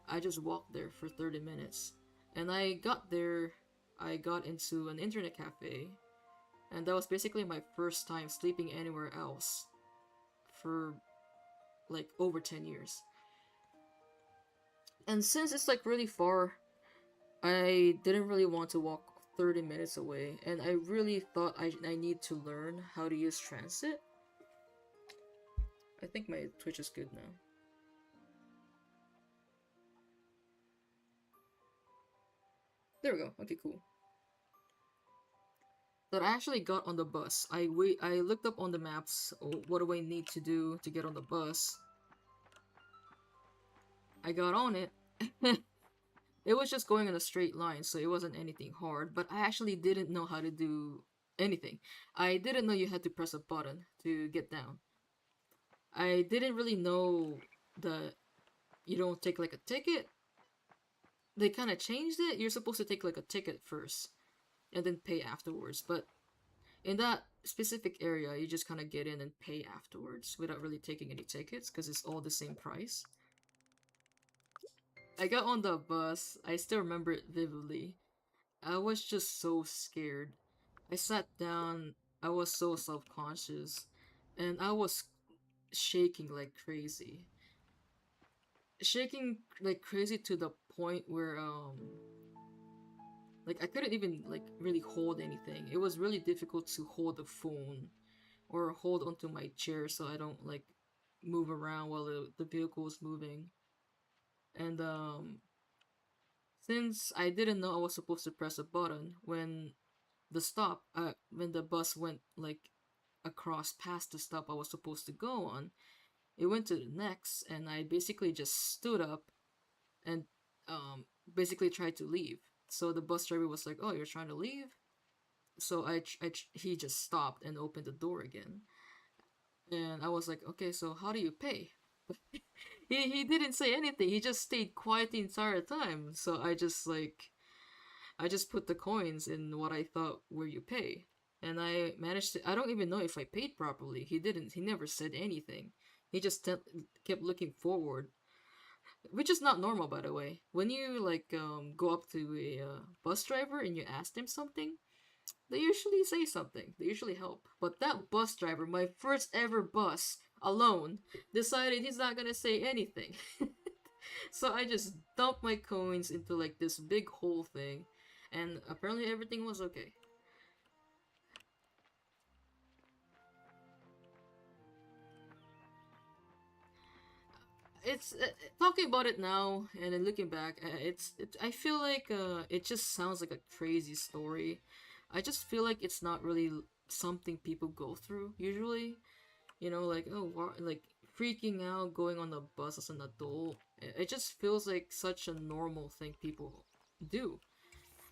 I just walked there for 30 minutes. And I got there, I got into an internet cafe, and that was basically my first time sleeping anywhere else for like over 10 years. And since it's like really far, I didn't really want to walk 30 minutes away, and I really thought I need to learn how to use transit. I think my Twitch is good now. There we go. Okay, cool. But I actually got on the bus. I looked up on the maps, oh, what do I need to do to get on the bus. I got on it. It was just going in a straight line, so it wasn't anything hard, but I actually didn't know how to do anything. I didn't know you had to press a button to get down. I didn't really know that you don't take like a ticket. They kind of changed it. You're supposed to take like a ticket first and then pay afterwards, but in that specific area, you just kind of get in and pay afterwards without really taking any tickets because it's all the same price. I got on the bus. I still remember it vividly. I was just so scared. I sat down. I was so self-conscious, and I was shaking like crazy. Shaking like crazy to the point where like I couldn't even like really hold anything. It was really difficult to hold the phone or hold onto my chair so I don't like move around while the vehicle is moving. And since I didn't know I was supposed to press a button when the bus went like across past the stop I was supposed to go on, it went to the next, and I basically just stood up and basically tried to leave. So the bus driver was like, "Oh, you're trying to leave?" So he just stopped and opened the door again, and I was like, "Okay, so how do you pay?" He didn't say anything. He just stayed quiet the entire time. So I just put the coins in what I thought where you pay. And I managed to, I don't even know if I paid properly. He didn't. He never said anything. He just kept looking forward, which is not normal, by the way. When you like go up to a bus driver and you ask them something, they usually say something. They usually help. But that bus driver, my first ever bus alone, decided he's not gonna say anything. So I just dumped my coins into like this big hole thing, and apparently everything was okay. It's talking about it now and then looking back, I feel like it just sounds like a crazy story. I just feel like it's not really something people go through usually. You know, like like freaking out going on the bus as an adult. It just feels like such a normal thing people do.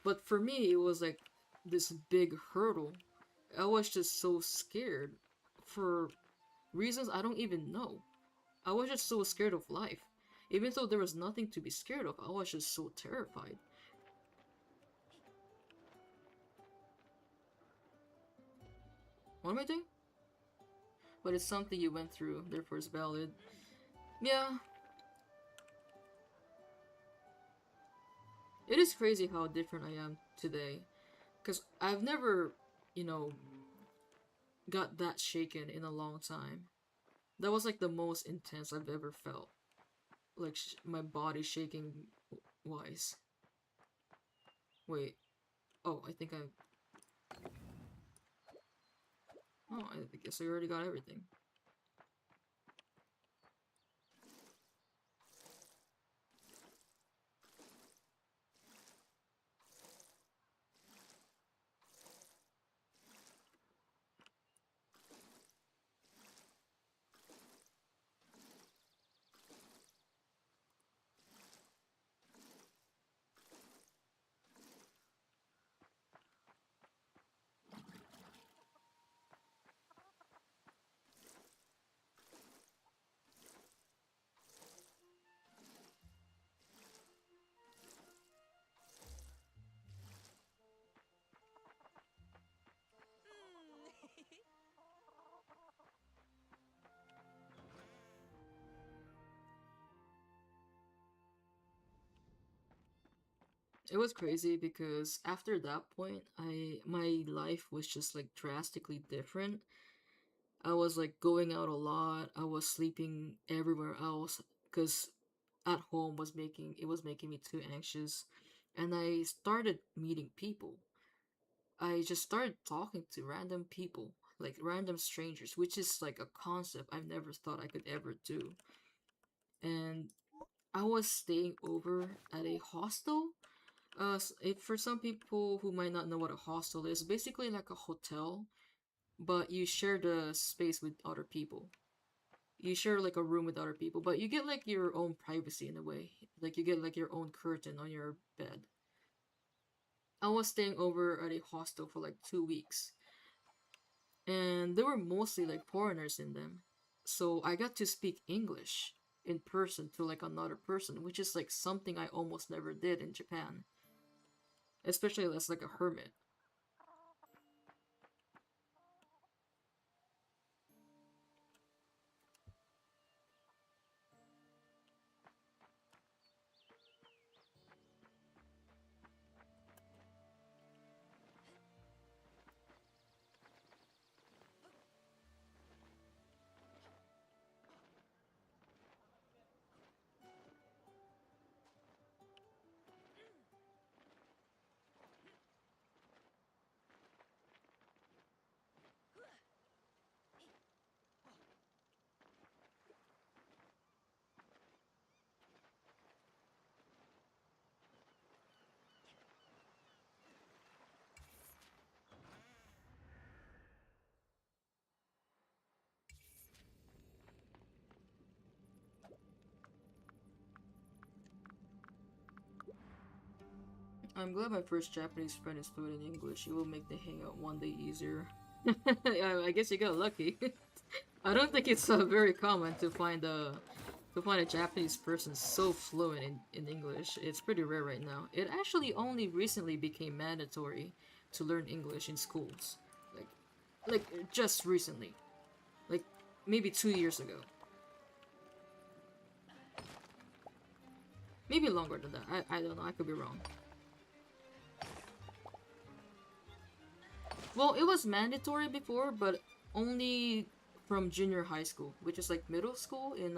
But for me, it was like this big hurdle. I was just so scared for reasons I don't even know. I was just so scared of life. Even though there was nothing to be scared of, I was just so terrified. What am I doing? But it's something you went through, therefore it's valid. Yeah, it is crazy how different I am today. Because I've never, you know, got that shaken in a long time. That was like the most intense I've ever felt. Like my body shaking wise. Wait. Oh, I think I. Oh, I guess I already got everything. It was crazy because after that point, my life was just like drastically different. I was like going out a lot. I was sleeping everywhere else because at home was making me too anxious, and I started meeting people. I just started talking to random people, like random strangers, which is like a concept I've never thought I could ever do. And I was staying over at a hostel. If for some people who might not know what a hostel is, basically like a hotel, but you share the space with other people. You share like a room with other people, but you get like your own privacy in a way. Like you get like your own curtain on your bed. I was staying over at a hostel for like 2 weeks, and there were mostly like foreigners in them. So I got to speak English in person to like another person, which is like something I almost never did in Japan, especially as like a hermit. I'm glad my first Japanese friend is fluent in English. It will make the hangout one day easier. I guess you got lucky. I don't think it's very common to find a Japanese person so fluent in English. It's pretty rare right now. It actually only recently became mandatory to learn English in schools. Like just recently. Like maybe 2 years ago. Maybe longer than that. I don't know. I could be wrong. Well, it was mandatory before, but only from junior high school, which is like middle school in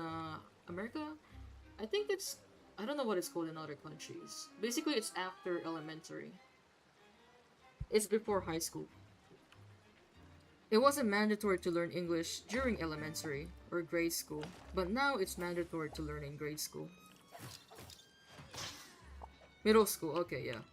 America. I think it's I don't know what it's called in other countries. Basically, it's after elementary. It's before high school. It wasn't mandatory to learn English during elementary or grade school, but now it's mandatory to learn in grade school. Middle school, okay, yeah.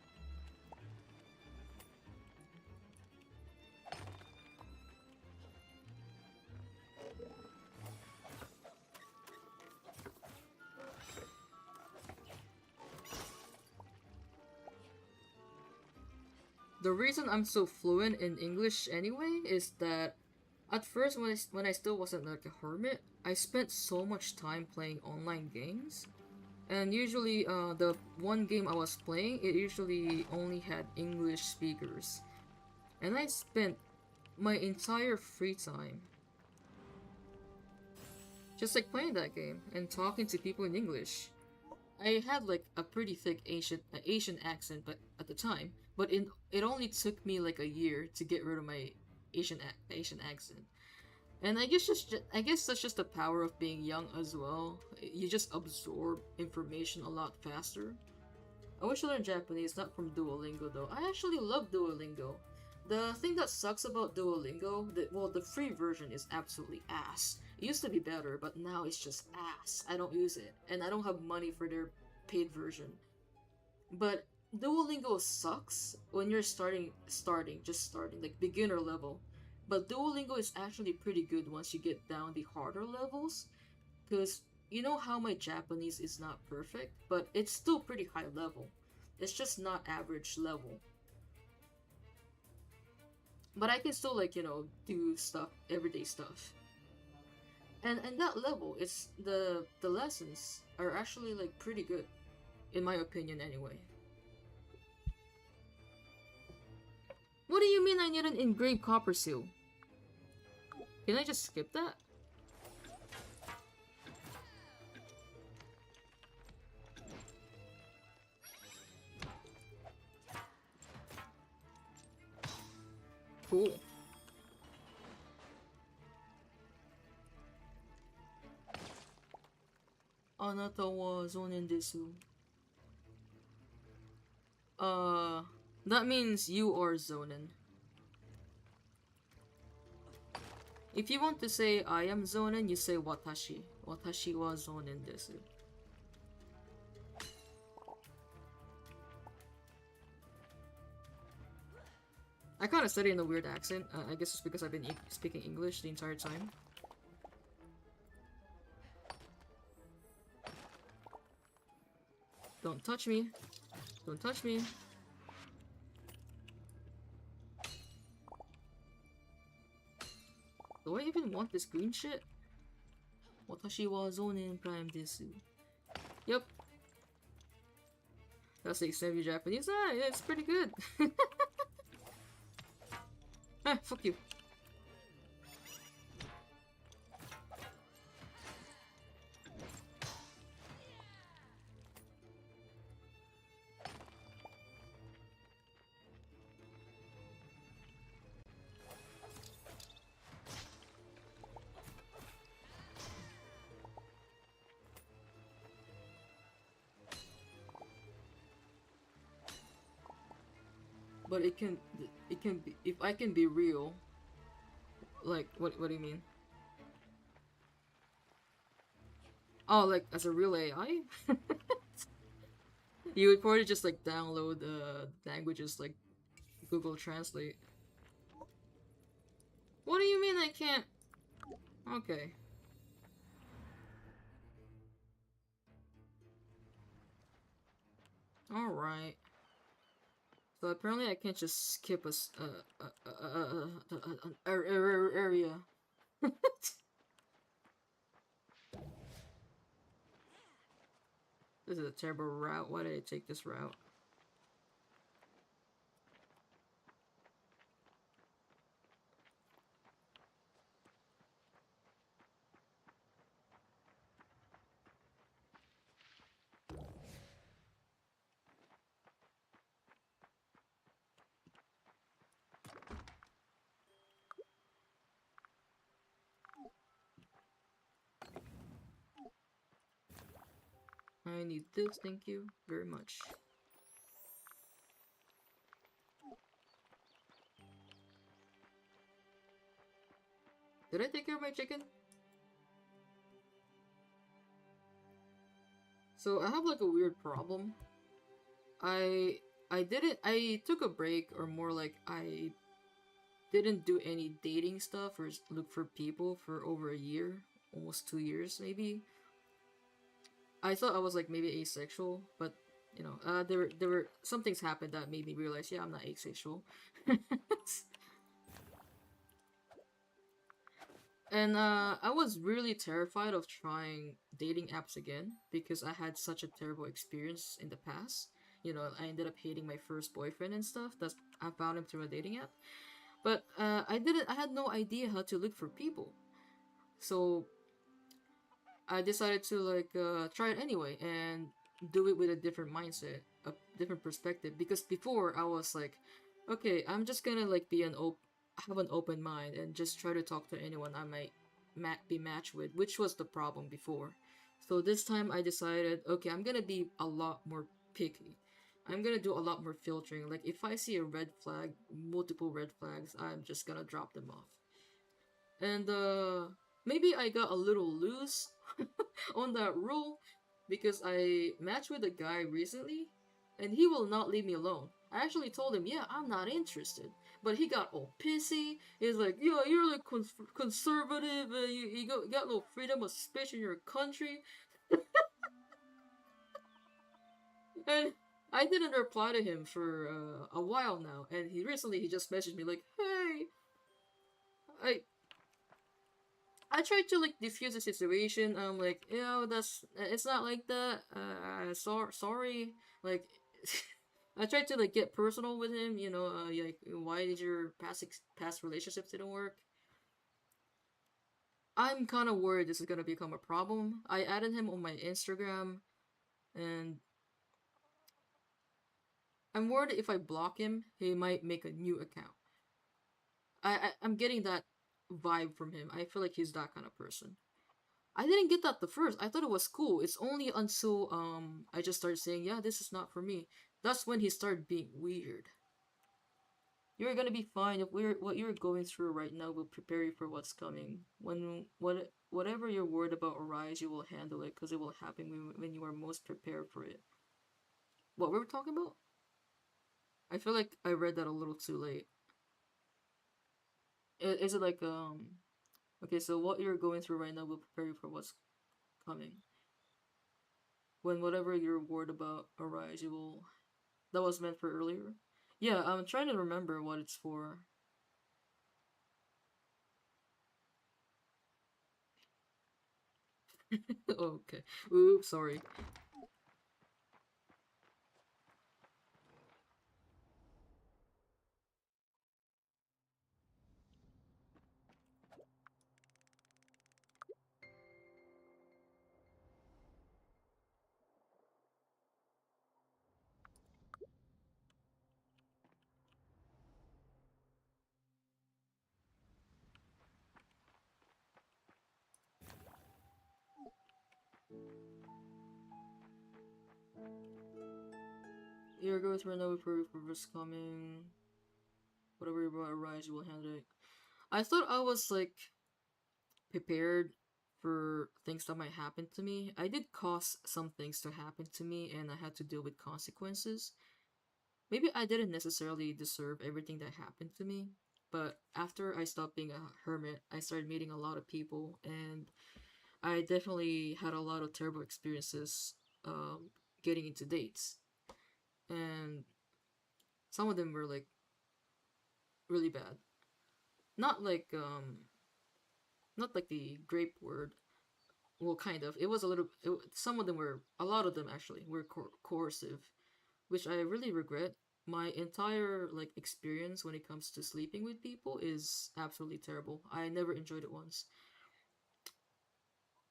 The reason I'm so fluent in English anyway is that at first when I still wasn't like a hermit, I spent so much time playing online games. And usually the one game I was playing, it usually only had English speakers. And I spent my entire free time just like playing that game and talking to people in English. I had like a pretty thick Asian accent, but at the time, but it only took me like a year to get rid of my Asian accent. And I guess that's just the power of being young as well. You just absorb information a lot faster. I wish I learned Japanese, not from Duolingo though. I actually love Duolingo. The thing that sucks about Duolingo, the free version is absolutely ass. It used to be better, but now it's just ass. I don't use it, and I don't have money for their paid version. But Duolingo sucks when you're just starting, like beginner level. But Duolingo is actually pretty good once you get down the harder levels, because you know how my Japanese is not perfect, but it's still pretty high level. It's just not average level. But I can still like, do stuff, everyday stuff. And that level, it's the lessons are actually like pretty good, in my opinion anyway. What do you mean I need an engraved copper seal? Can I just skip that? Cool. Anata wa zonin desu. Uh, that means you are zonin. If you want to say I am zonin, you say watashi. Watashi wa zonin desu. I kind of study in a weird accent. I guess it's because I've been speaking English the entire time. Don't touch me. Don't touch me. Do I even want this green shit? Watashi wa zonin prime desu. Yep. That's the extended Japanese. Ah, yeah, it's pretty good. Ah, fuck you. But it can be, if I can be real, like, what do you mean? Oh, like, as a real AI? You would probably just, like, download, languages like Google Translate. What do you mean I can't? Okay. Alright. So apparently I can't just skip an area. This is a terrible route. Why did I take this route? I need this, thank you very much. Did I take care of my chicken? So I have like a weird problem. I I took a break, or more like I didn't do any dating stuff or look for people for over a year, almost 2 years maybe. I thought I was like maybe asexual, but you know, there were some things happened that made me realize, yeah, I'm not asexual. And I was really terrified of trying dating apps again because I had such a terrible experience in the past. You know, I ended up hating my first boyfriend and stuff. That's I found him through a dating app. But I had no idea how to look for people. So I decided to like try it anyway and do it with a different mindset, a different perspective. Because before I was like, okay, I'm just gonna like have an open mind and just try to talk to anyone I might be matched with, which was the problem before. So this time I decided, okay, I'm gonna be a lot more picky. I'm gonna do a lot more filtering. Like if I see a red flag, multiple red flags, I'm just gonna drop them off. And maybe I got a little loose on that rule because I matched with a guy recently and he will not leave me alone. I actually told him, yeah, I'm not interested. But he got all pissy. He's like, yeah, you're like conservative, you got no freedom of speech in your country. And I didn't reply to him for a while now. And he just messaged me like, hey, I I tried to like diffuse the situation. I'm like, you know, that's it's not like that. Sorry. Like, I tried to like get personal with him. You know, like why did your past relationships didn't work? I'm kind of worried this is gonna become a problem. I added him on my Instagram, and I'm worried if I block him, he might make a new account. I'm getting that vibe from him. I feel like he's that kind of person. I didn't get that the first. I thought it was cool. It's only until I just started saying, yeah, this is not for me. That's when he started being weird. You're gonna be fine. If we're what you're going through right now will prepare you for what's coming. Whatever you're worried about arise, you will handle it because it will happen when you are most prepared for it. What were we talking about? I feel like I read that a little too late. Is it like okay, so what you're going through right now will prepare you for what's coming. When whatever you're worried about arise, you will. That was meant for earlier. Yeah, I'm trying to remember what it's for. Okay. Oops, sorry. You're going through another period for what's coming. Whatever you're about to arise, you will handle it. I thought I was like prepared for things that might happen to me. I did cause some things to happen to me, and I had to deal with consequences. Maybe I didn't necessarily deserve everything that happened to me, but after I stopped being a hermit, I started meeting a lot of people, and I definitely had a lot of terrible experiences getting into dates. And some of them were like really bad. Not like not like the grape word. Well, kind of. It was a little. Some of them were. A lot of them actually were coercive, which I really regret. My entire like experience when it comes to sleeping with people is absolutely terrible. I never enjoyed it once,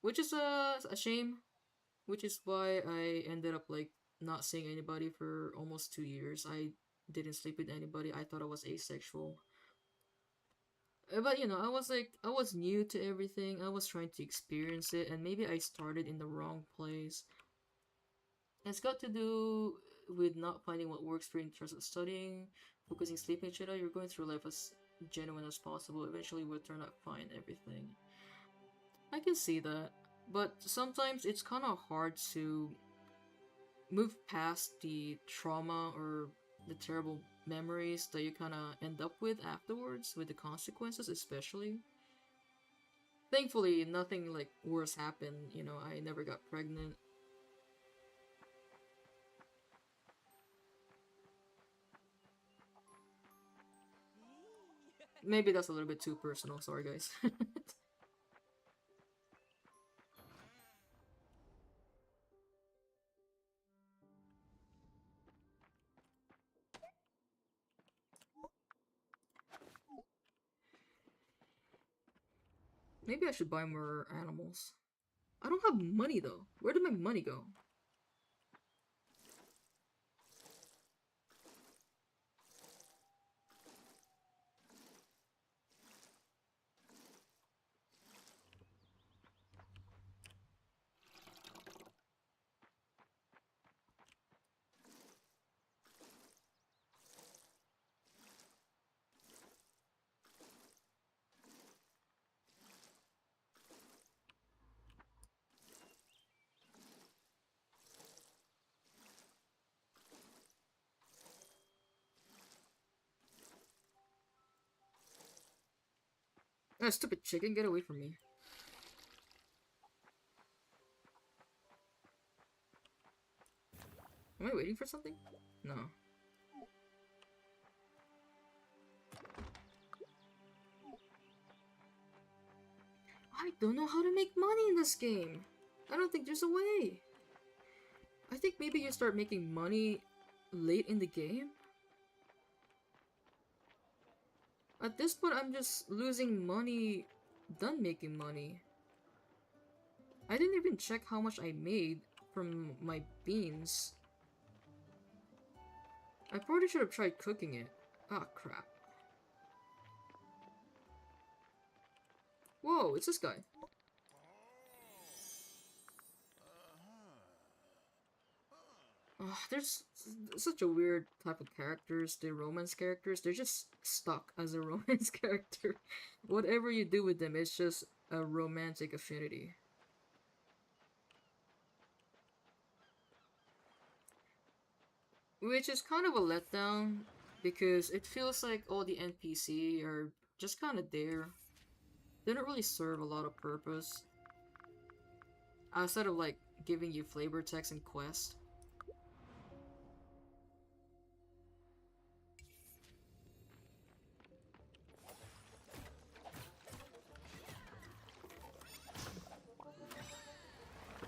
which is a shame. Which is why I ended up like not seeing anybody for almost 2 years. I didn't sleep with anybody. I thought I was asexual. But I was like, I was new to everything. I was trying to experience it, and maybe I started in the wrong place. It's got to do with not finding what works for you in terms of studying, focusing, sleeping, etc. You're going through life as genuine as possible. Eventually, will turn out fine. Everything. I can see that, but sometimes it's kind of hard to move past the trauma or the terrible memories that you kind of end up with afterwards, with the consequences, especially. Thankfully, nothing like worse happened. I never got pregnant. Maybe that's a little bit too personal. Sorry, guys. Maybe I should buy more animals. I don't have money though. Where did my money go? Ah, stupid chicken, get away from me. Am I waiting for something? No. I don't know how to make money in this game. I don't think there's a way. I think maybe you start making money late in the game. At this point, I'm just losing money done making money. I didn't even check how much I made from my beans. I probably should have tried cooking it. Ah, crap. Whoa, it's this guy. There's such a weird type of characters, the romance characters. They're just stuck as a romance character. Whatever you do with them, it's just a romantic affinity. Which is kind of a letdown because it feels like all the NPC are just kind of there. They don't really serve a lot of purpose outside of like giving you flavor text and quests.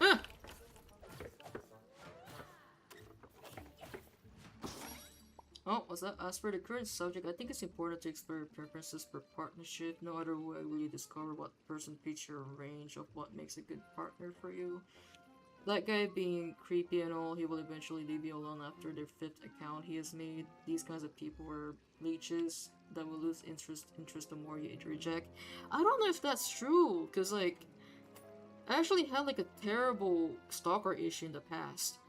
Ah! Oh, what's that? As for the current subject, I think it's important to explore your preferences for partnership. No other way will you discover what person fits your range of what makes a good partner for you. That guy being creepy and all, he will eventually leave you alone after their 5th account he has made. These kinds of people are leeches that will lose interest the more you reject. I don't know if that's true, because like, I actually had like a terrible stalker issue in the past.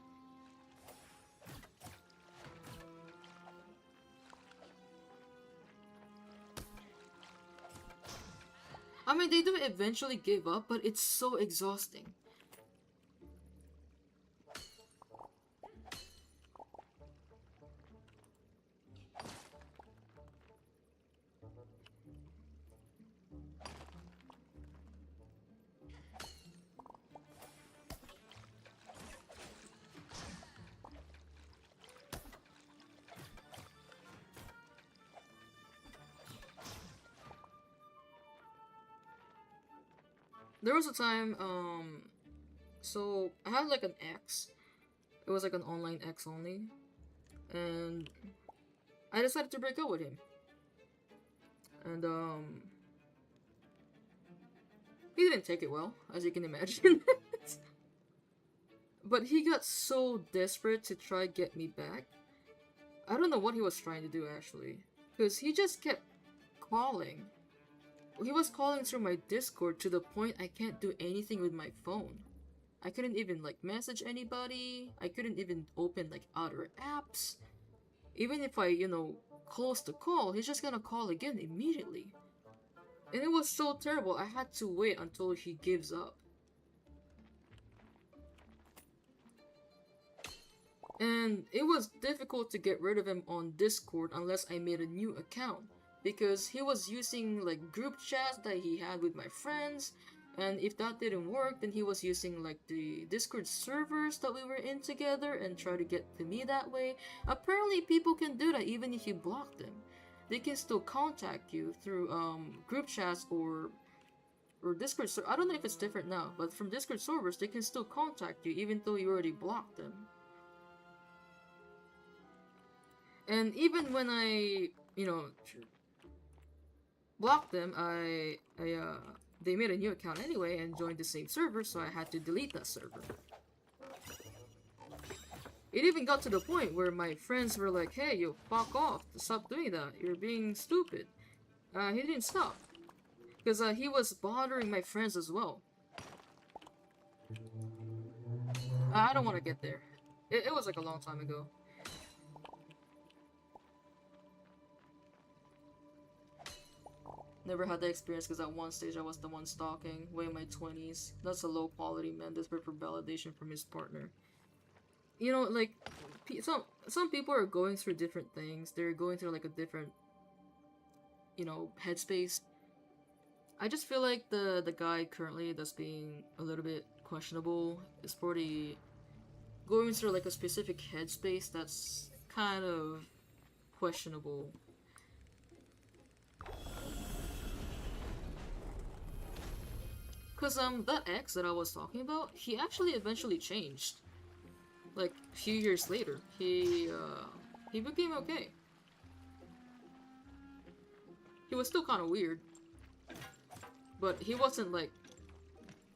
I mean, they do eventually give up, but it's so exhausting. There was a time, so I had like an ex. It was like an online ex only. And I decided to break up with him. And, he didn't take it well, as you can imagine. But he got so desperate to try get me back. I don't know what he was trying to do actually. Because he just kept calling. He was calling through my Discord to the point I can't do anything with my phone. I couldn't even like message anybody. I couldn't even open like other apps. Even if I, close the call, he's just gonna call again immediately. And it was so terrible, I had to wait until he gives up. And it was difficult to get rid of him on Discord unless I made a new account. Because he was using like group chats that he had with my friends, and if that didn't work, then he was using like the Discord servers that we were in together and try to get to me that way. Apparently people can do that even if you block them. They can still contact you through group chats or Discord. I don't know if it's different now, but from Discord servers they can still contact you even though you already blocked them. And even when I, blocked them, they made a new account anyway and joined the same server, so I had to delete that server. It even got to the point where my friends were like, hey, you fuck off, stop doing that, you're being stupid. He didn't stop. Because he was bothering my friends as well. I don't want to get there. It was like a long time ago. Never had that experience because at one stage I was the one stalking, way in my 20s. That's a low quality man desperate for validation from his partner. Like, some people are going through different things. They're going through like a different, headspace. I just feel like the guy currently that's being a little bit questionable is probably going through like a specific headspace that's kind of questionable. Cause that ex that I was talking about, he actually eventually changed. Like a few years later, he became okay. He was still kind of weird, but he wasn't like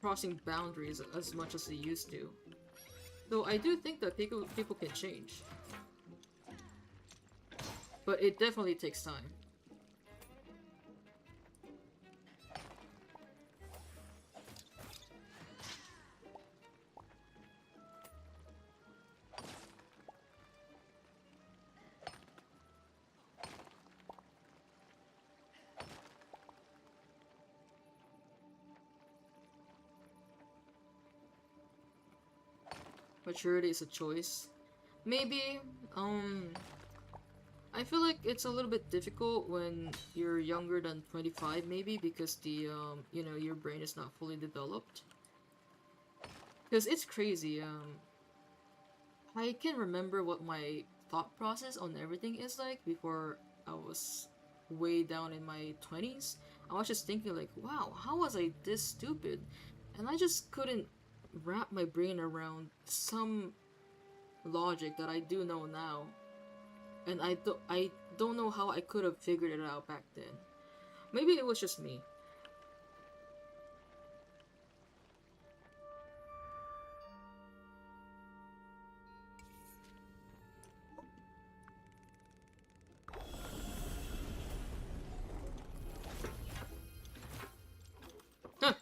crossing boundaries as much as he used to. Though I do think that people can change, but it definitely takes time. Maturity is a choice. Maybe, I feel like it's a little bit difficult when you're younger than 25, maybe, because you know, your brain is not fully developed. Because it's crazy, I can remember what my thought process on everything is like before I was way down in my 20s. I was just thinking like, wow, how was I this stupid? And I just couldn't wrap my brain around some logic that I do know now. And I don't know how I could have figured it out back then. Maybe it was just me. Huh.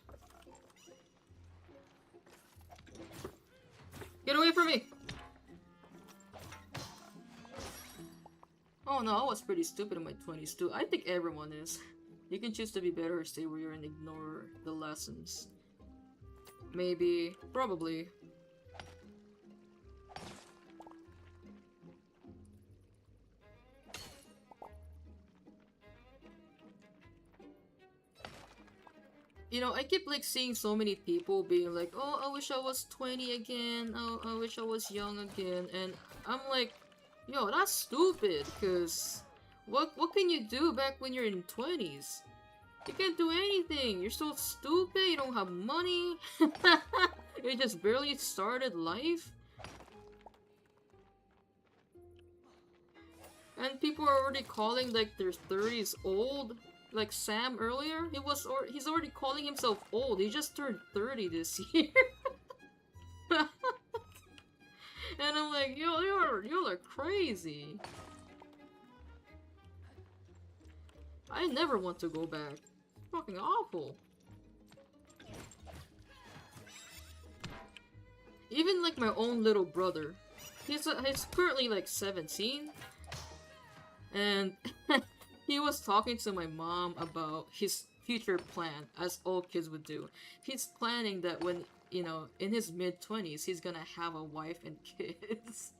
Get away from me! Oh no, I was pretty stupid in my 20s too. I think everyone is. You can choose to be better or stay where you are and ignore the lessons. Maybe. Probably. You know, I keep like seeing so many people being like, oh, I wish I was 20 again. Oh, I wish I was young again. And I'm like, yo, that's stupid. Cause what can you do back when you're in 20s? You can't do anything. You're so stupid. You don't have money. You just barely started life. And people are already calling like their 30s old. Like Sam earlier, he's already calling himself old. He just turned 30 this year. And I'm like, yo, y'all are crazy. I never want to go back. It's fucking awful. Even like my own little brother. He's currently like 17. And he was talking to my mom about his future plan, as all kids would do. He's planning that when, you know, in his mid-20s, he's gonna have a wife and kids.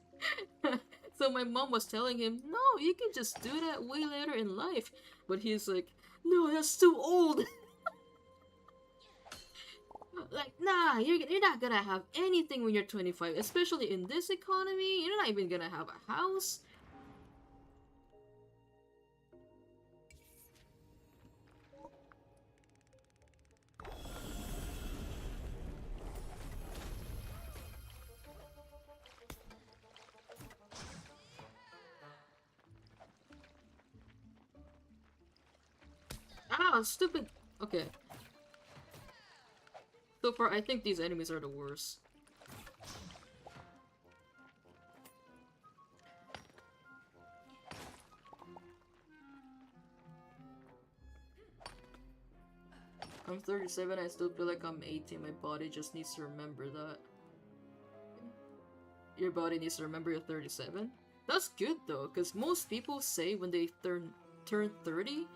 So my mom was telling him, no, you can just do that way later in life. But he's like, no, that's too old. Like, nah, you're not gonna have anything when you're 25, especially in this economy. You're not even gonna have a house. Ah, stupid. Okay. So far, I think these enemies are the worst. I'm 37, I still feel like I'm 18. My body just needs to remember that. Your body needs to remember you're 37? That's good though, because most people say when they turn 30,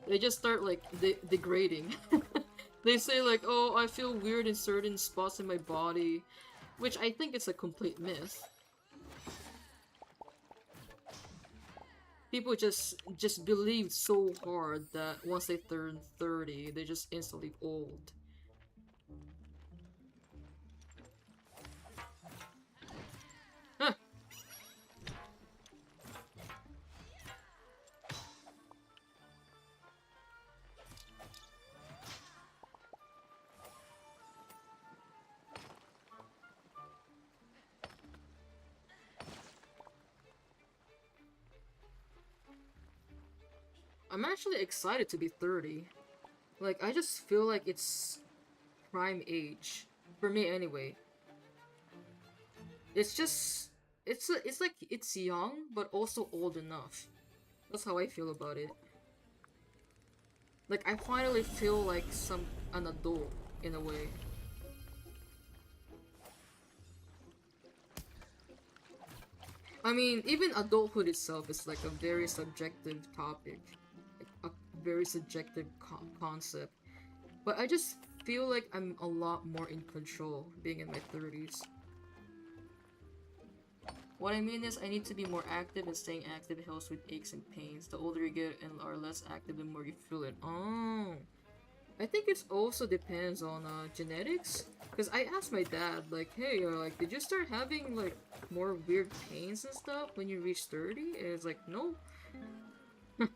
they just start like degrading. They say like, oh, I feel weird in certain spots in my body, which I think is a complete myth. People just believe so hard that once they turn 30, they just instantly old. Huh. I'm actually excited to be 30. Like, I just feel like it's prime age. For me anyway. It's just it's like it's young but also old enough. That's how I feel about it. Like I finally feel like an adult in a way. I mean, even adulthood itself is like a very subjective topic, like a very subjective concept. But I just feel like I'm a lot more in control being in my 30s. What I mean is, I need to be more active, and staying active helps with aches and pains. The older you get and are less active, the more you feel it. Oh. I think it's also depends on genetics. Because I asked my dad, like, hey, like, did you start having, like, more weird pains and stuff when you reach 30? And it's like, no. Hmm.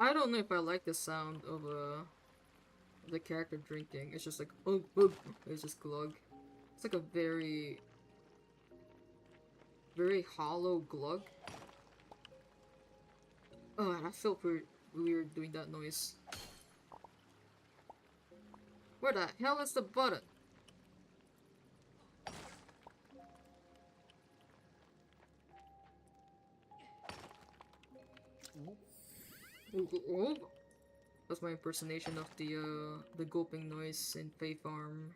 I don't know if I like the sound of the character drinking. It's just like ugh, ugh. It's just glug. It's like a very hollow glug. Oh, and I feel pretty weird doing that noise. Where the hell is the button? Oh, that's my impersonation of the gulping noise in Fae Farm.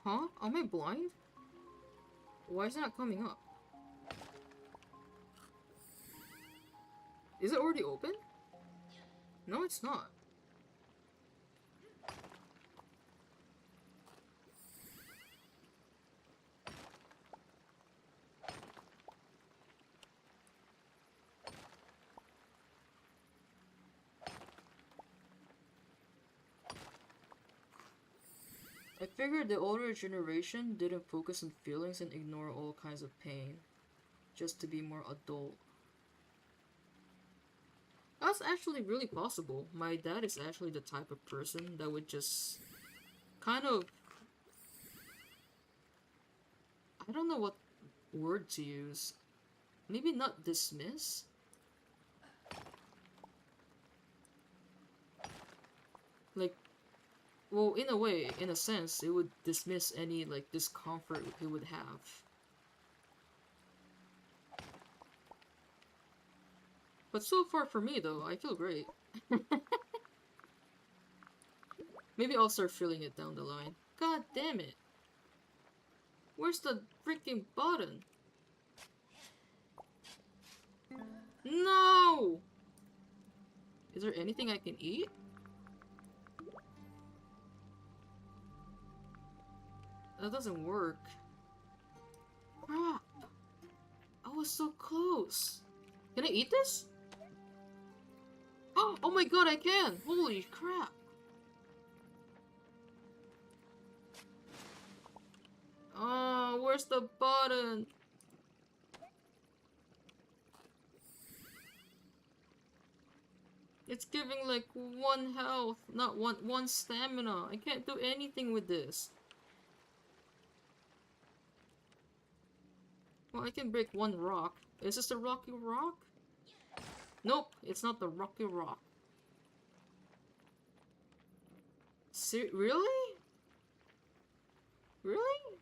Huh? Am I blind? Why is it not coming up? Is it already open? No, it's not. I figured the older generation didn't focus on feelings and ignore all kinds of pain, just to be more adult. That's actually really possible. My dad is actually the type of person that would just kind of, I don't know what word to use. Maybe not dismiss? Like, well, in a way, in a sense, it would dismiss any, like, discomfort he would have. But so far for me, though, I feel great. Maybe I'll start feeling it down the line. God damn it. Where's the freaking button? No! Is there anything I can eat? That doesn't work. Crap. I was so close. Can I eat this? Oh my god, I can! Holy crap. Oh, where's the button? It's giving like 1 health, not one stamina. I can't do anything with this. Well, I can break 1 rock. Is this the rocky rock? Nope, it's not the rocky rock. Really? Really?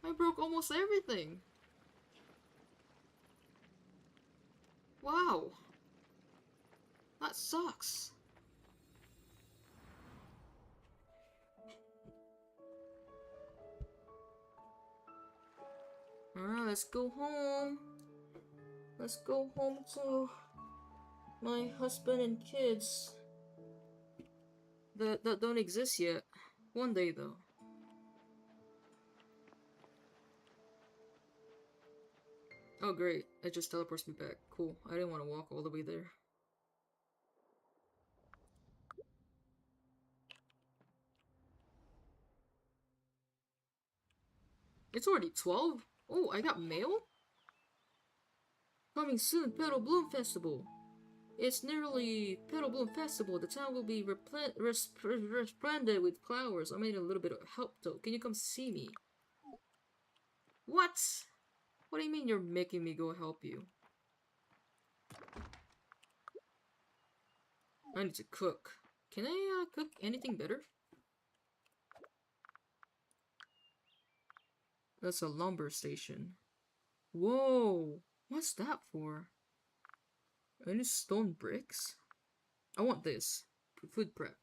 I broke almost everything. Wow. That sucks. Alright, let's go home. Let's go home to my husband and kids. That don't exist yet. One day though. Oh great, it just teleports me back. Cool. I didn't want to walk all the way there. It's already 12? Oh, I got mail? Coming soon, Petal Bloom Festival. It's nearly Petal Bloom Festival. The town will be resplendent with flowers. I made a little bit of help though. Can you come see me? What? What do you mean you're making me go help you? I need to cook. Can I cook anything better? That's a lumber station. Whoa! What's that for? Any stone bricks? I want this. Food prep.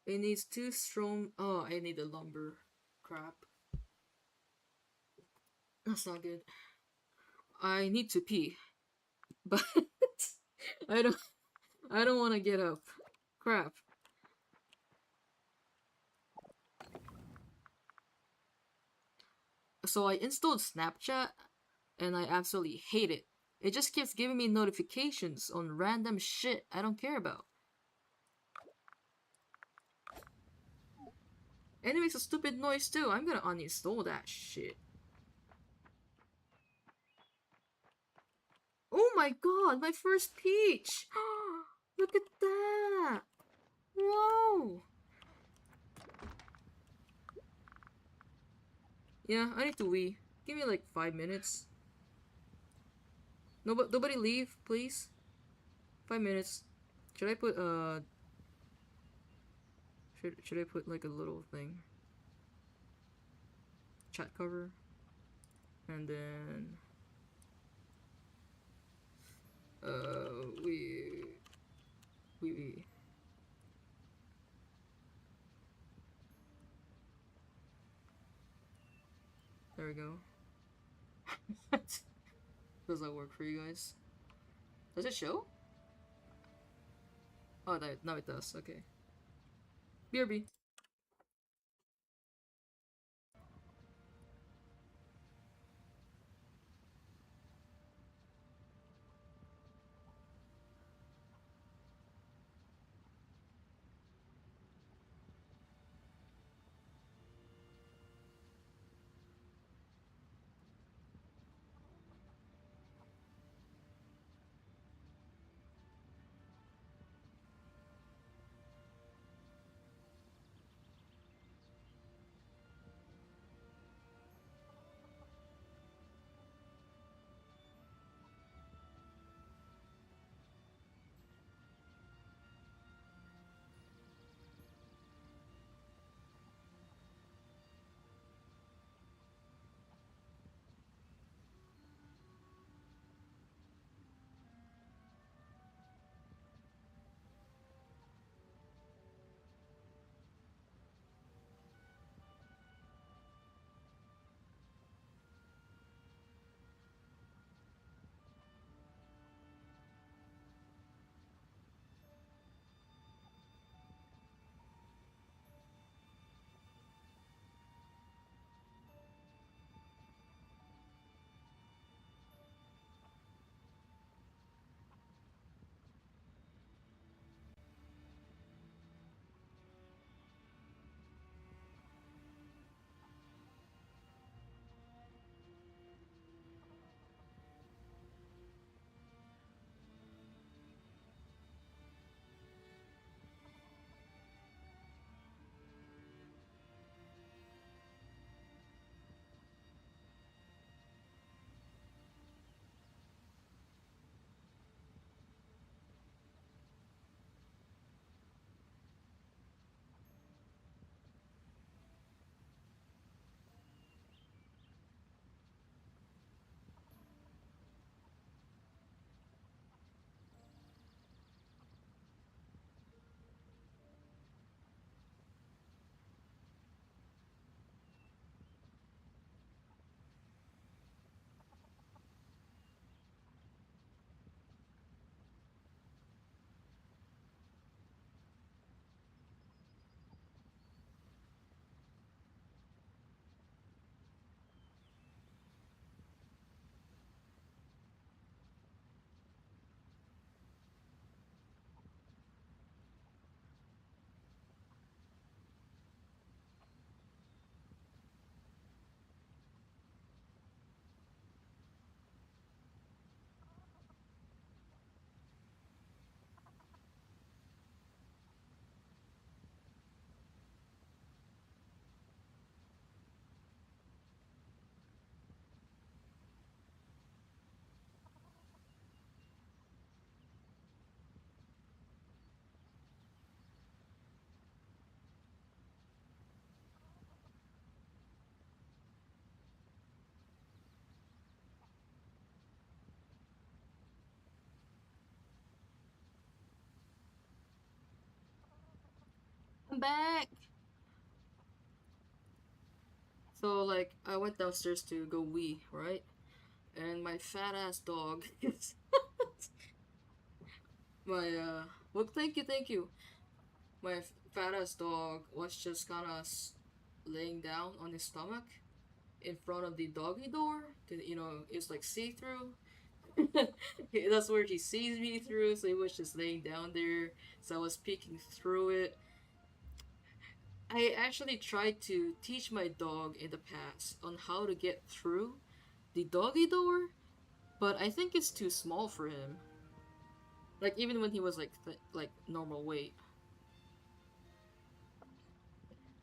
It needs 2 strong. Oh, I need a lumber. Crap. That's not good. I need to pee. But I don't I don't want to get up. Crap. So I installed Snapchat and I absolutely hate it. It just keeps giving me notifications on random shit I don't care about. And it makes a stupid noise too. I'm gonna uninstall that shit. Oh my god, my first peach! Look at that! Whoa! Yeah, I need to wee. Give me like 5 minutes. Nobody leave, please. 5 minutes. Should I put should I put like a little thing? Chat cover. And then we there we go. Does that work for you guys? Does it show? Oh, now it does. Okay. BRB. I'm back! So, like, I went downstairs to go wee, right? And my fat ass dog my, well, thank you. My fat ass dog was just kinda laying down on his stomach in front of the doggy door. You know, it's like see through. That's where he sees me through, so he was just laying down there. So I was peeking through it. I actually tried to teach my dog in the past on how to get through the doggy door, but I think it's too small for him. Like even when he was like like normal weight,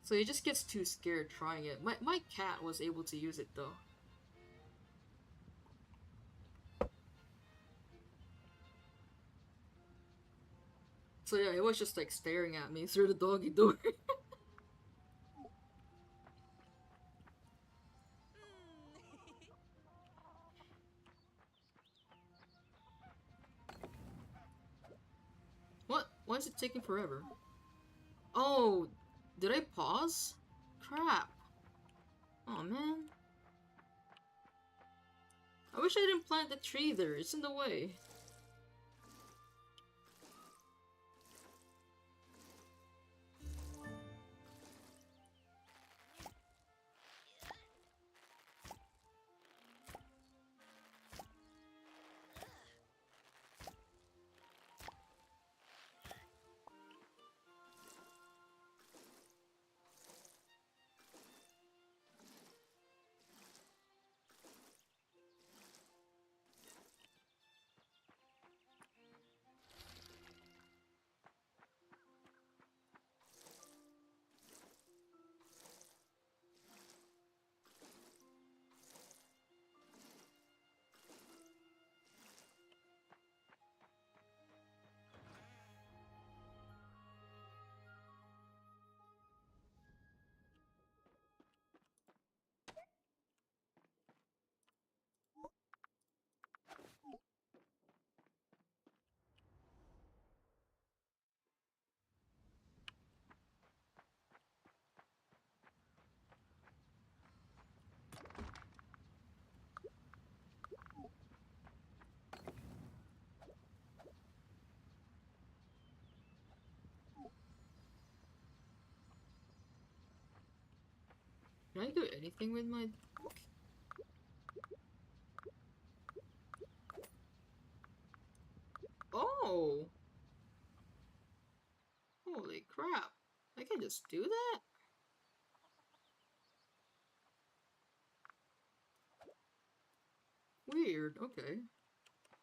so he just gets too scared trying it. My cat was able to use it though. So yeah, he was just like staring at me through the doggy door. What? Why is it taking forever? Oh, did I pause? Crap. Oh man. I wish I didn't plant the tree there. It's in the way. Can I do anything with my... Oh! Holy crap. I can just do that? Weird, okay.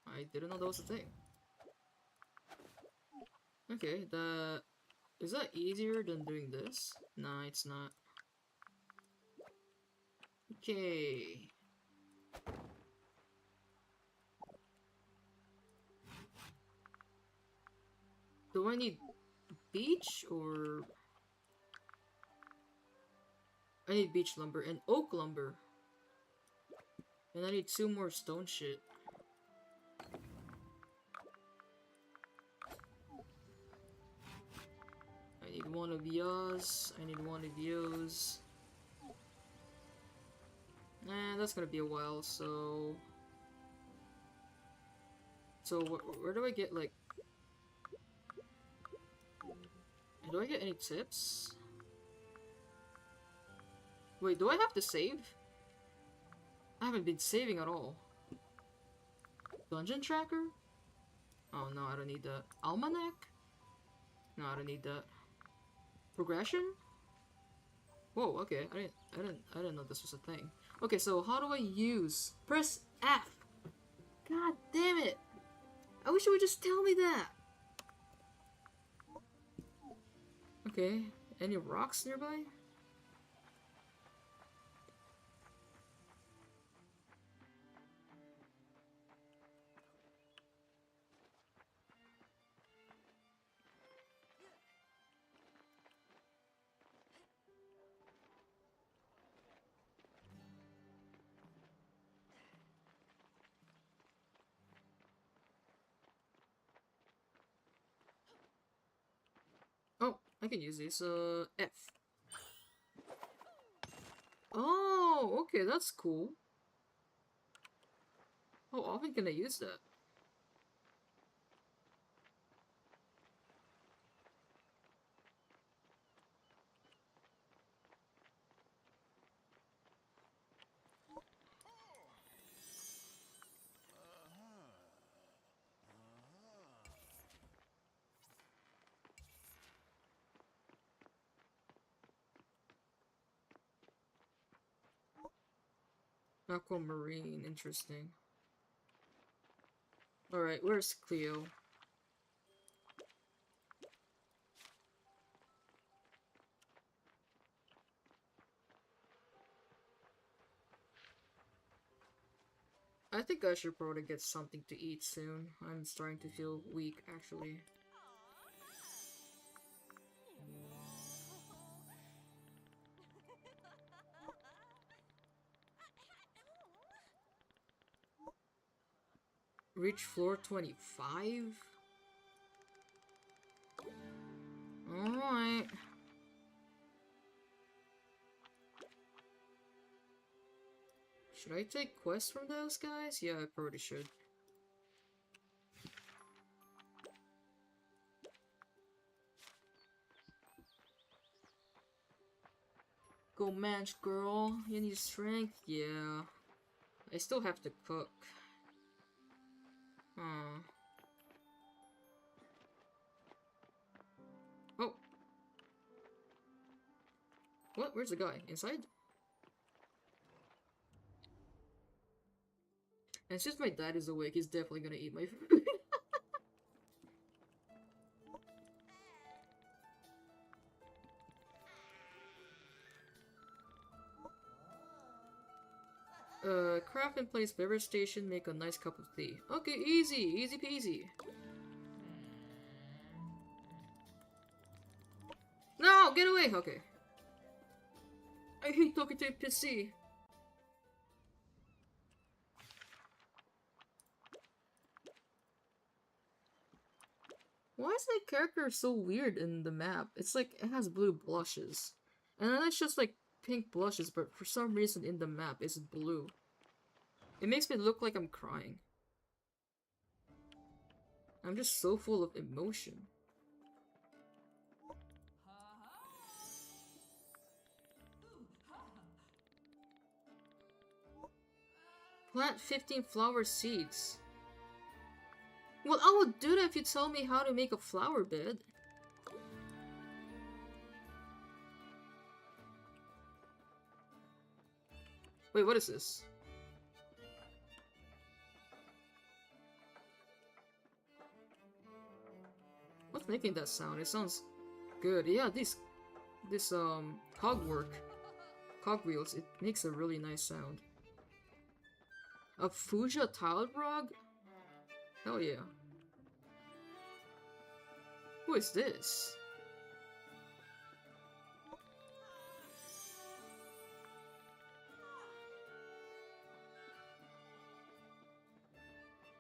I didn't know that was a thing. Okay, the... Is that easier than doing this? Nah, it's not. Okay. Do I need beech or... I need beech lumber and oak lumber. And I need 2 more stone shit. I need 1 of yours. I need 1 of yours. Nah, that's gonna be a while, so... So, where do I get, like... Do I get any tips? Wait, do I have to save? I haven't been saving at all. Dungeon tracker? Oh no, I don't need that. Almanac? No, I don't need that. Progression? Whoa, okay. I didn't know this was a thing. Okay, so how do I use? Press F. God damn it! I wish you would just tell me that. Okay, any rocks nearby? Oh, I can use this. F. Oh, okay, that's cool. How often can I use that? Aquamarine, interesting. Alright, where's Cleo? I think I should probably get something to eat soon. I'm starting to feel weak, actually. Reach floor 25? Alright. Should I take quests from those guys? Yeah, I probably should. Go manch, girl. You need strength? Yeah. I still have to cook. Huh. Oh. What? Where's the guy? Inside? And since my dad is awake, he's definitely gonna eat my food. Craft and place beverage station, make a nice cup of tea. Okay, easy, easy peasy. No, get away! Okay. I hate talking to a PC. Why is my character so weird in the map? It's like, it has blue blushes. And then it's just like pink blushes, but for some reason in the map it's blue. It makes me look like I'm crying. I'm just so full of emotion. Plant 15 flower seeds. Well, I would do that if you tell me how to make a flower bed. Wait, what is this? What's making that sound? It sounds good. Yeah, this cogwheels, it makes a really nice sound. A Fuchsia tiled rug? Hell yeah. Who is this?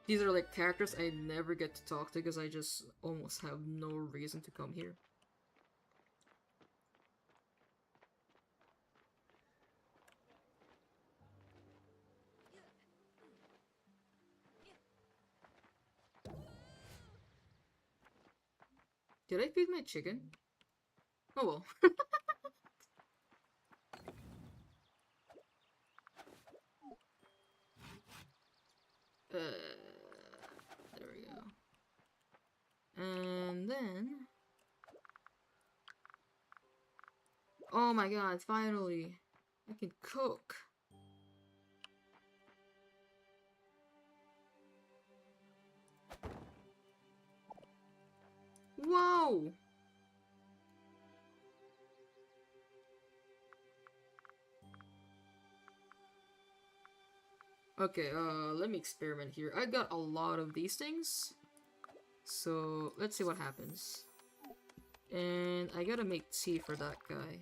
These are like characters I never get to talk to because I just almost have no reason to come here. Did I feed my chicken? Oh well. There we go. And then... Oh my god, finally! I can cook! Whoa! Okay, let me experiment here. I got a lot of these things. So, let's see what happens. And I gotta make tea for that guy.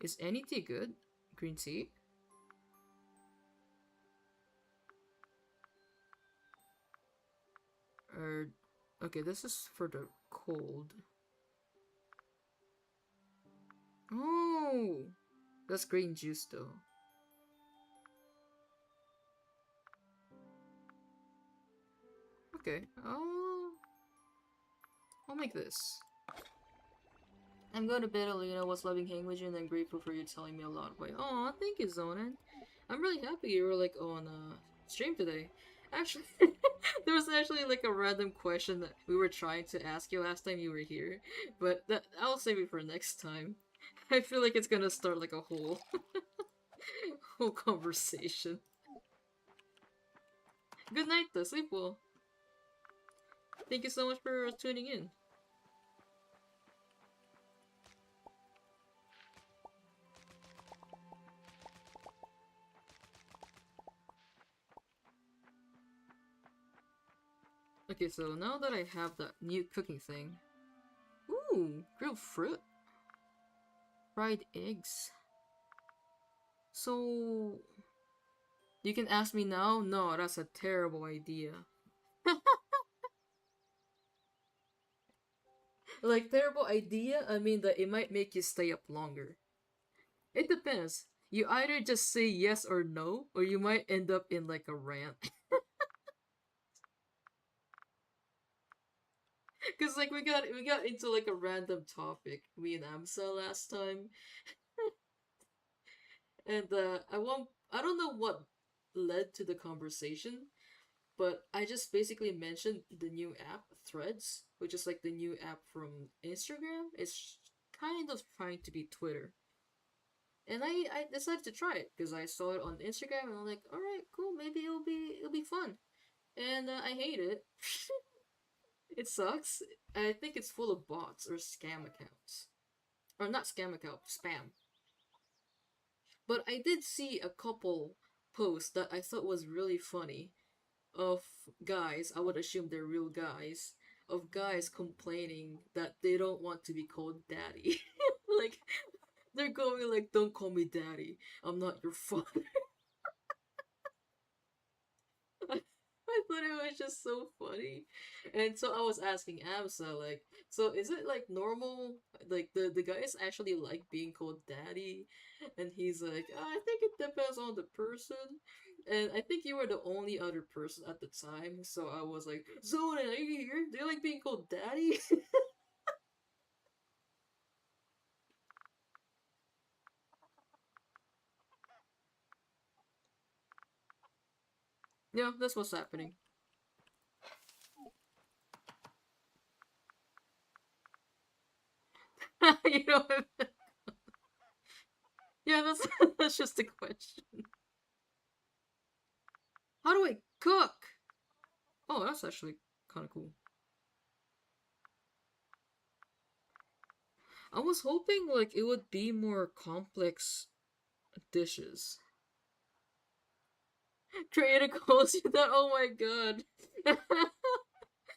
Is any tea good? Green tea? Or... Okay, this is for the cold. Oh, that's green juice though. Okay, I'll make this. I'm going to bed, Alina. Was loving hanging with you and I'm grateful for you telling me a lot about you. Aw, thank you, Zonan. I'm really happy you were like on stream today. Actually, there was actually like a random question that we were trying to ask you last time you were here, but that I'll save it for next time. I feel like it's gonna start like a whole whole conversation. Good night, though. Sleep well. Thank you so much for tuning in. Okay, so now that I have that new cooking thing. Ooh, grilled fruit. Fried eggs. So... You can ask me now? No, that's a terrible idea. Like, terrible idea? I mean that it might make you stay up longer. It depends. You either just say yes or no, or you might end up in like a rant. Cause like we got into like a random topic, me and Amsa last time. And I don't know what led to the conversation, but I just basically mentioned the new app, Threads, which is like the new app from Instagram. It's kind of trying to be Twitter. And I decided to try it because I saw it on Instagram and I'm like, all right, cool, maybe it'll be fun. And I hate it. It sucks. I think it's full of bots or scam accounts, or not scam account, spam. But I did see a couple posts that I thought was really funny of guys. I would assume they're real guys. Of guys complaining that they don't want to be called daddy. Like they're going like, "Don't call me daddy. I'm not your father." I thought it was just so funny. And so I was asking Amsa, like, so is it like normal? Like the guys actually like being called daddy? And he's like, I think it depends on the person. And I think you were the only other person at the time. So I was like, Zonan, are you here? Do you like being called daddy? Yeah, that's what's happening. You know, yeah, that's that's just a question. How do I cook? Oh, that's actually kind of cool. I was hoping like it would be more complex dishes. Create a goals you thought, oh my god.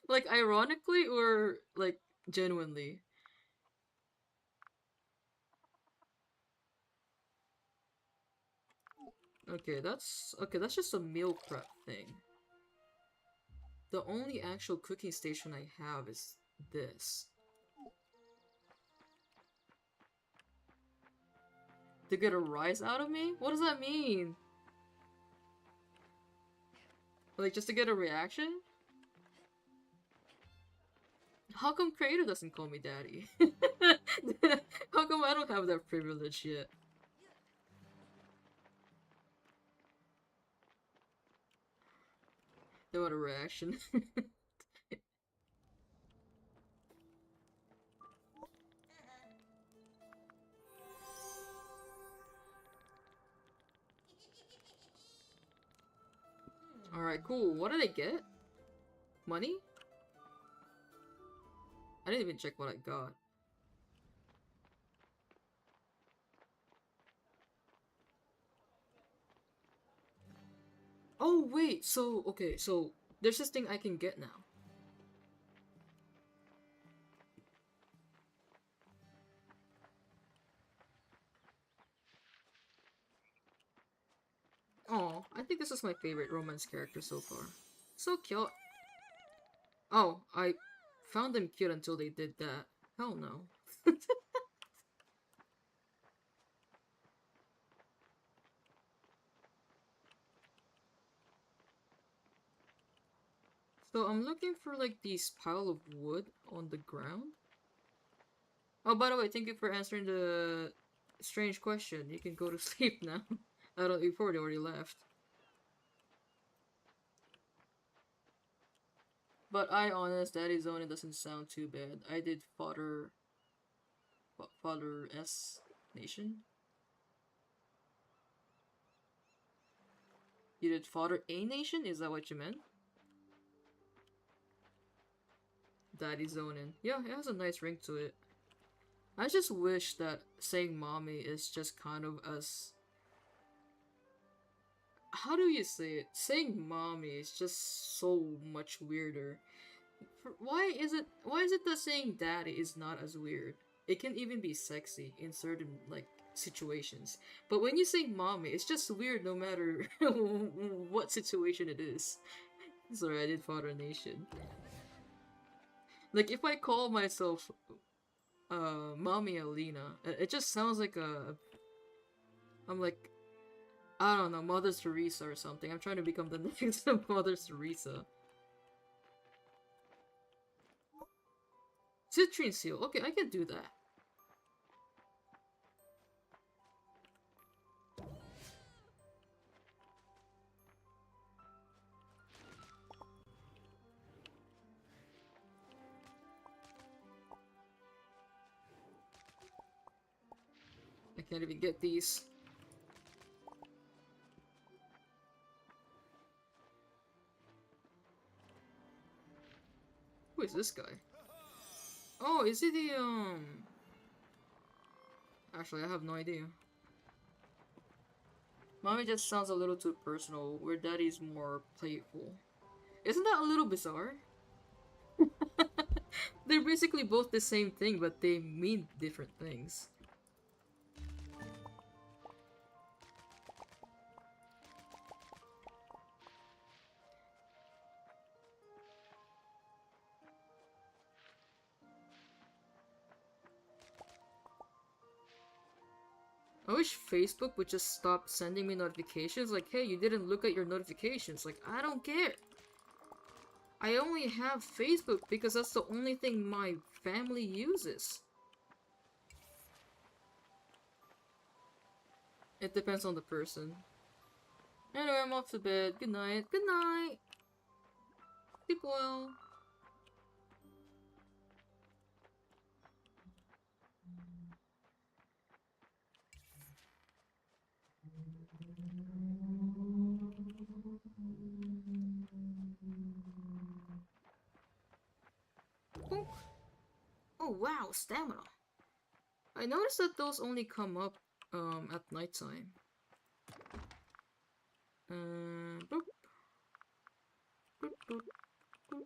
Like ironically or like genuinely? Okay, that's just a meal prep thing. The only actual cooking station I have is this. To get a rise out of me? What does that mean? Like just to get a reaction? How come creator doesn't call me daddy? How come I don't have that privilege yet? They want a reaction. Alright, cool. What did I get? Money? I didn't even check what I got. Oh, wait, so, okay, so there's this thing I can get now. Oh, I think this is my favorite romance character so far. So cute. Oh, I found them cute until they did that. Hell no. So I'm looking for like these pile of wood on the ground. Oh, by the way, thank you for answering the strange question. You can go to sleep now. I don't. You probably already left. But I honest, Daddy Zoning doesn't sound too bad. I did Father S Nation. You did Father A Nation? Is that what you meant? Daddy Zoning. Yeah, it has a nice ring to it. I just wish that saying mommy is just kind of as... How do you say it? Saying mommy is just so much weirder. Why is it that saying daddy is not as weird? It can even be sexy in certain like situations. But when you say mommy, it's just weird no matter what situation it is. Sorry, I did Father Nation. Like if I call myself Mommy Alina, it just sounds like a I'm like I don't know, Mother Teresa or something. I'm trying to become the next Mother Teresa. Citrine seal. Okay, I can do that. I can't even get these. Who is this guy? Oh, is he the Actually, I have no idea. Mommy just sounds a little too personal, where Daddy's more playful. Isn't that a little bizarre? They're basically both the same thing, but they mean different things. I wish Facebook would just stop sending me notifications like, hey, you didn't look at your notifications. Like, I don't care. I only have Facebook because that's the only thing my family uses. It depends on the person. Anyway, I'm off to bed. Good night. Good night. Sleep well. Oh, oh wow, stamina. I noticed that those only come up at nighttime. Boop, boop, boop, boop.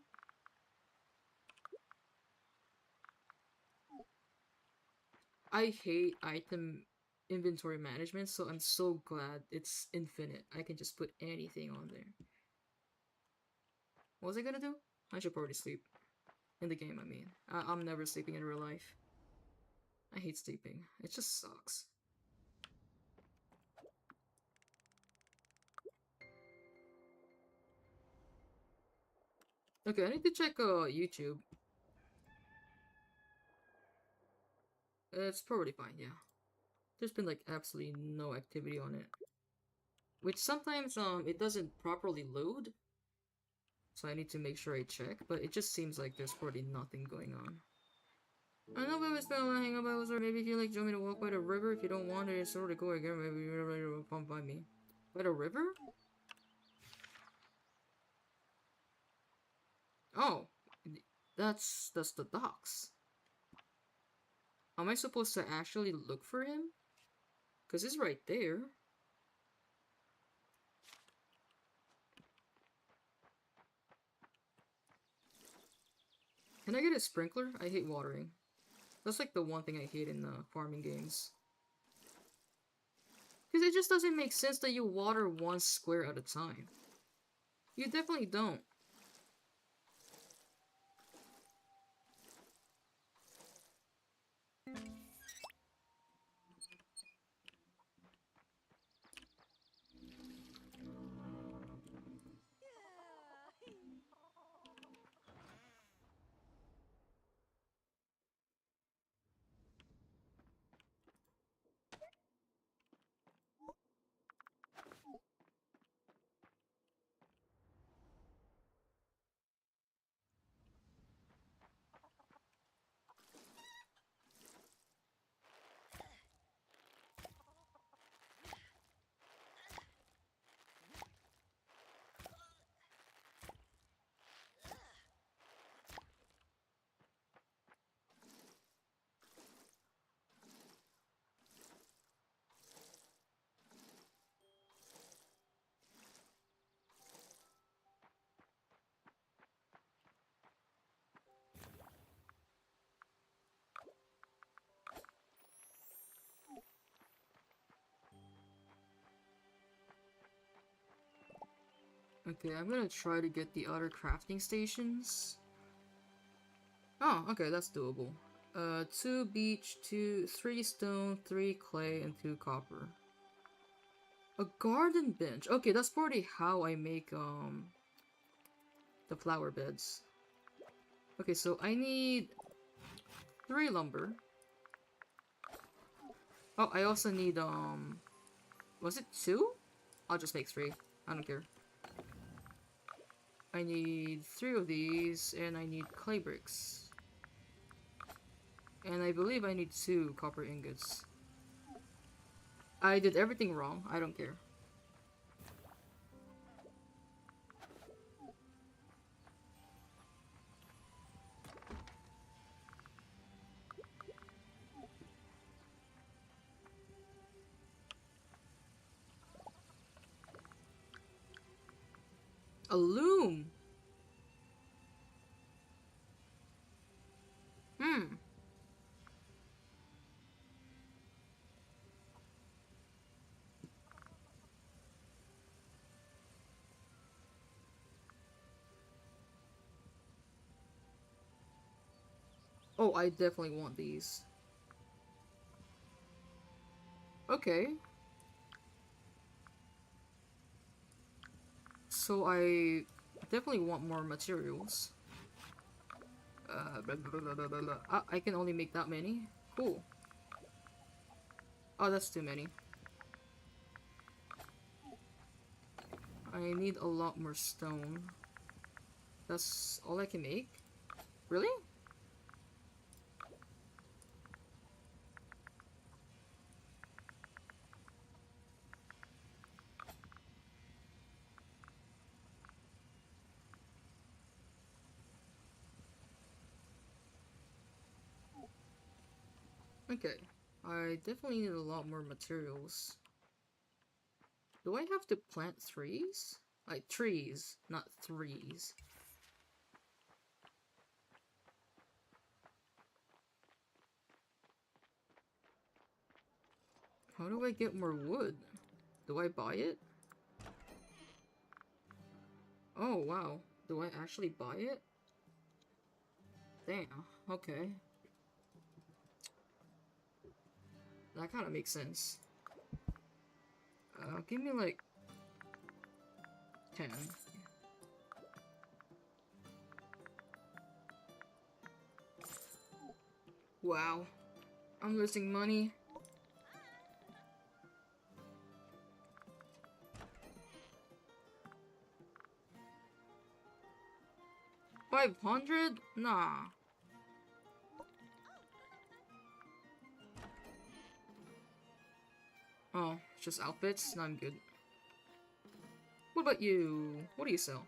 I hate item inventory management, so I'm so glad it's infinite. I can just put anything on there. What was I gonna do? I should probably sleep. In the game, I mean. I'm never sleeping in real life. I hate sleeping. It just sucks. Okay, I need to check YouTube. It's probably fine, yeah. There's been like absolutely no activity on it. Which sometimes it doesn't properly load. So I need to make sure I check, but it just seems like there's probably nothing going on. I know we spend a lot hang about or maybe if you like join me to walk by the river. If you don't want it, it's sort of go again, maybe you're ready to pump by me. By the river? Oh, that's the docks. Am I supposed to actually look for him? Because he's right there. Can I get a sprinkler? I hate watering. That's like the one thing I hate in farming games. Because it just doesn't make sense that you water one square at a time. You definitely don't. Okay, I'm gonna try to get the other crafting stations. Oh, okay, that's doable. 2 beach, 3 stone, 3 clay, and 2 copper. A garden bench. Okay, that's probably how I make, the flower beds. Okay, so I need 3 lumber. Oh, I also need, was it 2? I'll just make 3. I don't care. I need 3 of these, and I need clay bricks. And I believe I need 2 copper ingots. I did everything wrong. I don't care. A loom! Hmm. Oh, I definitely want these. Okay. So I definitely want more materials. Blah, blah, blah, blah, blah, blah. Ah, I can only make that many? Cool. Oh, that's too many. I need a lot more stone. That's all I can make? Really? Okay. I definitely need a lot more materials. Do I have to plant trees? Like trees, not threes. How do I get more wood? Do I buy it? Oh, wow. Do I actually buy it? Damn. Okay. That kind of makes sense. Give me like 10. Wow. I'm losing money. 500? Nah. Oh, just outfits? Nah, I'm good. What about you? What do you sell?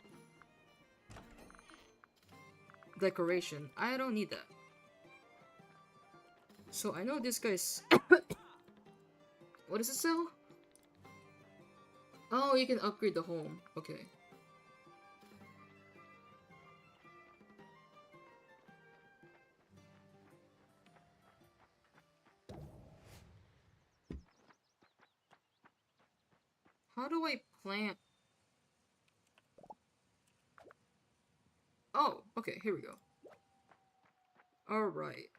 Decoration. I don't need that. So I know this guy's... What does it sell? Oh, you can upgrade the home. Okay. How do I plant? Oh, okay, here we go. Alright.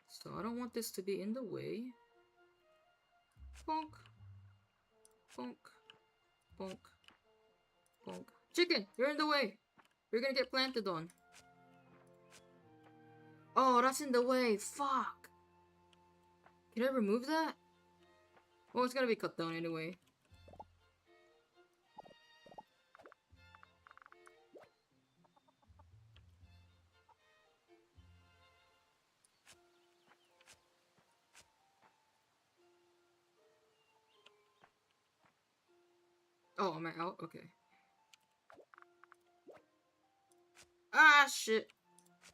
So I don't want this to be in the way. Bonk. Bonk. Bonk. Bonk. Chicken, you're in the way. You're gonna get planted on. Oh, that's in the way. Fuck. Can I remove that? Well, it's gonna be cut down anyway. Oh, am I out? Okay. Ah, shit.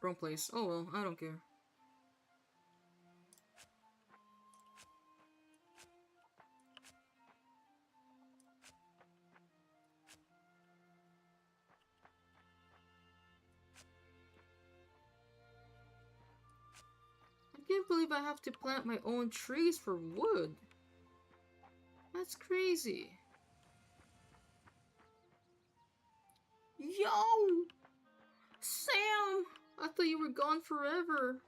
Wrong place. Oh well, I don't care. I can't believe I have to plant my own trees for wood. That's crazy. Yo! Sam! I thought you were gone forever.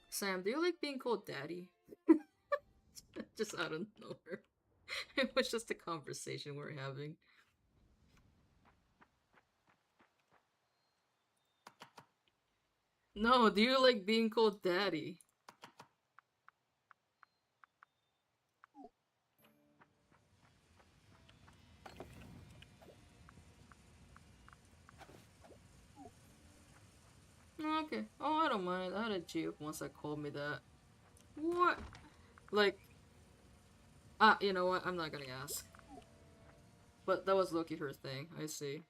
Sam, do you like being called daddy? Just out of nowhere. It was just a conversation we're having. No, do you like being called daddy? Okay. Oh, I don't mind. I had a Jeep once that called me that. What? Like, you know what? I'm not gonna ask. But that was Loki her thing. I see.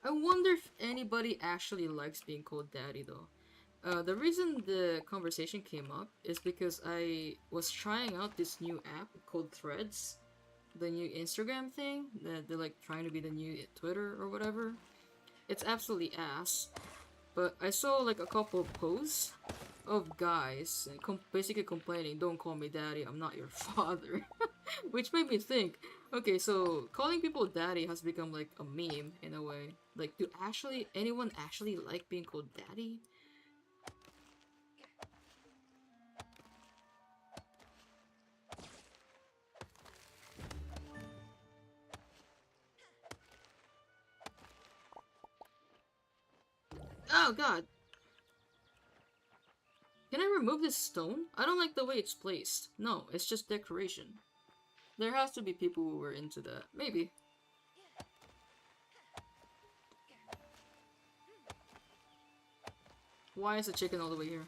I wonder if anybody actually likes being called daddy though. The reason the conversation came up is because I was trying out this new app called Threads, the new Instagram thing that they're like trying to be the new Twitter or whatever. It's absolutely ass, but I saw like a couple of posts of guys basically complaining, "Don't call me daddy, I'm not your father," which made me think, okay, so calling people daddy has become like a meme in a way. Like, do actually anyone actually like being called daddy? Oh god, can I remove this stone? I don't like the way it's placed. No, it's just decoration. There has to be people who were into that. Maybe. Why is the chicken all the way here?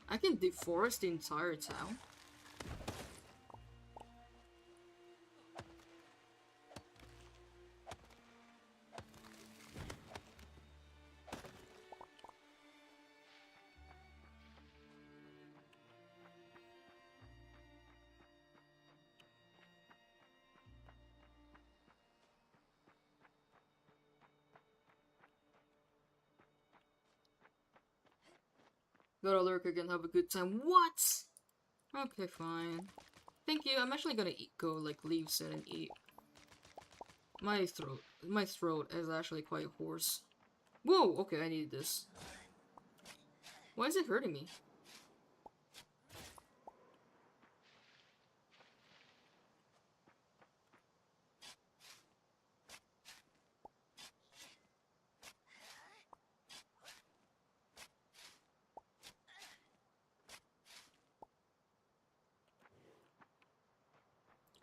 I can deforest the entire town? Gotta lurk again, have a good time. What? Okay, fine. Thank you, I'm actually gonna go, like, leave soon and eat. My throat is actually quite hoarse. Whoa, okay, I need this. Why is it hurting me?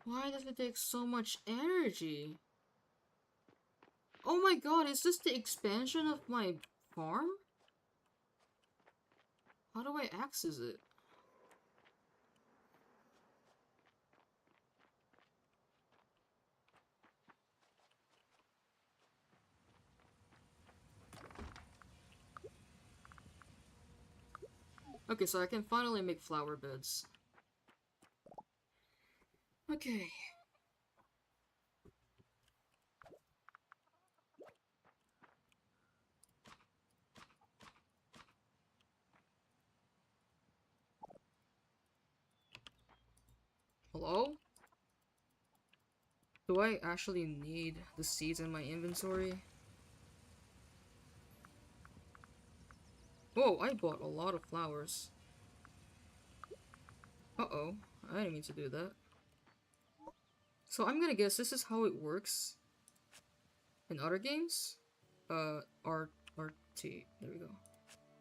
Why does it take so much energy? Oh my god, is this the expansion of my farm? How do I access it? Okay, so I can finally make flower beds. Okay. Hello? Do I actually need the seeds in my inventory? Whoa, I bought a lot of flowers. Uh-oh, I didn't mean to do that. So I'm gonna guess this is how it works in other games? RT, there we go.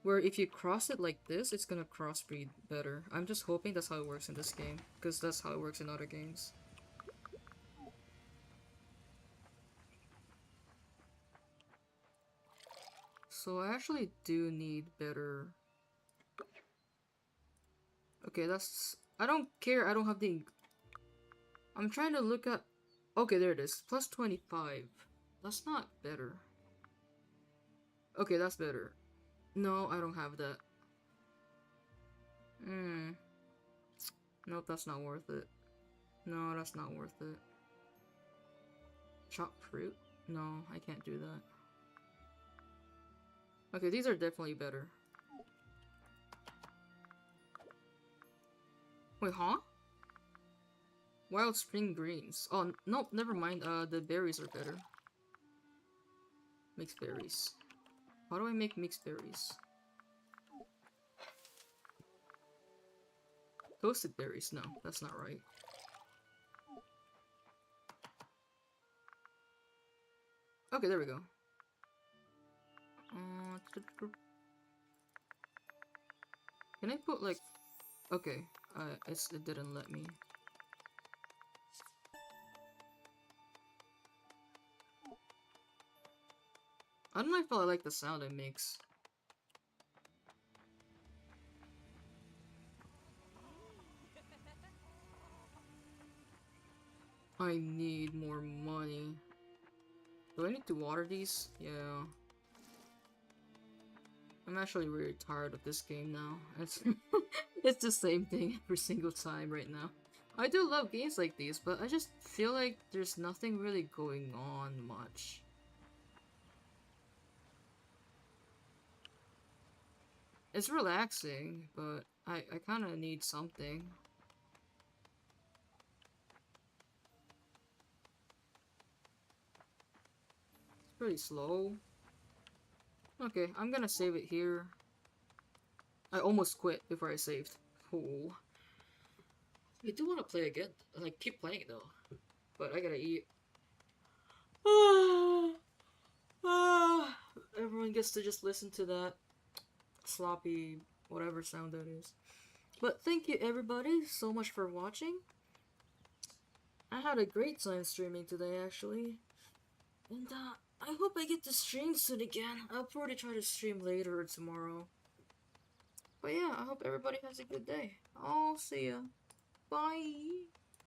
Where if you cross it like this, it's gonna crossbreed better. I'm just hoping that's how it works in this game, because that's how it works in other games. So I actually do need better... Okay, that's... I don't care, I don't have the... I'm trying to look at Okay, there it is. Plus 25. That's not better. Okay, that's better. No, I don't have that. Hmm. Nope, that's not worth it. No, that's not worth it. Chopped fruit? No, I can't do that. Okay, these are definitely better. Wait, huh? Wild spring greens. Oh, nope, never mind. The berries are better. Mixed berries. How do I make mixed berries? Toasted berries? No, that's not right. Okay, there we go. Can I put like... Okay, it didn't let me. I don't know if I like the sound it makes. I need more money. Do I need to water these? Yeah. I'm actually really tired of this game now. It's it's the same thing every single time right now. I do love games like these, but I just feel like there's nothing really going on much. It's relaxing, but I kind of need something. It's pretty slow. Okay, I'm gonna save it here. I almost quit before I saved. Oh. I do want to play again. Like, keep playing though. But I gotta eat. Everyone gets to just listen to that sloppy whatever sound that is. But thank you everybody so much for watching. I had a great time streaming today actually. And I hope I get to stream soon again. I'll probably try to stream later or tomorrow. But yeah, I hope everybody has a good day. I'll see ya. Bye.